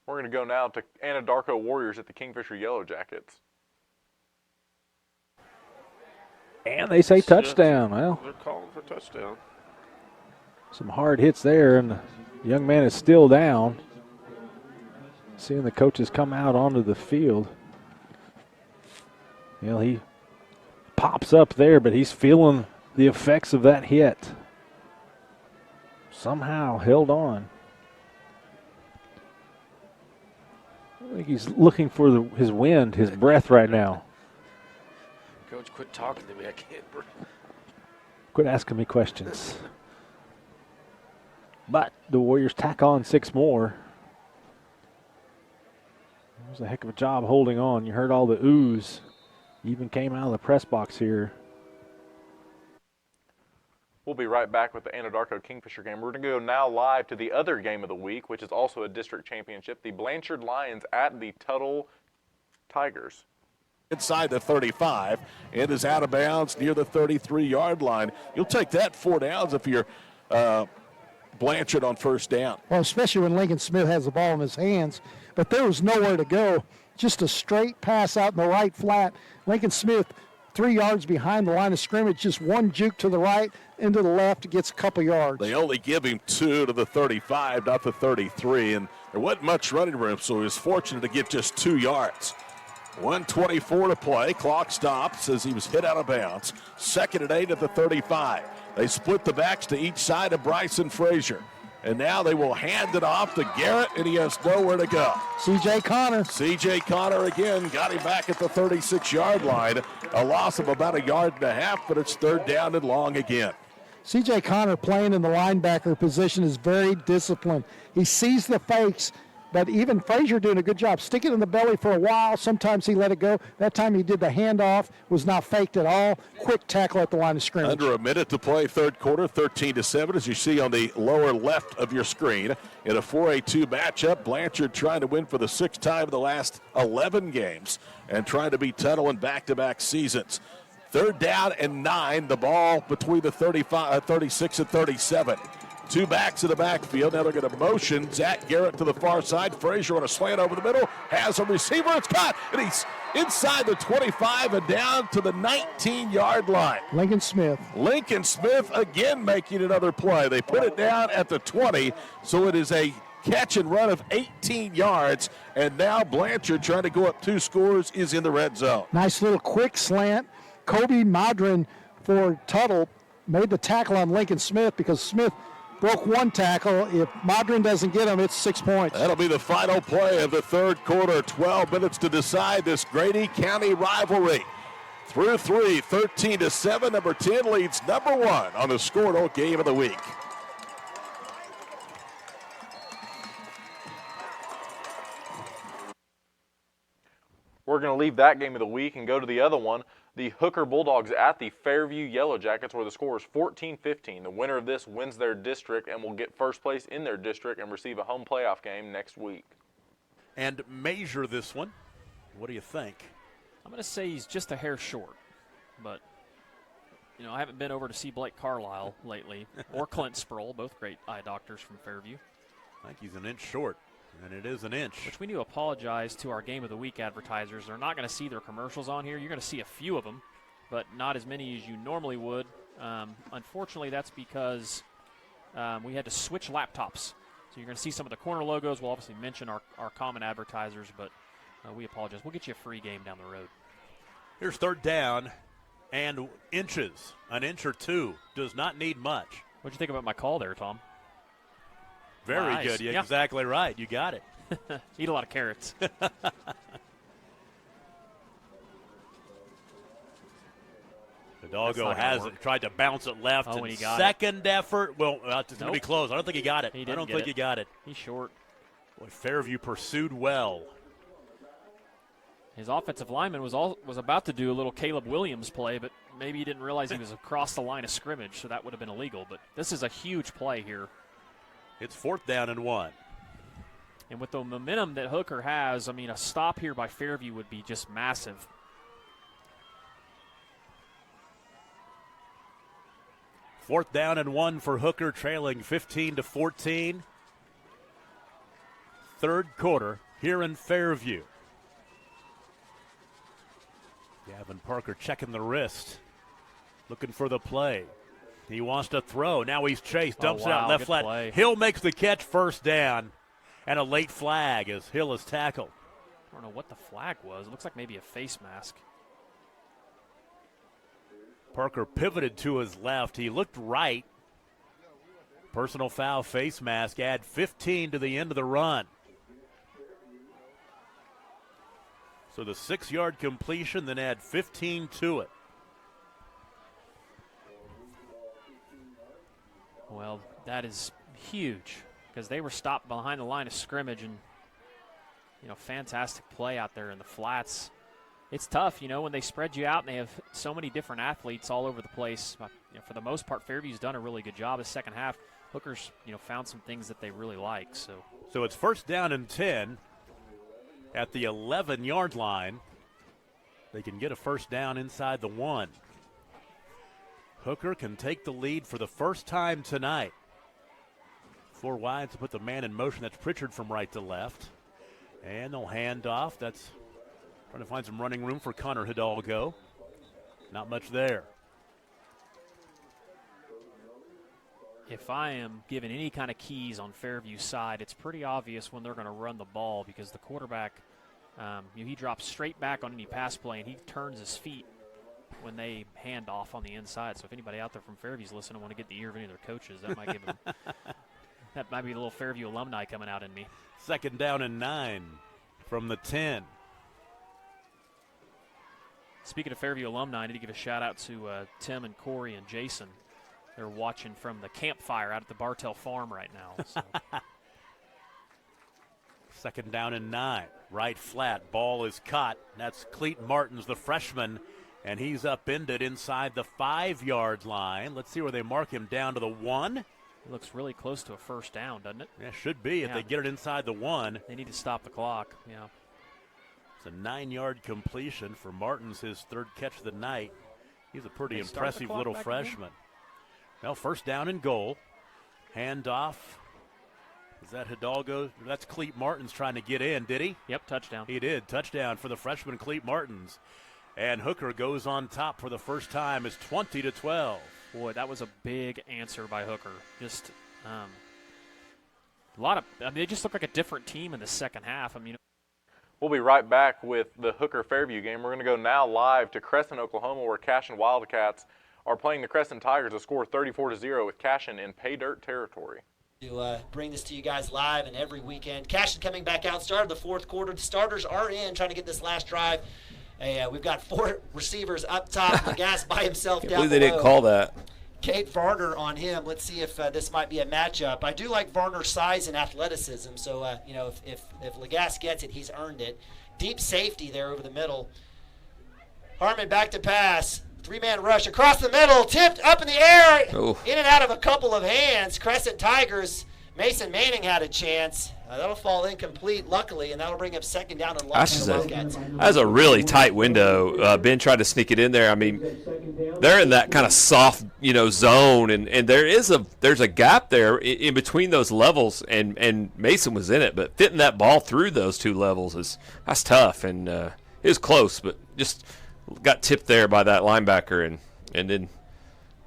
we're going to go now to Anadarko Warriors at the Kingfisher Yellow Jackets. And they say touchdown. Well, they're calling for touchdown. Some hard hits there, and the young man is still down. Seeing the coaches come out onto the field. Well, he pops up there, but he's feeling the effects of that hit. Somehow held on. I think he's looking for his wind, his breath right now. Coach, quit talking to me. I can't breathe. Quit asking me questions. But the Warriors tack on 6 more. was a heck of a job holding on. You heard all the oohs. Even came out of the press box here. We'll be right back with the Anadarko Kingfisher game. We're going to go now live to the other game of the week, which is also a district championship, the Blanchard Lions at the Tuttle Tigers. Inside the 35, it is out of bounds near the 33-yard line. You'll take that 4 downs if you're Blanchard on first down. Well, especially when Lincoln Smith has the ball in his hands. But there was nowhere to go. Just a straight pass out in the right flat. Lincoln Smith 3 yards behind the line of scrimmage, just one juke to the right, into the left, gets a couple yards. They only give him 2 to the 35, not the 33, and there wasn't much running room, so he was fortunate to get just 2 yards. 1:24 to play. Clock stops as he was hit out of bounds. 2nd and 8 at the 35. They split the backs to each side of Bryson Frazier. And now they will hand it off to Garrett, and he has nowhere to go. C.J. Connor. C.J. Connor again got him back at the 36-yard line. A loss of about 1.5 yards, but it's 3rd down and long again. C.J. Connor playing in the linebacker position is very disciplined. He sees the fakes, but even Frazier doing a good job. Stick it in the belly for a while. Sometimes he let it go. That time he did the handoff, was not faked at all. Quick tackle at the line of scrimmage. Under a minute to play, 3rd quarter, 13-7, as you see on the lower left of your screen. In a 4A2 matchup, Blanchard trying to win for the 6th time in the last 11 games and trying to beat Tuttle in back-to-back seasons. 3rd down and 9, the ball between the 36 and 37. 2 backs in the backfield. Now they're going to motion Zach Garrett to the far side. Frazier on a slant over the middle. Has a receiver. It's caught. And he's inside the 25 and down to the 19-yard line. Lincoln Smith. Lincoln Smith again making another play. They put it down at the 20, so it is a catch and run of 18 yards. And now Blanchard, trying to go up 2 scores, is in the red zone. Nice little quick slant. Kobe Modron for Tuttle made the tackle on Lincoln Smith because Smith broke 1 tackle. If Modron doesn't get him, it's 6 points. That'll be the final play of the 3rd quarter. 12 minutes to decide this Grady County rivalry. Through 3, 13-7. Number 10 leads number 1 on the Skordle game of the week. We're going to leave that game of the week and go to the other one. The Hooker Bulldogs at the Fairview Yellow Jackets, where the score is 14-15. The winner of this wins their district and will get first place in their district and receive a home playoff game next week. And measure this one. What do you think? I'm going to say he's just a hair short, but you know, I haven't been over to see Blake Carlisle lately, or Clint Sproul, both great eye doctors from Fairview. I think he's an inch short, and it is an inch. Which we need to apologize to our Game of the Week advertisers. They're not going to see their commercials on here. You're going to see a few of them, but not as many as you normally would. Unfortunately, that's because we had to switch laptops. So you're going to see some of the corner logos. We'll obviously mention our common advertisers, but we apologize. We'll get you a free game down the road. Here's 3rd down and inches. An inch or 2. Does not need much. What'd you think about my call there, Tom? Very nice. good. You're Yeah. exactly right. You got it. Eat a lot of carrots. The doggo has it. Tried to bounce it left. Oh, and and he got second effort. Well, it's going to be Nope. close. I don't think he got it. He I didn't don't get think it. he got it. He's short. Boy, Fairview pursued well. His offensive lineman was about to do a little Caleb Williams play, but maybe he didn't realize he was across the line of scrimmage, so that would have been illegal. But this is a huge play here. It's 4th down and 1. And with the momentum that Hooker has, I mean, a stop here by Fairview would be just massive. Fourth down and 1 for Hooker, trailing 15-14. 3rd quarter here in Fairview. Gavin Parker checking the wrist, looking for the play. He wants to throw. Now he's chased, dumps it out left flat. Play. Hill makes the catch, 1st down, and a late flag as Hill is tackled. I don't know what the flag was. It looks like maybe a face mask. Parker pivoted to his left. He looked right. Personal foul, face mask, add 15 to the end of the run. So the 6-yard completion, then add 15 to it. Well, that is huge because they were stopped behind the line of scrimmage, and fantastic play out there in the flats. It's tough, when they spread you out and they have so many different athletes all over the place. For the most part, Fairview's done a really good job. The second half, Hooker's, found some things that they really like. So it's first down and 10 at the 11-yard line. They can get a first down inside the 1. Hooker can take the lead for the first time tonight. 4 wide to put the man in motion. That's Pritchard from right to left. And they'll hand off. That's trying to find some running room for Connor Hidalgo. Not much there. If I am given any kind of keys on Fairview's side, it's pretty obvious when they're going to run the ball because the quarterback, he drops straight back on any pass play and he turns his feet when they hand off on the inside. So if anybody out there from Fairview's listening and want to get the ear of any of their coaches, that might give them that might be a little Fairview alumni coming out in me. Second down and 9 from the 10. Speaking of Fairview alumni, I need to give a shout out to Tim and Corey and Jason. They're watching from the campfire out at the Bartell Farm right now. So. Second down and 9. Right flat. Ball is caught. That's Cleet Martins, the freshman, and he's upended inside the 5-yard line. Let's see where they mark him down to the 1. It looks really close to a first down, doesn't it? Yeah, should be if they get it inside the 1. They need to stop the clock, yeah. It's a 9-yard completion for Martins, his 3rd catch of the night. He's a pretty impressive little freshman. Well, first down and goal. Hand off. Is that Hidalgo? That's Cleet Martins trying to get in, did he? Yep, touchdown. He did. Touchdown for the freshman Cleet Martins. And Hooker goes on top for the first time. It's 20-12. Boy, that was a big answer by Hooker. Just a lot of, they just look like a different team in the second half. We'll be right back with the Hooker-Fairview game. We're going to go now live to Crescent, Oklahoma, where Cashin Wildcats are playing the Crescent Tigers. A score 34-0 with Cashin in Paydirt territory. To bring this to you guys live and every weekend. Cashin coming back out, started the 4th quarter. The starters are in, trying to get this last drive. We've got 4 receivers up top. Legas by himself down below. They didn't call that. Kate Varner on him. Let's see if this might be a matchup. I do like Varner's size and athleticism, so if Legas gets it, he's earned it. Deep safety there over the middle. Harmon back to pass. 3-man rush across the middle, tipped up in the air, in and out of a couple of hands. Crescent Tigers, Mason Manning had a chance. That'll fall incomplete, luckily, and that'll bring up second down and long for the Wildcats. That's a really tight window. Ben tried to sneak it in there. They're in that kind of soft, zone, and there's a gap there in between those levels, and Mason was in it, but fitting that ball through those 2 levels that's tough, and it was close, but just got tipped there by that linebacker, and then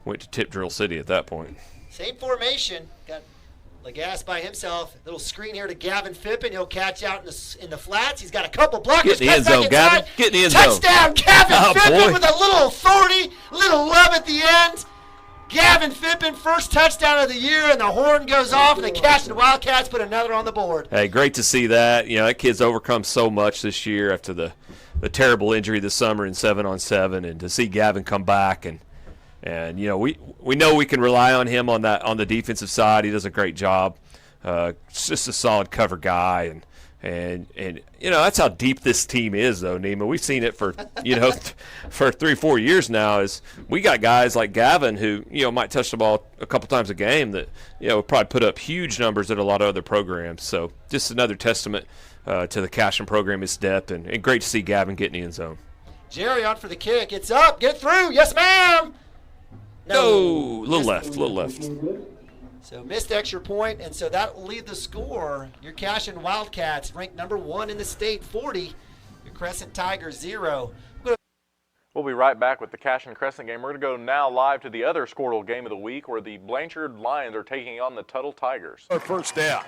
went to tip drill city at that point. Same formation. Got Legas by himself. Little screen here to Gavin Phippen. He'll catch out in the flats. He's got a couple blockers. Get in the end zone, Gavin. Get in the end zone. Touchdown, Gavin Phippen with a little authority, little love at the end. Gavin Phippen, first touchdown of the year, and the horn goes off, and the Cashin Wildcats put another on the board. Hey, great to see that. That kid's overcome so much this year after the terrible injury this summer in 7-on-7, and to see Gavin come back and we know we can rely on him on the defensive side. He does a great job. Just a solid cover guy, and that's how deep this team is, though, Nima. We've seen it for for 3-4 years now. Is we got guys like Gavin who might touch the ball a couple times a game that probably put up huge numbers at a lot of other programs. So just another testament to the Cashin program, its depth, and great to see Gavin get in the end zone. Jerry on for the kick. It's up. Get through. Yes, ma'am. No. Little left. So missed extra point, and so that will lead the score. Your Cashin Wildcats ranked number 1 in the state, 40. Your Crescent Tigers, 0. We'll be right back with the Cashin Crescent game. We're going to go now live to the other Skordle game of the week, where the Blanchard Lions are taking on the Tuttle Tigers. First down.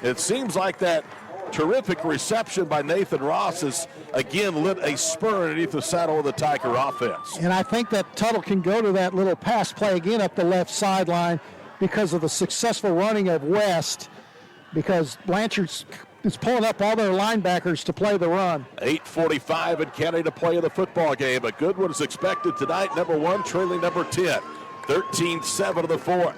It seems like that terrific reception by Nathan Ross has again lit a spur underneath the saddle of the Tiger offense. And I think that Tuttle can go to that little pass play again up the left sideline because of the successful running of West, because Blanchard is pulling up all their linebackers to play the run. 8:45 and counting to play in the football game. A good one is expected tonight. Number 1 trailing number 10. 13-7 of the 4th.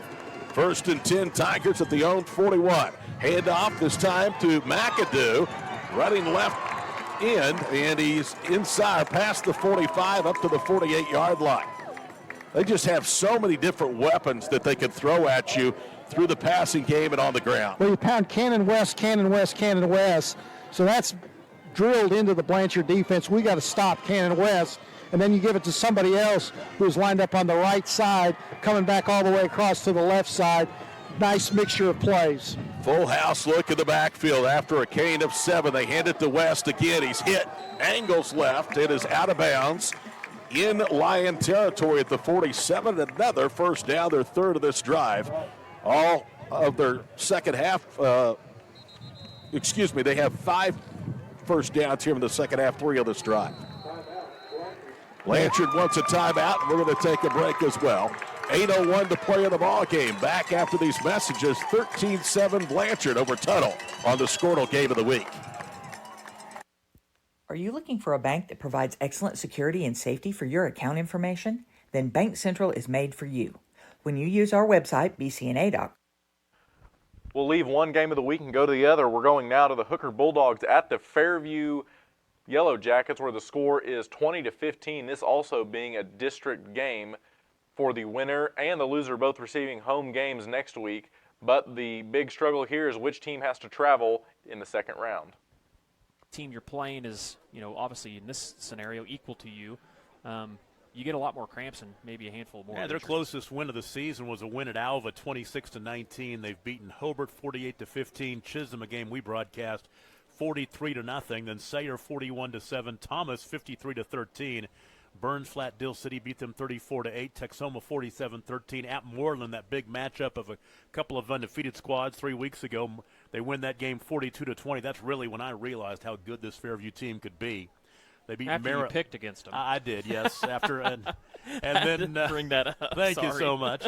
First and 10, Tigers at the own 41. Hand off this time to McAdoo. running left end, and he's inside, past the 45, up to the 48-yard line. They just have so many different weapons that they can throw at you through the passing game and on the ground. Well, you pound Cannon West, Cannon West, Cannon West. So that's drilled into the Blanchard defense. We got to stop Cannon West. And then you give it to somebody else who's lined up on the right side, coming back all the way across to the left side. Nice mixture of plays. Full house look in the backfield after a gain of 7. They hand it to West again. He's hit, angles left. It is out of bounds in Lion territory at the 47. Another first down, their third of this drive. All of their second half, they have 5 first downs here in the second half, 3 of this drive. Blanchard wants a timeout, and we're going to take a break as well. 8:01 to play in the ball game. Back after these messages, 13-7 Blanchard over Tuttle on the Skordle Game of the Week. Are you looking for a bank that provides excellent security and safety for your account information? Then Bank Central is made for you. When you use our website, bcna.com. We'll leave one game of the week and go to the other. We're going now to the Hooker Bulldogs at the Fairview Yellow Jackets, where the score is 20-15. This also being a district game for the winner and the loser, both receiving home games next week. But the big struggle here is which team has to travel in the second round. Team you're playing is, obviously in this scenario equal to you. You get a lot more cramps and maybe a handful more. Yeah, their closest win of the season was a win at Alva, 26-19. They've beaten Hobart 48-15. Chisholm, a game we broadcast, 43-0. Then Sayre 41-7. Thomas 53-13. Burns Flat Dill City beat them 34-8. Texoma 47-13. At Moreland, that big matchup of a couple of undefeated squads 3 weeks ago, they win that game 42-20. That's really when I realized how good this Fairview team could be. They beat after Merritt. You picked against them. I did, yes. After and then bring that up. Thank Sorry. you so much.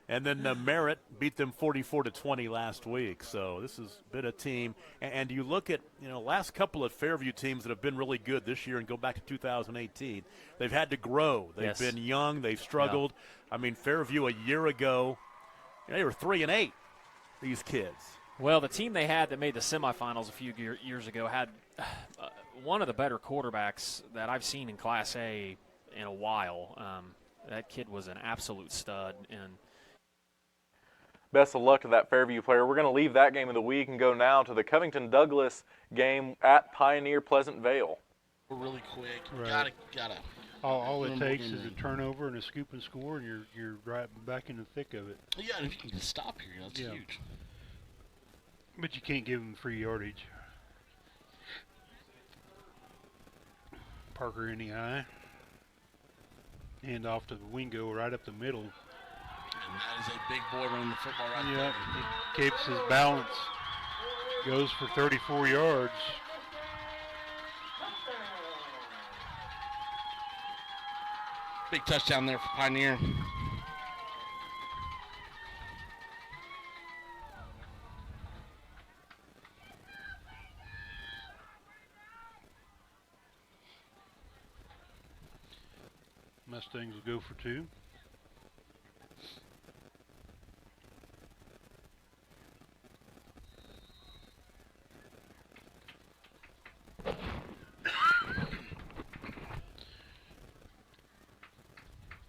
And then Merritt beat them 44-20 last week. So this has been a team. And you look at last couple of Fairview teams that have been really good this year and go back to 2018. They've had to grow. They've been young. They've struggled. Yeah. I mean, Fairview a year ago, they were 3-8. These kids. Well, the team they had that made the semifinals a few years ago had one of the better quarterbacks that I've seen in Class A in a while. That kid was an absolute stud. And best of luck to that Fairview player. We're going to leave that game of the week and go now to the Covington-Douglas game at Pioneer Pleasant Vale. We're really quick. Right. Gotta. All it takes is a turnover and a scoop and score, and you're right back in the thick of it. Yeah, and if you can stop here, that's huge. But you can't give them free yardage. Parker in the eye. Hand off to the Wingo right up the middle. And that is a big boy running the football right there. Yeah, he keeps his balance. Goes for 34 yards. Big touchdown there for Pioneer. Mustangs will go for 2.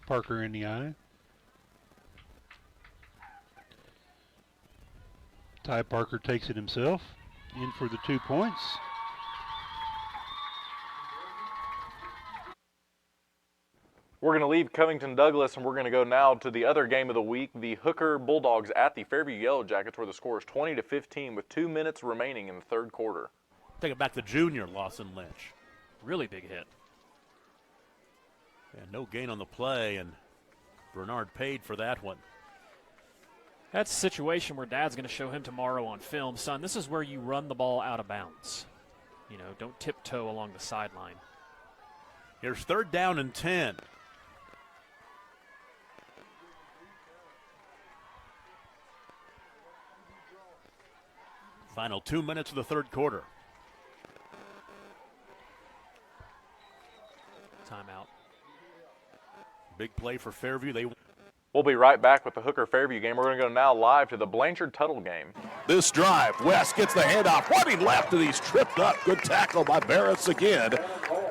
Parker in the eye. Ty Parker takes it himself. In for the 2 points. We're going to leave Covington-Douglas, and we're going to go now to the other game of the week, the Hooker Bulldogs at the Fairview Yellow Jackets, where the score is 20-15 with 2 minutes remaining in the third quarter. Take it back to junior Lawson Lynch. Really big hit. And no gain on the play, and Bernard paid for that one. That's a situation where Dad's going to show him tomorrow on film. Son, this is where you run the ball out of bounds. Don't tiptoe along the sideline. Here's 3rd down and 10. Final 2 minutes of the third quarter. Timeout. Big play for Fairview. We'll be right back with the Hooker Fairview game. We're going to go now live to the Blanchard Tuttle game. this drive. West gets the handoff, running left, and he's tripped up. Good tackle by Barris again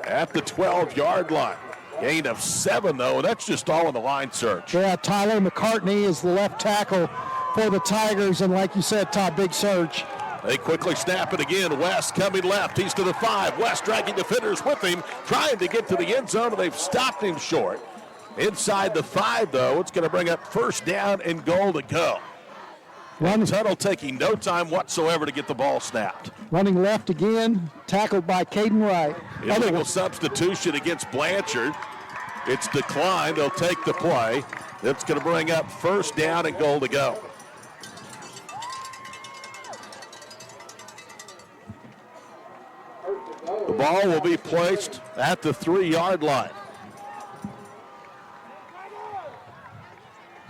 at the 12-yard line. Gain of 7, though, and that's just all in the line search. Yeah, Tyler McCartney is the left tackle for the Tigers, and like you said, Todd, big surge. They quickly snap it again. West coming left. He's to the 5. West dragging defenders with him, trying to get to the end zone, and they've stopped him short. Inside the 5, though, it's going to bring up first down and goal to go. Tuttle taking no time whatsoever to get the ball snapped. Running left again, tackled by Caden Wright. Illegal substitution against Blanchard. It's declined. They'll take the play. That's going to bring up first down and goal to go. The ball will be placed at the 3-yard line.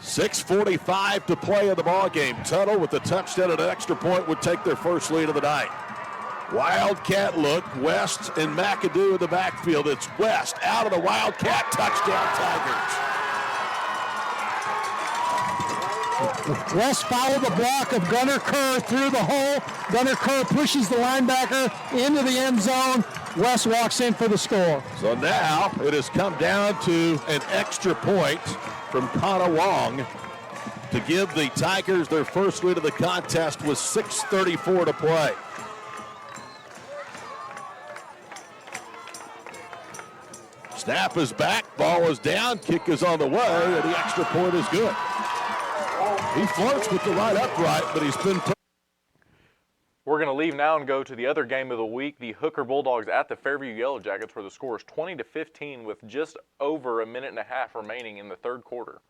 6:45 to play in the ball game. Tuttle with the touchdown and an extra point would take their first lead of the night. Wildcat look. West and McAdoo in the backfield. It's West out of the Wildcat. Touchdown Tigers. West followed the block of Gunnar Kerr through the hole. Gunnar Kerr pushes the linebacker into the end zone. West walks in for the score. So now it has come down to an extra point from Connor Wong to give the Tigers their first lead of the contest with 6:34 to play. Snap is back, ball is down, kick is on the way, and the extra point is good. He flirts with the right upright, but he's been... We're going to leave now and go to the other game of the week, the Hooker Bulldogs at the Fairview Yellow Jackets, where the score is 20-15 with just over a minute and a half remaining in the third quarter.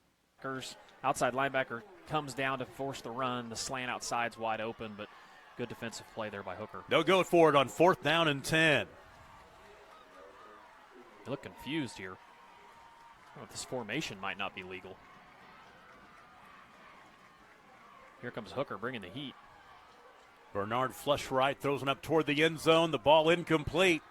Outside linebacker comes down to force the run. The slant outside's wide open, but good defensive play there by Hooker. They'll go for it on 4th down and 10. They look confused here. Oh, this formation might not be legal. Here comes Hooker bringing the heat. Bernard flush right, throws it up toward the end zone. The ball incomplete.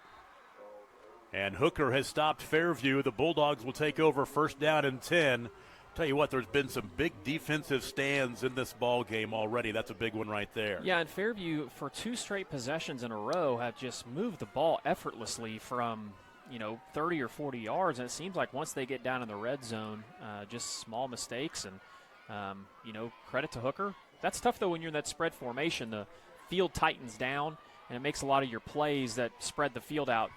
And Hooker has stopped Fairview. The Bulldogs will take over 1st down and 10. Tell you what, there's been some big defensive stands in this ball game already. That's a big one right there. Yeah, and Fairview, for 2 straight possessions in a row, have just moved the ball effortlessly from, 30 or 40 yards. And it seems like once they get down in the red zone, just small mistakes. And, credit to Hooker. That's tough, though, when you're in that spread formation. The field tightens down, and it makes a lot of your plays that spread the field out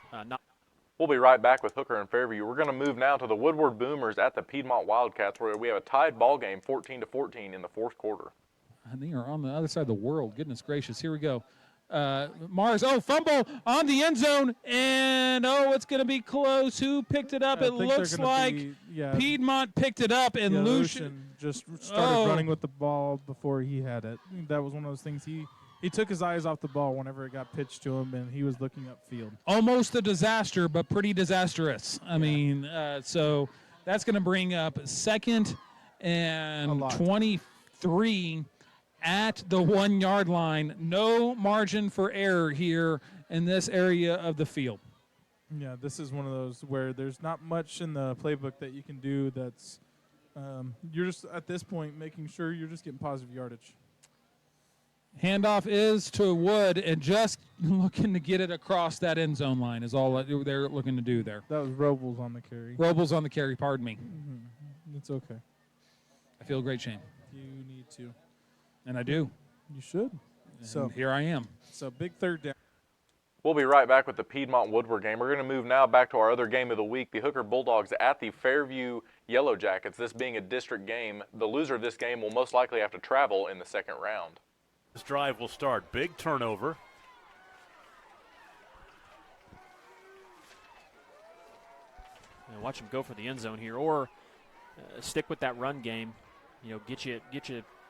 We'll be right back with Hooker and Fairview. We're going to move now to the Woodward Boomers at the Piedmont Wildcats, where we have a tied ball game, 14-14 in the fourth quarter. And they are on the other side of the world. Goodness gracious. Here we go. Mars, fumble on the end zone, and it's going to be close. Who picked it up? It looks like Piedmont picked it up, and Lucian just started running with the ball before he had it. That was one of those things. He took his eyes off the ball whenever it got pitched to him, and he was looking upfield. Almost a disaster, but pretty disastrous. So that's going to bring up 2nd and 23 at the 1-yard line. No margin for error here in this area of the field. Yeah, this is one of those where there's not much in the playbook that you can do that's you're just, at this point, making sure you're just getting positive yardage. Handoff is to Wood, and just looking to get it across that end zone line is all they're looking to do there. That was Robles on the carry. Robles on the carry, pardon me. Mm-hmm. It's okay. I feel great shame. You need to. And I do. You should. And so here I am. So big 3rd down. We'll be right back with the Piedmont Woodward game. We're going to move now back to our other game of the week, the Hooker Bulldogs at the Fairview Yellow Jackets. This being a district game, the loser of this game will most likely have to travel in the second round. This drive will start. Big turnover. And watch him go for the end zone here, or stick with that run game. Get you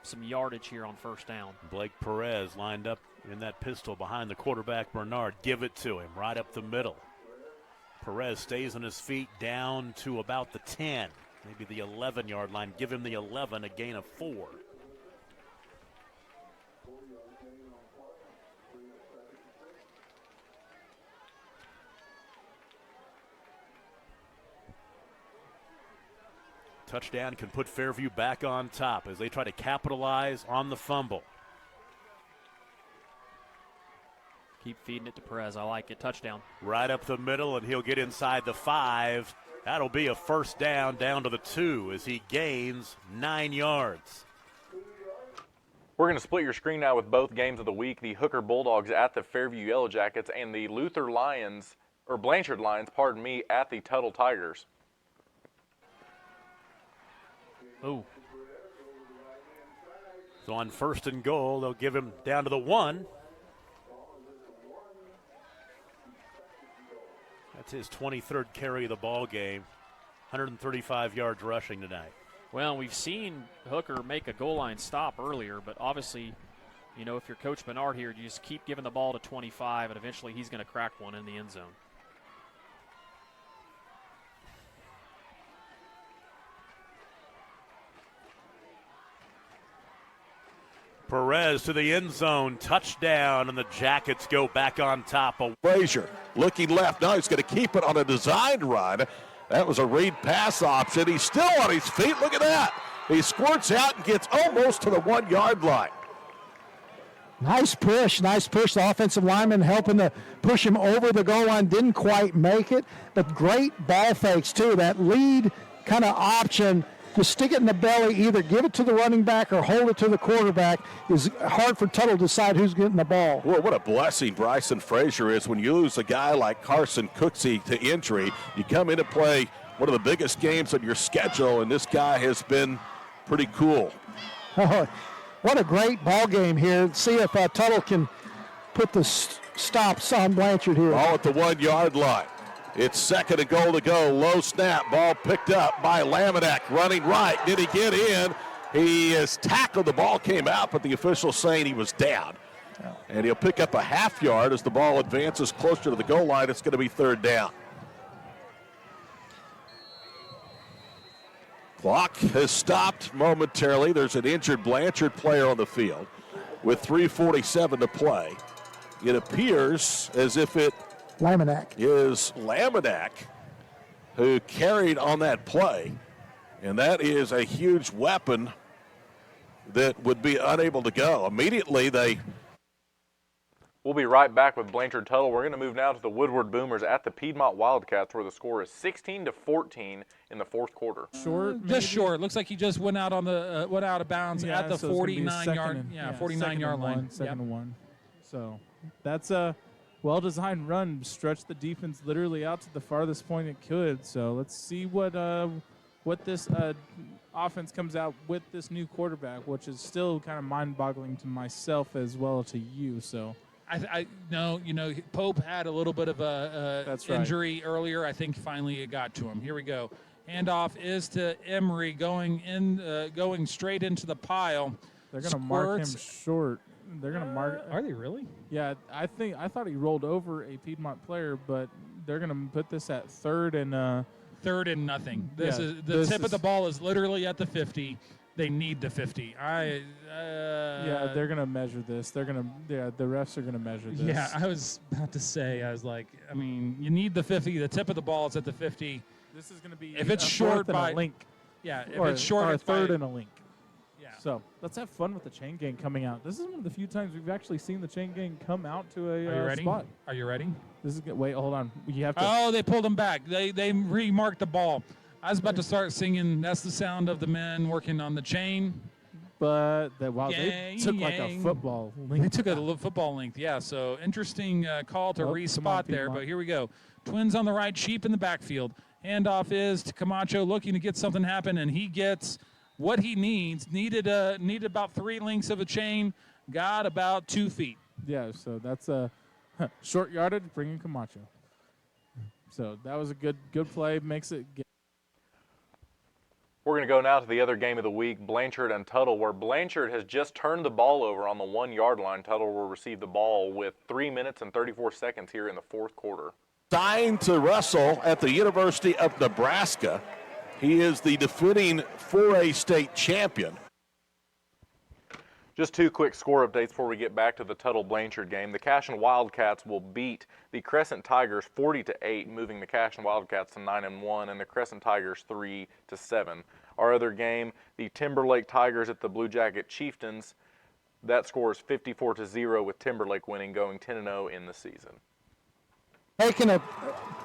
some yardage here on 1st down. Blake Perez lined up in that pistol behind the quarterback Bernard. Give it to him right up the middle. Perez stays on his feet down to about the 10, maybe the 11-yard line. Give him the 11, a gain of 4. Touchdown can put Fairview back on top as they try to capitalize on the fumble. Keep feeding it to Perez. I like it. Touchdown. Right up the middle, and he'll get inside the 5. That'll be a first down to the 2 as he gains 9 yards. We're going to split your screen now with both games of the week, the Hooker Bulldogs at the Fairview Yellow Jackets and the Blanchard Lions, at the Tuttle Tigers. Oh. So on 1st and goal, they'll give him down to the 1. That's his 23rd carry of the ball game. 135 yards rushing tonight. Well, we've seen Hooker make a goal line stop earlier, but obviously, you know, if you're Coach Bernard here, you just keep giving the ball to 25, and eventually he's going to crack one in the end zone. Perez to the end zone, touchdown, and the Jackets go back on top. Frazier looking left. Now he's going to keep it on a designed run. That was a read pass option. He's still on his feet. Look at that. He squirts out and gets almost to the 1 yard line. Nice push. The offensive lineman helping to push him over the goal line. Didn't quite make it, but great ball fakes too. That lead kind of option, just stick it in the belly, either give it to the running back or hold it to the quarterback. Is hard for Tuttle to decide who's getting the ball. Well, what a blessing Bryson Frazier is when you lose a guy like Carson Cooksey to injury. You come in to play one of the biggest games on your schedule, and this guy has been pretty cool. Oh, what a great ball game here. See if Tuttle can put the stops on Blanchard here. All at the 1 yard line. It's 2nd and goal to go. Low snap. Ball picked up by Laminack. Running right. Did he get in? He is tackled. The ball came out, but the official saying he was down. And he'll pick up a half yard as the ball advances closer to the goal line. It's going to be 3rd down. Clock has stopped momentarily. There's an injured Blanchard player on the field with 3:47 to play. It appears as if it is Laminack who carried on that play, and that is a huge weapon that would be unable to go. Immediately We'll be right back with Blanchard Tuttle. We're going to move now to the Woodward Boomers at the Piedmont Wildcats, where the score is 16-14 in the 4th quarter. Just short. Looks like he just went out on the went out of bounds at the 49 yard 49 yard line. Second and 1. So that's a well-designed run. Stretched the defense literally out to the farthest point it could. So let's see what this offense comes out with this new quarterback, which is still kind of mind-boggling to myself as well to you. So. I know, Pope had a little bit of a injury earlier. I think finally it got to him. Here we go. Handoff is to Emery going straight into the pile. They're going to mark him short. They're going to mark. Are they really? Yeah, I thought he rolled over a Piedmont player, but they're going to put this at 3rd and 3rd and nothing. The tip of the ball is literally at the 50. They need the 50. Yeah, they're gonna measure this. The refs are gonna measure this. Yeah, I was about to say. I was like, I mean, you need the 50. The tip of the ball is at the 50. This is gonna be if it's short by a link. Yeah, if it's short or a 3rd by, and a link. Yeah. So let's have fun with the chain gang coming out. This is one of the few times we've actually seen the chain gang come out to a spot. Are you ready? This is wait. Hold on. You have to. Oh, they pulled him back. They remarked the ball. I was about to start singing, that's the sound of the men working on the chain. But they took like a football length. They took a football length, yeah. So interesting call to respot there, but here we go. Twins on the right, Sheep in the backfield. Handoff is to Camacho looking to get something happen, and he gets what he needs. Needed about 3 lengths of a chain, got about 2 feet. Yeah, so that's a short yardage, bringing Camacho. So that was a good play, makes it get. We're going to go now to the other game of the week, Blanchard and Tuttle, where Blanchard has just turned the ball over on the 1 yard line. Tuttle will receive the ball with 3 minutes and 34 seconds here in the 4th quarter. Signed to Russell at the University of Nebraska. He is the defending 4A state champion. Just 2 quick score updates before we get back to the Tuttle-Blanchard game. The Cashion Wildcats will beat the Crescent Tigers 40-8, moving the Cashion Wildcats to 9-1, and the Crescent Tigers 3-7. Our other game, the Timberlake Tigers at the Blue Jacket Chieftains. That score is 54-0 with Timberlake winning, going 10-0 in the season. Making a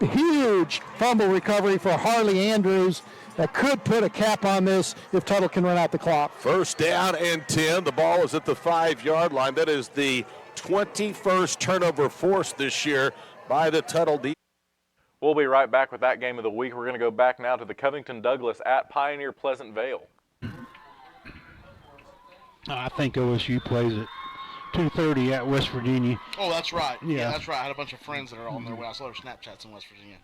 huge fumble recovery for Harley Andrews that could put a cap on this if Tuttle can run out the clock. First down and 10. The ball is at the 5-yard line. That is the 21st turnover forced this year by the Tuttle defense. We'll be right back with that game of the week. We're going to go back now to the Covington Douglas at Pioneer Pleasant Vale. I think OSU plays at 2:30 at West Virginia. Oh, that's right. Yeah. That's right. I had a bunch of friends that are on their way. I saw their Snapchats in West Virginia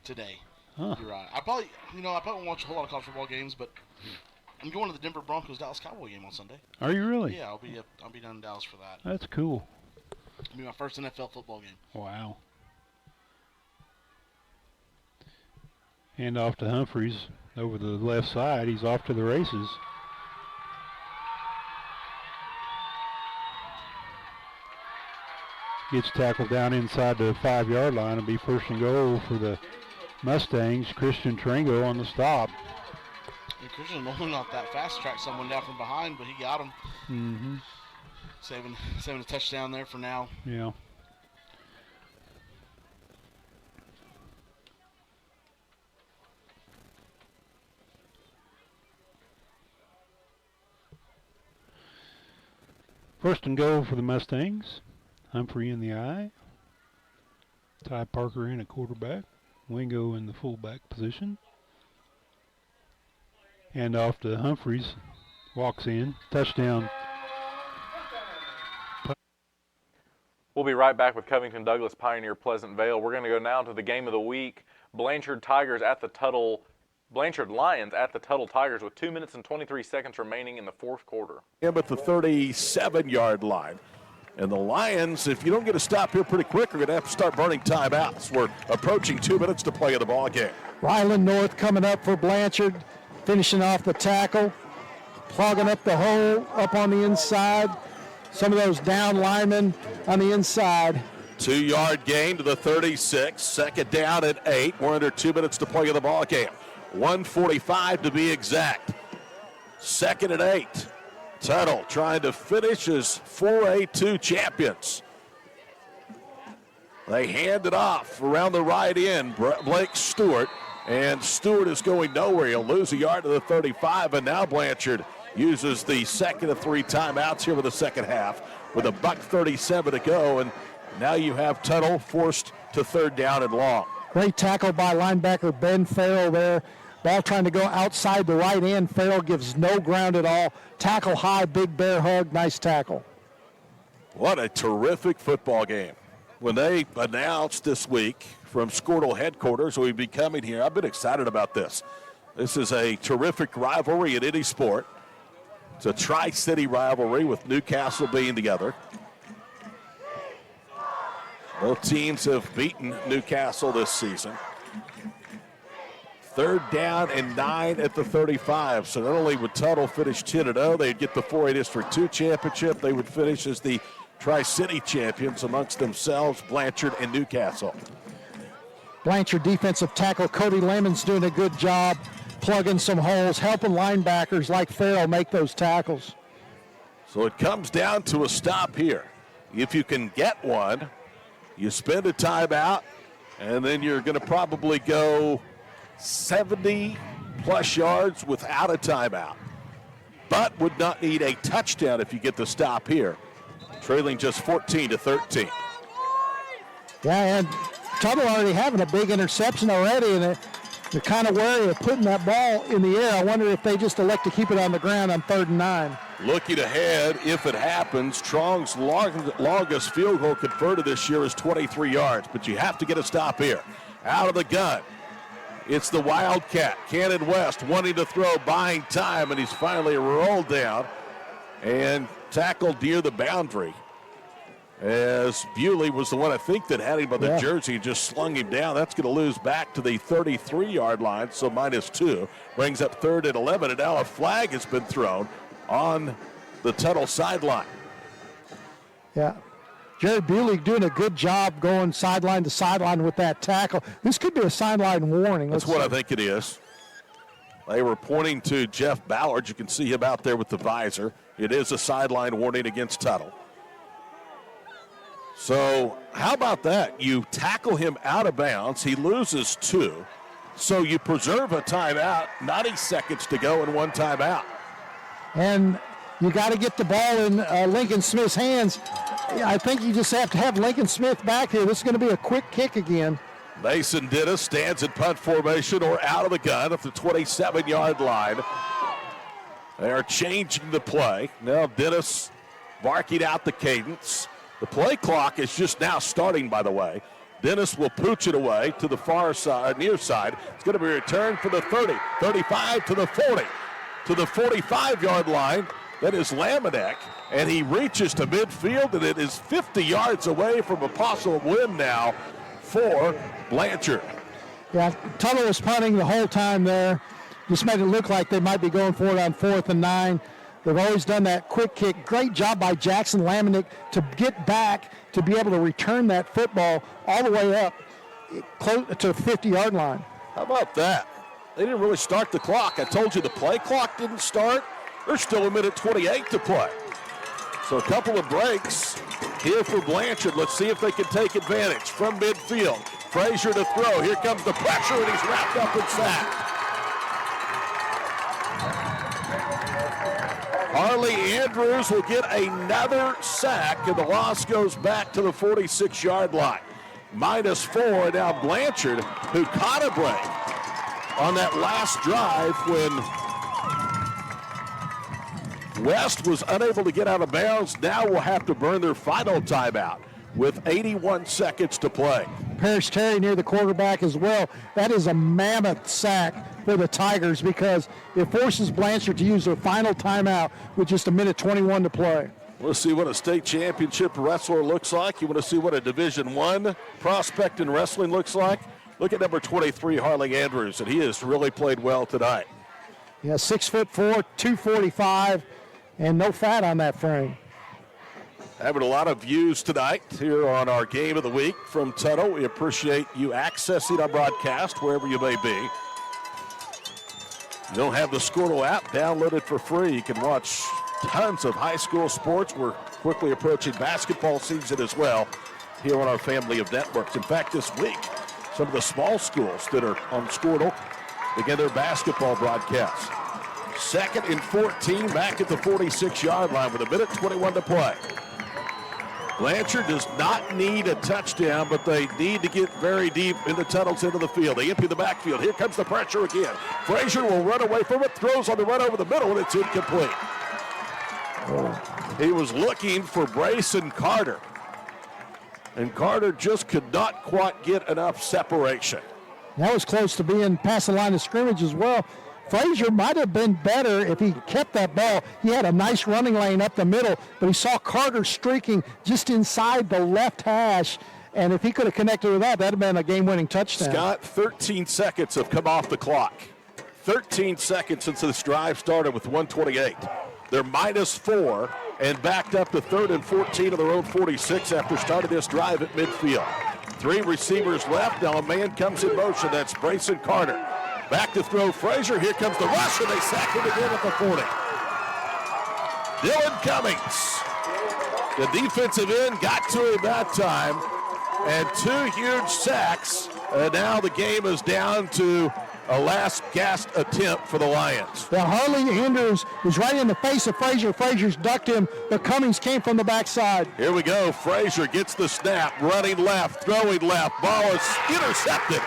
today. Huh. You're right. I probably won't watch a whole lot of college football games, but I'm going to the Denver Broncos Dallas Cowboy game on Sunday. Are you really? Yeah, I'll be down in Dallas for that. That's cool. It'll be my first NFL football game. Wow. Hand off to Humphreys over the left side. He's off to the races. Gets tackled down inside the 5-yard line and be first and goal for the Mustangs. Christian Tringo on the stop. And Christian normally not that fast to track someone down from behind, but he got him. Mm-hmm. Saving a touchdown there for now. Yeah. First and goal for the Mustangs. Humphrey in the eye. Ty Parker in at quarterback. Wingo in the fullback position. Hand off to Humphreys. Walks in. Touchdown. We'll be right back with Covington Douglas Pioneer Pleasant Vale. We're going to go now to the game of the week. Blanchard Lions at the Tuttle Tigers with 2 minutes and 23 seconds remaining in the fourth quarter. Him at the 37-yard line. And the Lions, if you don't get a stop here pretty quick, are going to have to start burning timeouts. We're approaching 2 minutes to play in the ball game. Ryland North coming up for Blanchard, finishing off the tackle, plugging up the hole up on the inside. Some of those down linemen on the inside. 2-yard gain to the 36. Second down at 8. We're under 2 minutes to play in the ball game. 1:45 to be exact. Second and 8. Tuttle trying to finish as 4A2 champions. They hand it off around the right end. Blake Stewart. And Stewart is going nowhere. He'll lose a yard to the 35. And now Blanchard uses the second of 3 timeouts here with the second half with $1:37 to go. And now you have Tuttle forced to third down and long. Great tackle by linebacker Ben Farrell there. Ball trying to go outside the right end. Farrell gives no ground at all. Tackle high, big bear hug, nice tackle. What a terrific football game. When they announced this week from Skordle headquarters we'd be coming here, I've been excited about this. This is a terrific rivalry in any sport. It's a Tri-City rivalry with Newcastle being together. Both teams have beaten Newcastle this season. Third down and 9 at the 35. So not only would Tuttle finish 10-0, they'd get the 4A District 2 championship. They would finish as the Tri-City champions amongst themselves, Blanchard and Newcastle. Blanchard defensive tackle Cody Lemon's doing a good job plugging some holes, helping linebackers like Farrell make those tackles. So it comes down to a stop here. If you can get one, you spend a timeout, and then you're going to probably go 70-plus yards without a timeout. But would not need a touchdown if you get the stop here. Trailing just 14-13. Yeah, and Tuttle already having a big interception already, and they're kind of wary of putting that ball in the air. I wonder if they just elect to keep it on the ground on 3rd and 9. Looking ahead, if it happens, Strong's longest field goal converted this year is 23 yards, but you have to get a stop here. Out of the gun, it's the Wildcat, Cannon West, wanting to throw, buying time, and he's finally rolled down and tackled near the boundary. As Bewley was the one, I think, that had him by the jersey and just slung him down. That's going to lose back to the 33-yard line, so -2. Brings up 3rd and 11, and now a flag has been thrown on the Tuttle sideline. Yeah. Jared Bewley doing a good job going sideline to sideline with that tackle. This could be a sideline warning. That's what I think it is. They were pointing to Jeff Ballard. You can see him out there with the visor. It is a sideline warning against Tuttle. So how about that? You tackle him out of bounds. He loses 2. So you preserve a timeout, 90 seconds to go and 1 timeout. And you got to get the ball in Lincoln Smith's hands. I think you just have to have Lincoln Smith back here. This is going to be a quick kick again. Mason Dennis stands in punt formation or out of the gun at the 27-yard line. They are changing the play. Now Dennis barking out the cadence. The play clock is just now starting, by the way. Dennis will pooch it away to the far side, near side. It's going to be returned for the 30, 35 to the 40, to the 45-yard line. That is Lamanek, and he reaches to midfield, and it is 50 yards away from a possible win now for Blanchard. Yeah, Tuttle was punting the whole time there. Just made it look like they might be going for it on 4th and 9. They've always done that quick kick. Great job by Jackson Lamanek to get back to be able to return that football all the way up close to the 50-yard line. How about that? They didn't really start the clock. I told you the play clock didn't start. There's still 1:28 to play. So a couple of breaks here for Blanchard. Let's see if they can take advantage from midfield. Frazier to throw. Here comes the pressure, and he's wrapped up and sacked. Harley Andrews will get another sack, and the loss goes back to the 46-yard line. -4, and now Blanchard, who caught a break on that last drive when West was unable to get out of bounds, now will have to burn their final timeout with 81 seconds to play. Parrish Terry near the quarterback as well. That is a mammoth sack for the Tigers because it forces Blanchard to use their final timeout with just 1:21 to play. We'll see what a state championship wrestler looks like. You want to see what a Division I prospect in wrestling looks like? Look at number 23, Harley Andrews, and he has really played well tonight. Yeah, 6'4", 245, and no fat on that frame. Having a lot of views tonight here on our Game of the Week from Tuttle. We appreciate you accessing our broadcast wherever you may be. You don't have the Skordle app, download it for free. You can watch tons of high school sports. We're quickly approaching basketball season as well here on our family of networks. In fact, this week, some of the small schools that are on Skordle begin their basketball broadcasts. 2nd and 14 back at the 46-yard line with 1:21 to play. Blanchard does not need a touchdown, but they need to get very deep into Tuttle's into the field. They empty the backfield. Here comes the pressure again. Frazier will run away from it, throws on the run over the middle, and it's incomplete. He was looking for Brayson Carter, and Carter just could not quite get enough separation. That was close to being past the line of scrimmage as well. Frazier might have been better if he kept that ball. He had a nice running lane up the middle, but he saw Carter streaking just inside the left hash, and if he could have connected with that, that would have been a game-winning touchdown. Scott, 13 seconds have come off the clock. 13 seconds since this drive started with 1:28. They're -4 and backed up to 3rd and 14 of their own 46 after starting this drive at midfield. 3 receivers left. Now a man comes in motion. That's Brayson Carter. Back to throw Frazier. Here comes the rush, and they sack him again at the 40. Dylan Cummings, the defensive end, got to him that time, and 2 huge sacks. And now the game is down to a last gasp attempt for the Lions. Well, Harley Andrews was right in the face of Frazier. Frazier's ducked him, but Cummings came from the backside. Here we go. Frazier gets the snap, running left, throwing left. Ball is intercepted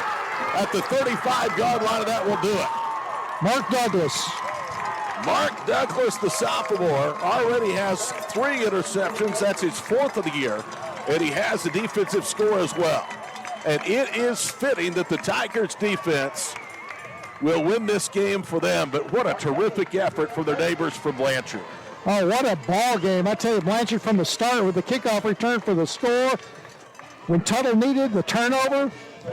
at the 35-yard line, and that will do it. Mark Douglas. Mark Douglas, the sophomore, already has 3 interceptions. That's his 4th of the year, and he has a defensive score as well. And it is fitting that the Tigers defense will win this game for them, but what a terrific effort for their neighbors from Blanchard. Oh, what a ball game. I tell you, Blanchard from the start with the kickoff return for the score. When Tuttle needed the turnover,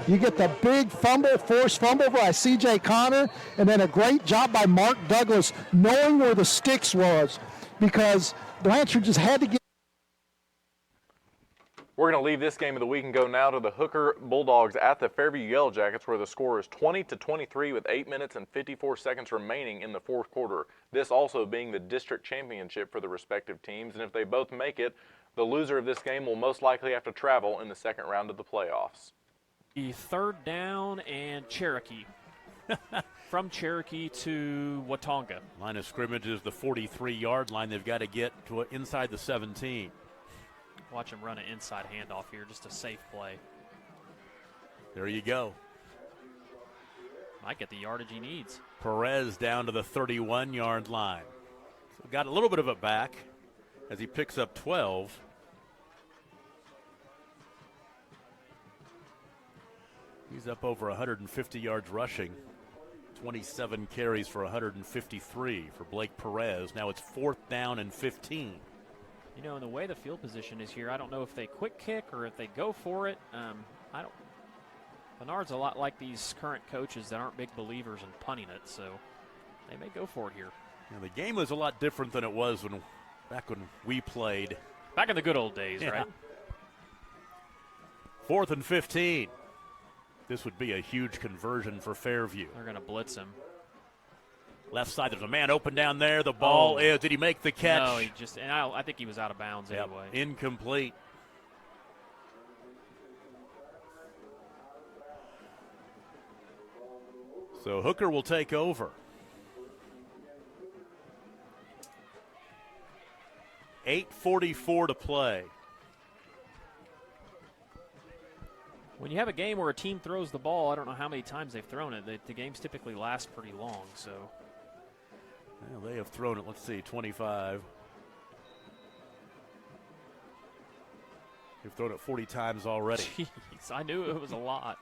you get the big fumble, forced fumble by C.J. Connor, and then a great job by Mark Douglas knowing where the sticks was, because Blanchard just had to get. We're going to leave this game of the week and go now to the Hooker Bulldogs at the Fairview Yellow Jackets, where the score is 20-23 with 8 minutes and 54 seconds remaining in the fourth quarter. This also being the district championship for the respective teams, and if they both make it, the loser of this game will most likely have to travel in the second round of the playoffs. The third down and Cherokee. From Cherokee to Watonga. Line of scrimmage is the 43-yard line. They've got to get to inside the 17. Watch him run an inside handoff here, just a safe play. There you go. Might get the yardage he needs. Perez down to the 31-yard line. So got a little bit of it back as he picks up 12. He's up over 150 yards rushing. 27 carries for 153 for Blake Perez. Now it's 4th down and 15. You know, in the way the field position is here, I don't know if they quick kick or if they go for it. Bernard's a lot like these current coaches that aren't big believers in punting it, so they may go for it here. You know, the game was a lot different than it was back when we played. Back in the good old days, right? 4th and 15. This would be a huge conversion for Fairview. They're going to blitz him. Left side, there's a man open down there. The ball is, did he make the catch? No, he just, and I think he was out of bounds anyway. Incomplete. So Hooker will take over. 8:44 to play. When you have a game where a team throws the ball, I don't know how many times they've thrown it. The games typically last pretty long, so. Well, they have thrown it, let's see, 25. They've thrown it 40 times already. Jeez, I knew it was a lot.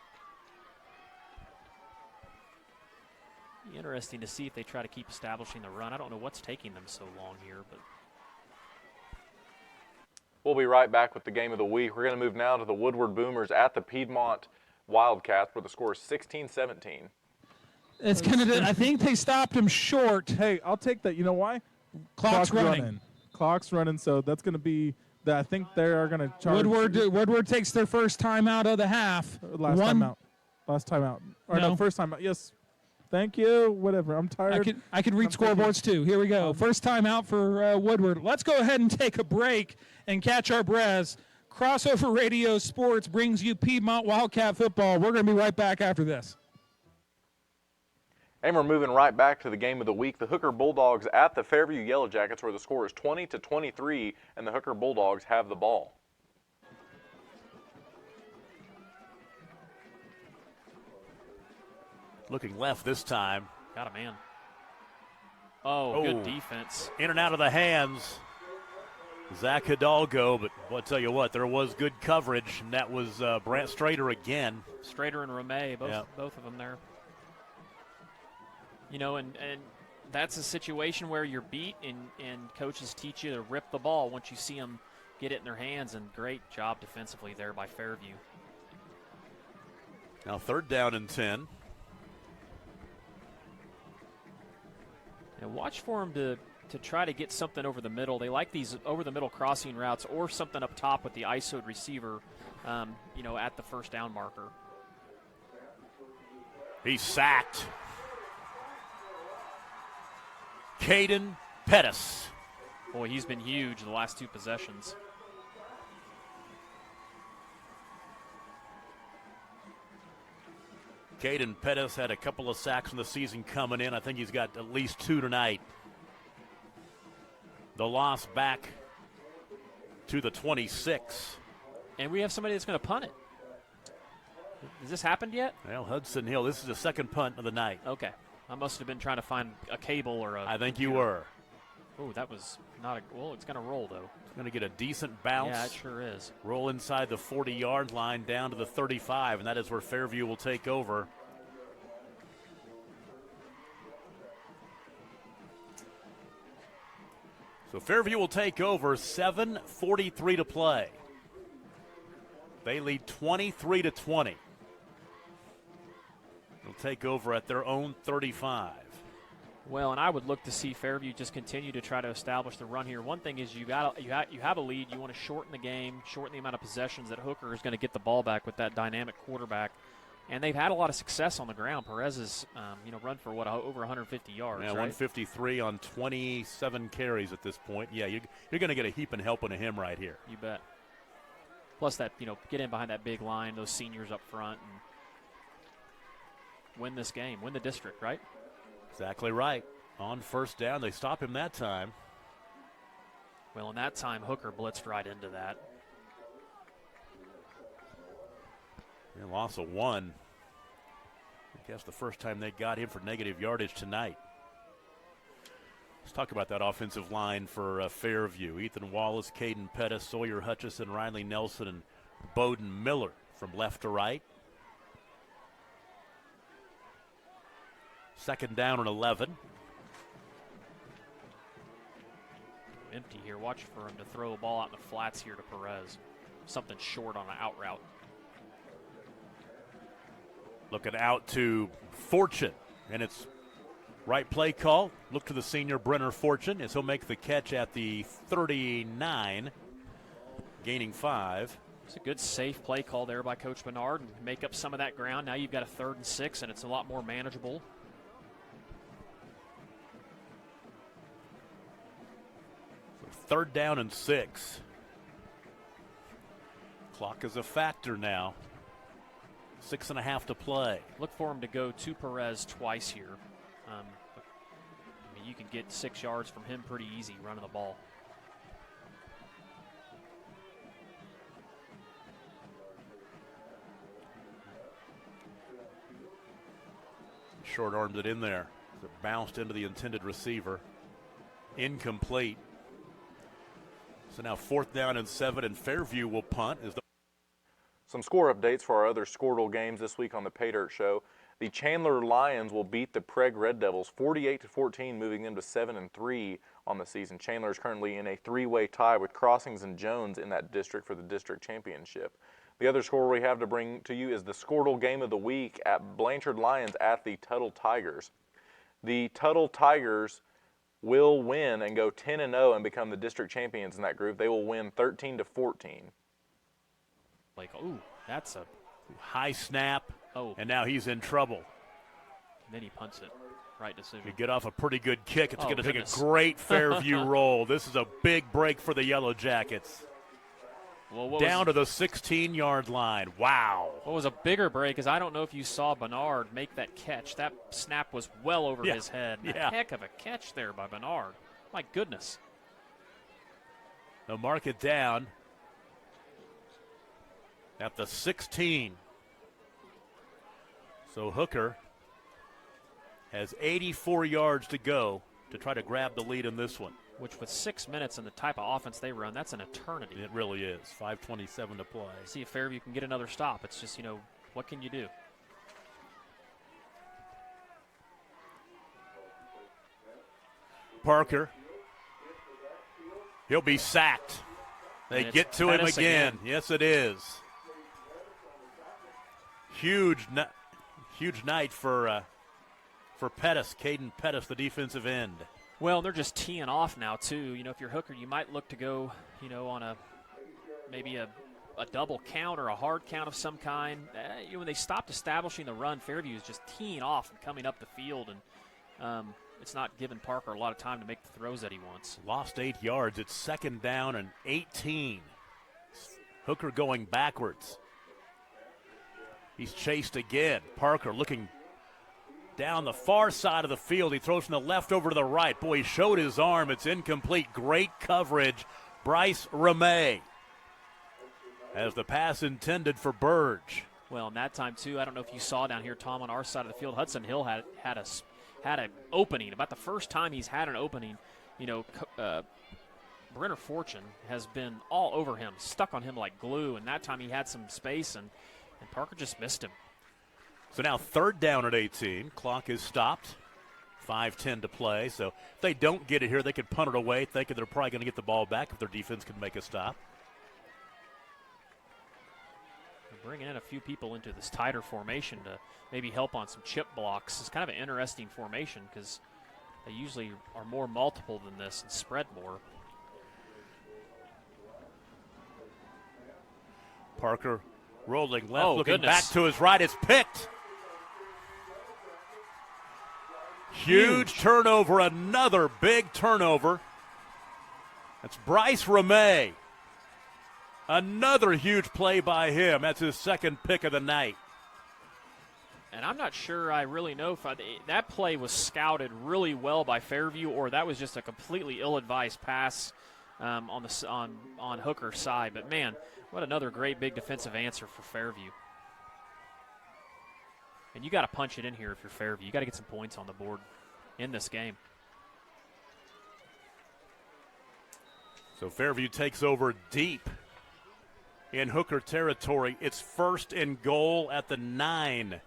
Be interesting to see if they try to keep establishing the run. I don't know what's taking them so long here, but. We'll be right back with the game of the week. We're going to move now to the Woodward Boomers at the Piedmont Wildcats, where the score is 16-17. It's gonna. I think they stopped him short. Hey, I'll take that. You know why? Clock's running. Clock's running, so that's going to be. I think they are going to charge. Woodward takes their first time out of the half. Last time out. Or no, first time out. Yes. Thank you. Whatever. I'm tired. I could read scoreboards too. Here we go. First time out for Woodward. Let's go ahead and take a break and catch our breaths. Crossover Radio Sports brings you Piedmont Wildcat football. We're going to be right back after this. And we're moving right back to the game of the week. The Hooker Bulldogs at the Fairview Yellow Jackets, where the score is 20-23, and the Hooker Bulldogs have the ball. Looking left this time. Got a man. Oh, good defense. In and out of the hands. Zach Hidalgo, but I'll tell you what, there was good coverage, and that was Brant Strader again. Strader and Ramey, both of them there. You know, and that's a situation where you're beat, and coaches teach you to rip the ball once you see them get it in their hands, and great job defensively there by Fairview. Now 3rd down and 10. And watch for them to try to get something over the middle. They like these over-the-middle crossing routes or something up top with the ISO'd receiver, at the first down marker. He's sacked. Caden Pettis. Boy, he's been huge the last 2 possessions. Caden Pettis had a couple of sacks in the season coming in. I think he's got at least 2 tonight. The loss back to the 26. And we have somebody that's going to punt it. Has this happened yet? Well, Hudson Hill, this is the 2nd punt of the night. Okay. I must have been trying to find a cable or a. I think you were. Oh, that was not a. Well, it's going to roll, though. It's going to get a decent bounce. Yeah, it sure is. Roll inside the 40-yard line down to the 35, and that is where Fairview will take over. So Fairview will take over, 7:43 to play. They lead 23-20. They'll take over at their own 35. Well, and I would look to see Fairview just continue to try to establish the run here. One thing is you have a lead. You want to shorten the game, shorten the amount of possessions that Hooker is going to get the ball back with that dynamic quarterback. And they've had a lot of success on the ground. Perez has, run for over 150 yards. Yeah, right? 153 on 27 carries at this point. Yeah, you're going to get a heaping helping of him right here. You bet. Plus that, get in behind that big line, those seniors up front, and win this game, win the district, right? Exactly right. On first down, they stop him that time. Well, in that time, Hooker blitzed right into that. And loss of 1. I guess the first time they got him for negative yardage tonight. Let's talk about that offensive line for Fairview. Ethan Wallace, Caden Pettis, Sawyer Hutchison, Riley Nelson, and Bowden Miller from left to right. Second down and 11. Empty here. Watch for him to throw the ball out in the flats here to Perez. Something short on an out route. Looking out to Fortune, and it's right play call. Look to the senior Brenner Fortune as he'll make the catch at the 39, gaining 5. It's a good safe play call there by Coach Bernard and make up some of that ground. Now you've got a 3rd and 6, and it's a lot more manageable. Third down and 6. Clock is a factor now. 6.5 to play. Look for him to go to Perez twice here. You can get 6 yards from him pretty easy running the ball. Short armed it in there. It bounced into the intended receiver. Incomplete. So now 4th down and 7, and Fairview will punt. Some score updates for our other Skordle games this week on the Paydirt Show. The Chandler Lions will beat the Prague Red Devils 48-14, moving them to 7-3 on the season. Chandler is currently in a 3-way tie with Crossings and Jones in that district for the district championship. The other score we have to bring to you is the Skordle game of the week at Blanchard Lions at the Tuttle Tigers. The Tuttle Tigers will win and go 10-0 and become the district champions in that group. They will win 13-14. Like, ooh, that's a high snap. Oh. And now he's in trouble. And then he punts it. Right decision. You get off a pretty good kick. It's going to take a goodness. great Fairview roll. This is a big break for the Yellow Jackets. Well, down to the 16-yard line. Wow. What was a bigger break is I don't know if you saw Bernard make that catch. That snap was well over his head. A heck of a catch there by Bernard. My goodness. They'll mark it down at the 16. So Hooker has 84 yards to go to try to grab the lead in this one. Which with 6 minutes and the type of offense they run, that's an eternity. It really is. 5:27 to play. See if Fairview can get another stop. It's just, what can you do? Parker. He'll be sacked. They get to him again. Yes, it is. Huge night for Pettis, Caden Pettis, the defensive end. Well, they're just teeing off now, too. If you're Hooker, you might look to go, on maybe a double count or a hard count of some kind. When they stopped establishing the run, Fairview is just teeing off and coming up the field, and it's not giving Parker a lot of time to make the throws that he wants. Lost 8 yards. It's 2nd down and 18. Hooker going backwards. He's chased again. Parker looking down the far side of the field. He throws from the left over to the right. Boy, he showed his arm. It's incomplete. Great coverage. Bryce Ramey has the pass intended for Burge. Well, in that time, too, I don't know if you saw down here, Tom, on our side of the field, Hudson Hill had an opening. About the first time he's had an opening, Brenner Fortune has been all over him, stuck on him like glue, and that time he had some space, and Parker just missed him. So now 3rd down at 18. Clock is stopped. 5:10 to play. So if they don't get it here, they could punt it away, thinking they're probably going to get the ball back if their defense can make a stop. They're bringing in a few people into this tighter formation to maybe help on some chip blocks. It's kind of an interesting formation because They usually are more multiple than this and spread more. Parker rolling left, Oh, looking goodness. back to his right. It's picked. Huge turnover, another big turnover. That's Bryce Ramey. Another huge play by him. That's his second pick of the night. And I'm not sure I really know if that play was scouted really well by Fairview, or that was just a completely ill-advised pass on Hooker's side. But, man, what another great big defensive answer for Fairview. And you got to punch it in here if you're Fairview. You got to get some points on the board in this game. So Fairview takes over deep in Hooker territory. It's 1st and goal at the 9.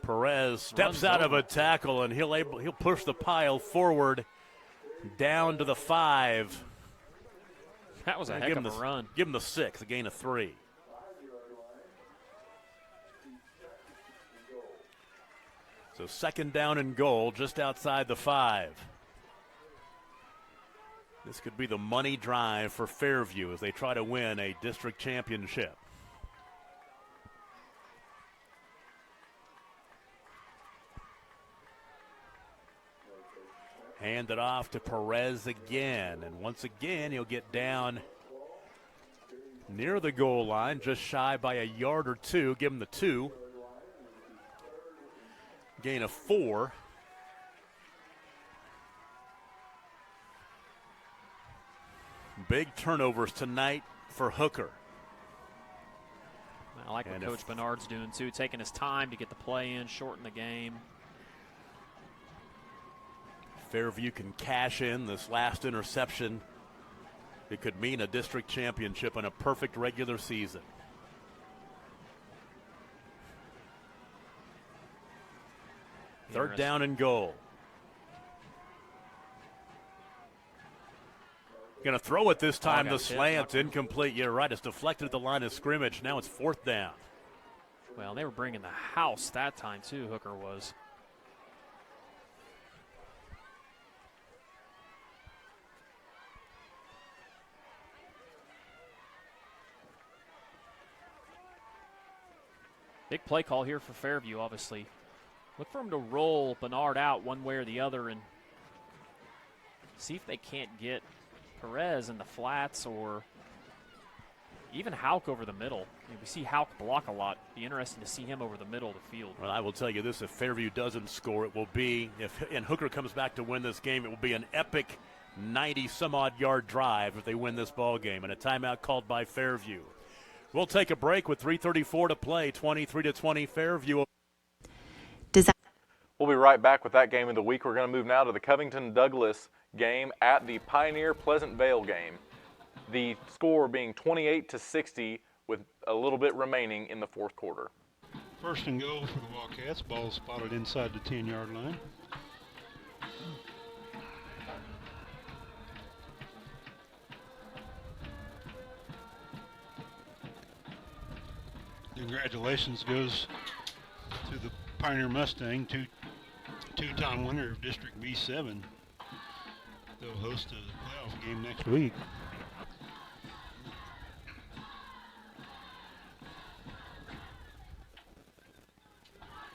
Perez steps out of a tackle, and he'll push the pile forward down to the 5. That was a heck of a run. Give him the 6, a gain of 3. So 2nd down and goal just outside the 5. This could be the money drive for Fairview as they try to win a district championship. Hand it off to Perez again, and once again he'll get down near the goal line, just shy by a yard or 2. Give him the 2. Gain of 4. Big turnovers tonight for Hooker. I like what Coach Bernard's doing, too, taking his time to get the play in, shorten the game. Fairview can cash in this last interception. It could mean a district championship and a perfect regular season. Third down and goal. Going to throw it this time. The slant, incomplete. You're right. It's deflected at the line of scrimmage. Now it's 4th down. Well, they were bringing the house that time, too, Hooker was. Big play call here for Fairview, obviously. Look for him to roll Bernard out one way or the other and see if they can't get Perez in the flats or even Hauk over the middle. We see Hauk block a lot. Be interesting to see him over the middle of the field. Well, I will tell you this, if Fairview doesn't score, it will be, and Hooker comes back to win this game, it will be an epic 90-some-odd yard drive if they win this ball game, and a timeout called by Fairview. We'll take a break with 3:34 to play, 23-20 Fairview. We'll be right back with that game of the week. We're going to move now to the Covington-Douglas game at the Pioneer-Pleasant Vale game. The score being 28-60 with a little bit remaining in the 4th quarter. 1st and goal for the Wildcats. Ball spotted inside the 10-yard line. Congratulations goes to the Pioneer Mustang, two-time winner of District B7. They'll host a playoff game next week.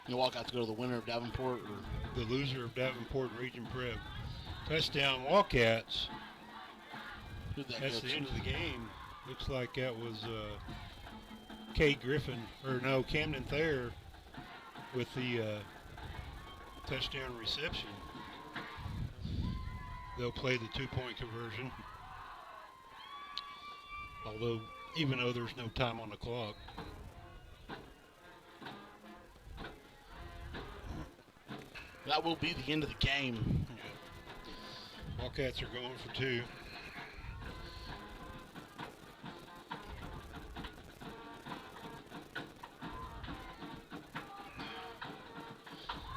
The Wildcats go to the winner of Davenport or the loser of Davenport Region Prep. Touchdown Wildcats. That's the end of the game. Looks like that was Cade Griffin, or no, Camden Thayer with the touchdown reception. They'll play the 2-point conversion. Although, even though there's no time on the clock. That will be the end of the game. Yeah. Wildcats are going for 2.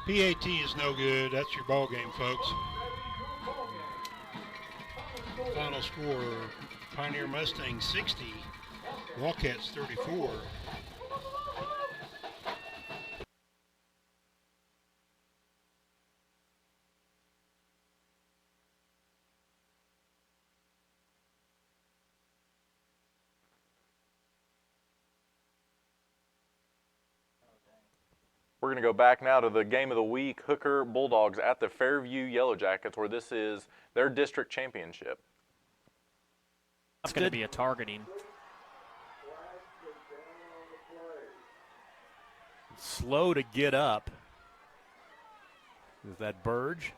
PAT is no good. That's your ball game, folks. Final score, Pioneer Mustang 60, Wildcats 34. we're going to go back now to the game of the week, Hooker Bulldogs at the Fairview Yellow Jackets, where this is their district championship. It's going to be a targeting. Slow to get up. Is that Burge?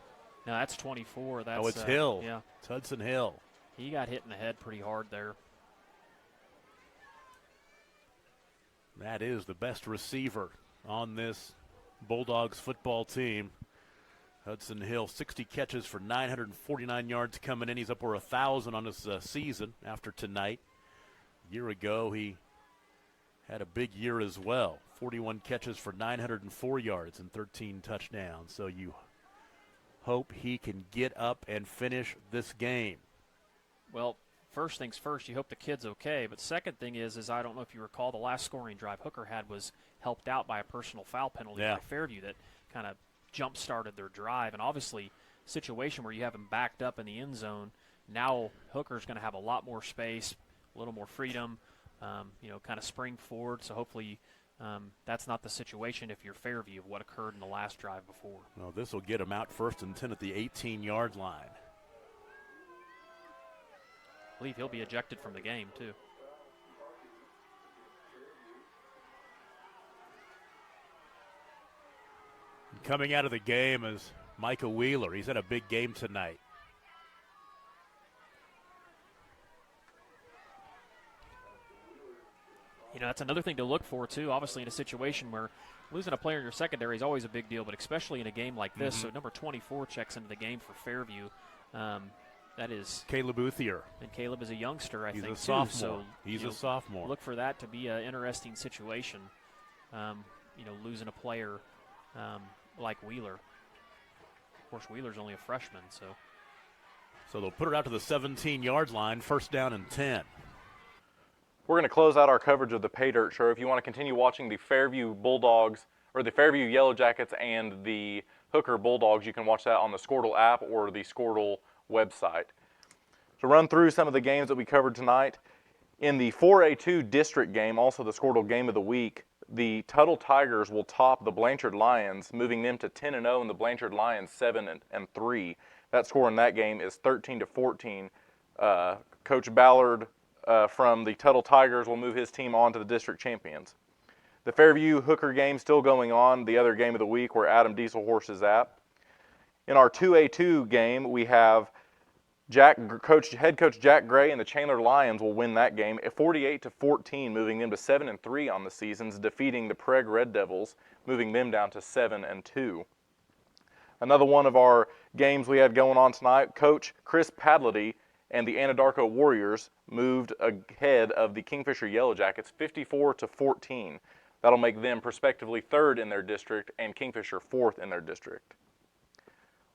No, that's 24. That's, it's Hill. Yeah. It's Hudson Hill. He got hit in the head pretty hard there. That is the best receiver on this Bulldogs football team. Hudson Hill, 60 catches for 949 yards coming in. He's up over 1,000 on his season after tonight. A year ago, he had a big year as well. 41 catches for 904 yards and 13 touchdowns. So you hope he can get up and finish this game. Well, first things first, you hope the kid's okay. But second thing is I don't know if you recall, the last scoring drive Hooker had was helped out by a personal foul penalty by Fairview that kind of jump-started their drive. And obviously, situation where you have them backed up in the end zone, now Hooker's going to have a lot more space, a little more freedom, kind of spring forward. So hopefully that's not the situation if you're Fairview of what occurred in the last drive before. Well, this will get him out 1st and 10 at the 18-yard line. I believe he'll be ejected from the game, too. Coming out of the game is Micah Wheeler. He's had a big game tonight. That's another thing to look for, too. Obviously, in a situation where losing a player in your secondary is always a big deal, but especially in a game like this. So number 24 checks into the game for Fairview. That is Caleb Uthier. And Caleb is a youngster, I think, He's a sophomore. So, He's a sophomore. Look for that to be an interesting situation, losing a player like Wheeler. Of course, Wheeler's only a freshman, so. So they'll put it out to the 17-yard line, 1st down and 10. We're going to close out our coverage of the Paydirt show. If you want to continue watching the Fairview Bulldogs, or the Fairview Yellow Jackets and the Hooker Bulldogs, you can watch that on the Skordle app or the Skordle website. To run through some of the games that we covered tonight, in the 4A2 district game, also the Skordle game of the week, the Tuttle Tigers will top the Blanchard Lions, moving them to 10-0, and the Blanchard Lions 7-3. That score in that game is 13-14. Coach Ballard from the Tuttle Tigers will move his team on to the district champions. The Fairview Hooker game still going on, the other game of the week where Adam Dieselhorst is at. In our 2A2 game, we have head coach Jack Gray and the Chandler Lions will win that game at 48-14, moving them to 7-3 on the seasons, defeating the Preg Red Devils, moving them down to 7-2. Another one of our games we had going on tonight, Coach Chris Padlety and the Anadarko Warriors moved ahead of the Kingfisher Yellow Jackets 54-14. That'll make them prospectively 3rd in their district and Kingfisher 4th in their district.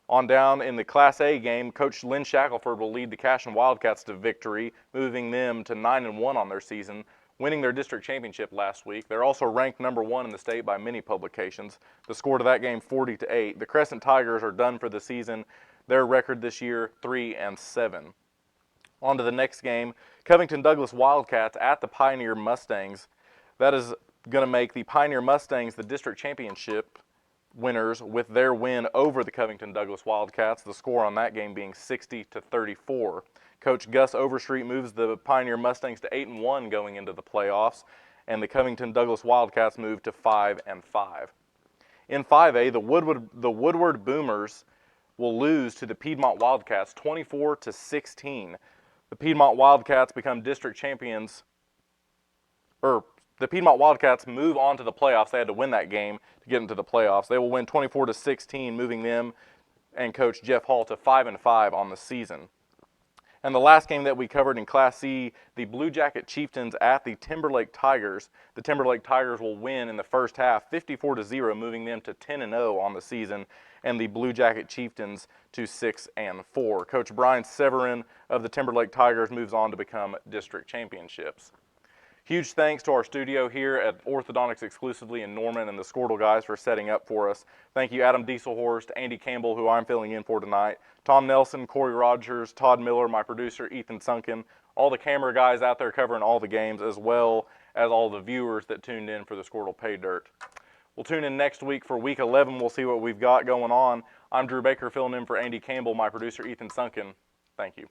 On down in the Class A game, Coach Lynn Shackelford will lead the Cashion Wildcats to victory, moving them to 9-1 on their season, winning their district championship last week. They're also ranked number 1 in the state by many publications. The score to that game, 40-8. The Crescent Tigers are done for the season. Their record this year, 3-7. On to the next game, Covington Douglas Wildcats at the Pioneer Mustangs. That is going to make the Pioneer Mustangs the district championship winners with their win over the Covington Douglas Wildcats, the score on that game being 60-34. Coach Gus Overstreet moves the Pioneer Mustangs to 8-1 going into the playoffs, and the Covington Douglas Wildcats move to 5-5. In 5A, the Woodward Boomers will lose to the Piedmont Wildcats 24-16. The Piedmont Wildcats become district champions, the Piedmont Wildcats move on to the playoffs. They had to win that game to get into the playoffs. They will win 24-16, moving them and Coach Jeff Hall to 5-5 on the season. And the last game that we covered in Class C, the Blue Jacket Chieftains at the Timberlake Tigers. The Timberlake Tigers will win in the first half 54-0, moving them to 10-0 on the season, and the Blue Jacket Chieftains to 6-4. Coach Brian Severin of the Timberlake Tigers moves on to become district championships. Huge thanks to our studio here at Orthodontics Exclusively in Norman and the Skordle guys for setting up for us. Thank you, Adam Dieselhorst, Andy Campbell, who I'm filling in for tonight, Tom Nelson, Corey Rogers, Todd Miller, my producer, Ethan Sunken, all the camera guys out there covering all the games, as well as all the viewers that tuned in for the Skordle Paydirt. We'll tune in next week for Week 11. We'll see what we've got going on. I'm Drew Baker filling in for Andy Campbell, my producer Ethan Sunken. Thank you.